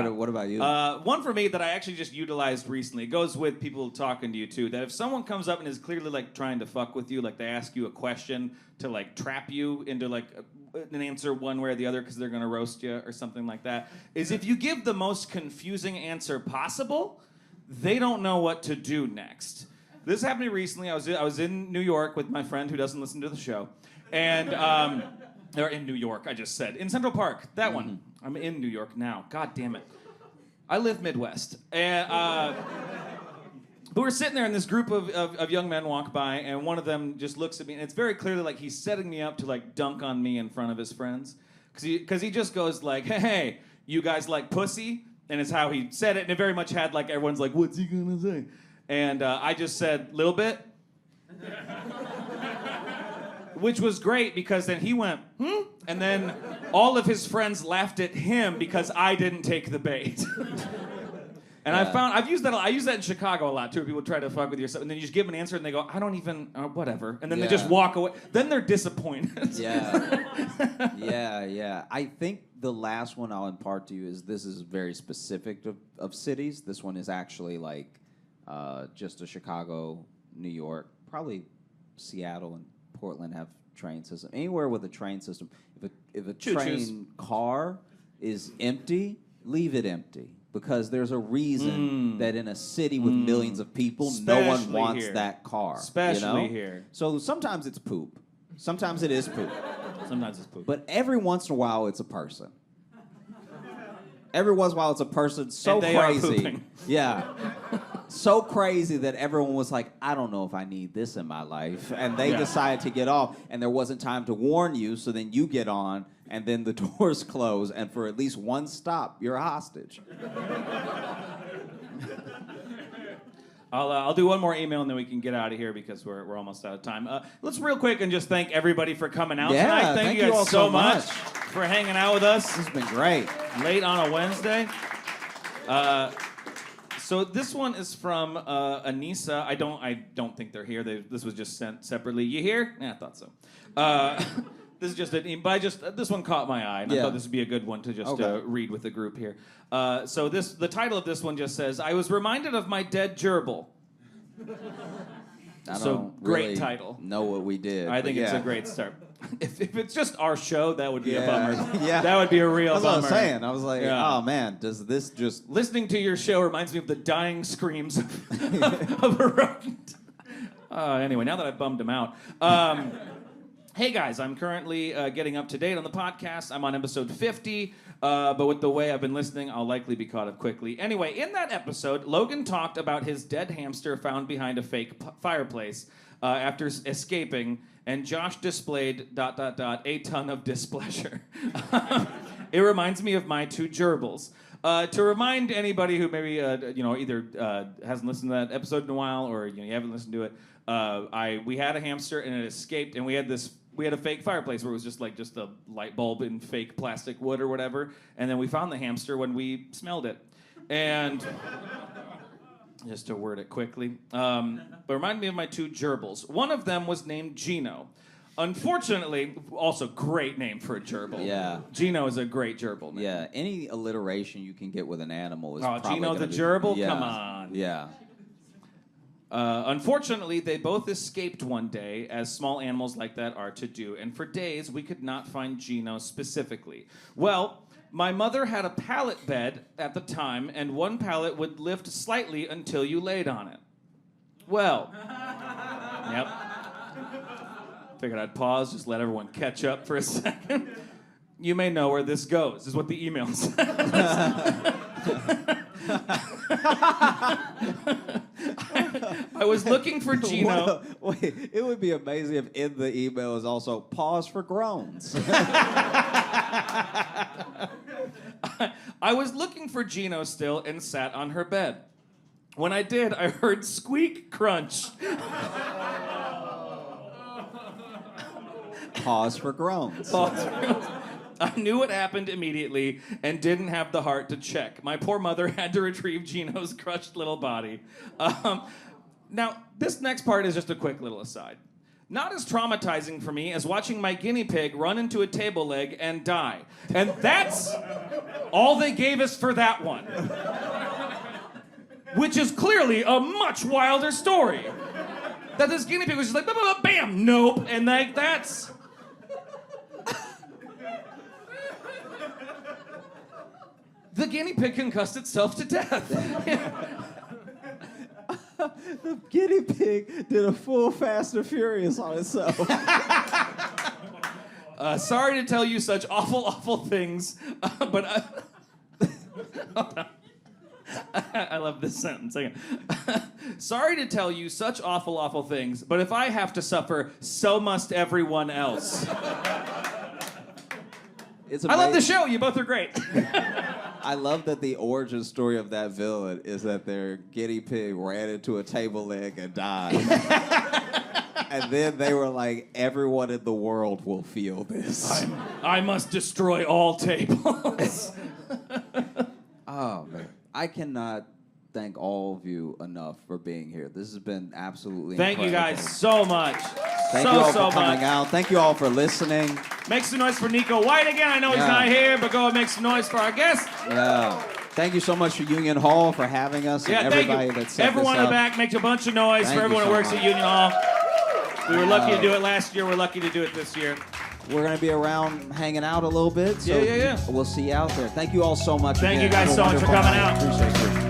What about you? One for me that I actually just utilized recently. It goes with people talking to you too. That if someone comes up and is clearly like trying to fuck with you, like they ask you a question to like trap you into like an answer one way or the other because they're gonna roast you or something like that, is if you give the most confusing answer possible, they don't know what to do next. This happened to me recently. I was in New York with my friend who doesn't listen to the show, and or in New York, I just said in Central Park. That one. I'm in New York now. God damn it. I live Midwest. And but we're sitting there, and this group of young men walk by, and one of them just looks at me, and it's very clearly like he's setting me up to like dunk on me in front of his friends. Because he just goes like, hey, you guys like pussy? And it's how he said it, and it very much had like everyone's like, what's he gonna say? And I just said, little bit. Which was great because then he went, and then all of his friends laughed at him because I didn't take the bait. And Yeah. I use that in Chicago a lot too. People try to fuck with you, and then you just give them an answer and they go, I don't even, whatever. And then they just Yeah. walk away. Then they're disappointed. Yeah. Yeah. I think the last one I'll impart to you is this is very specific of cities. This one is actually like just a Chicago, New York, probably Seattle and Portland have train system. Anywhere with a train system, if a train car is empty, leave it empty. Because there's a reason that in a city with millions of people, no one Especially wants here. that car. Especially here. So sometimes it's poop. Sometimes it is poop. Sometimes it's poop. But every once in a while, it's a person. Every once in a while, it's a person so And they are crazy. pooping. Yeah. So crazy that everyone was like, I don't know if I need this in my life. And they decided to get off, and there wasn't time to warn you, so then you get on, and then the doors close, and for at least one stop, you're a hostage. I'll do one more email and then we can get out of here because we're almost out of time. Let's real quick and just thank everybody for coming out Yeah, tonight. Thank you guys all so much for hanging out with us This has been great. late on a Wednesday. So this one is from Anissa. I don't think they're here. This was just sent separately. You here? Yeah, I thought so. This is just this one caught my eye, and I Yeah. thought this would be a good one to just read with the group here. So the title of this one just says, "I was reminded of my dead gerbil." I So, don't great really title. know what we did. I but think it's yeah. a great start. If it's just our show, that would be a Yeah. bummer. Yeah. That would be a real That's bummer. what I was saying. I was like, Yeah. oh man, does this just... Listening to your show reminds me of the dying screams of a rodent. Anyway, now that I've bummed him out. Hey guys, I'm currently getting up to date on the podcast. I'm on episode 50, but with the way I've been listening, I'll likely be caught up quickly. Anyway, in that episode, Logan talked about his dead hamster found behind a fake fireplace after escaping, and Josh displayed ... a ton of displeasure. It reminds me of my two gerbils. To remind anybody who maybe either hasn't listened to that episode in a while or you haven't listened to it, we had a hamster and it escaped, and we had a fake fireplace where it was just a light bulb in fake plastic wood or whatever, and then we found the hamster when we smelled it, and just to word it quickly, but reminded me of my two gerbils. One of them was named Gino. Unfortunately, also great name for a gerbil. Yeah. Gino is a great gerbil name. Yeah, any alliteration you can get with an animal is Oh, probably Gino gonna the be- gerbil? Yeah. Come on. Yeah. Unfortunately, they both escaped one day, as small animals like that are to do, and for days we could not find Gino specifically. Well, my mother had a pallet bed at the time, and one pallet would lift slightly until you laid on it. Well, yep. Figured I'd pause, just let everyone catch up for a second. You may know where this goes, is what the email says. I was looking for Gino. Wait, it would be amazing if in the email is also pause for groans. I was looking for Gino still and sat on her bed. When I did, I heard squeak crunch. Pause for groans. I knew what happened immediately and didn't have the heart to check. My poor mother had to retrieve Gino's crushed little body. Now, this next part is just a quick little aside. Not as traumatizing for me as watching my guinea pig run into a table leg and die. And that's all they gave us for that one. Which is clearly a much wilder story. That this guinea pig was just like, bam, nope, and like that's... The guinea pig concussed itself to death. The guinea pig did a full Fast and Furious on itself. Sorry to tell you such awful, awful things, but I love this sentence. Sorry to tell you such awful, awful things, but if I have to suffer, so must everyone else. I love the show. You both are great. I love that the origin story of that villain is that their guinea pig ran into a table leg and died. And then they were like, everyone in the world will feel this. I must destroy all tables. Oh, man. I cannot thank all of you enough for being here. This has been absolutely Thank you incredible. guys so much. Thank you all for coming out. Thank you all for listening. Make some noise for Nico White again. I know he's not here, but go and make some noise for our guest. Yeah. Thank you so much for Union Hall for having us and everybody that set Everyone this in up. the back, make a bunch of noise Thank for everyone you who so works much. at Union Hall. We were lucky to do it last year. We're lucky to do it this year. We're going to be around hanging out a little bit. So Yeah. We'll see you out there. Thank you all so much. Thank again. you guys Have a so much for wonderful coming night. out. Appreciate you.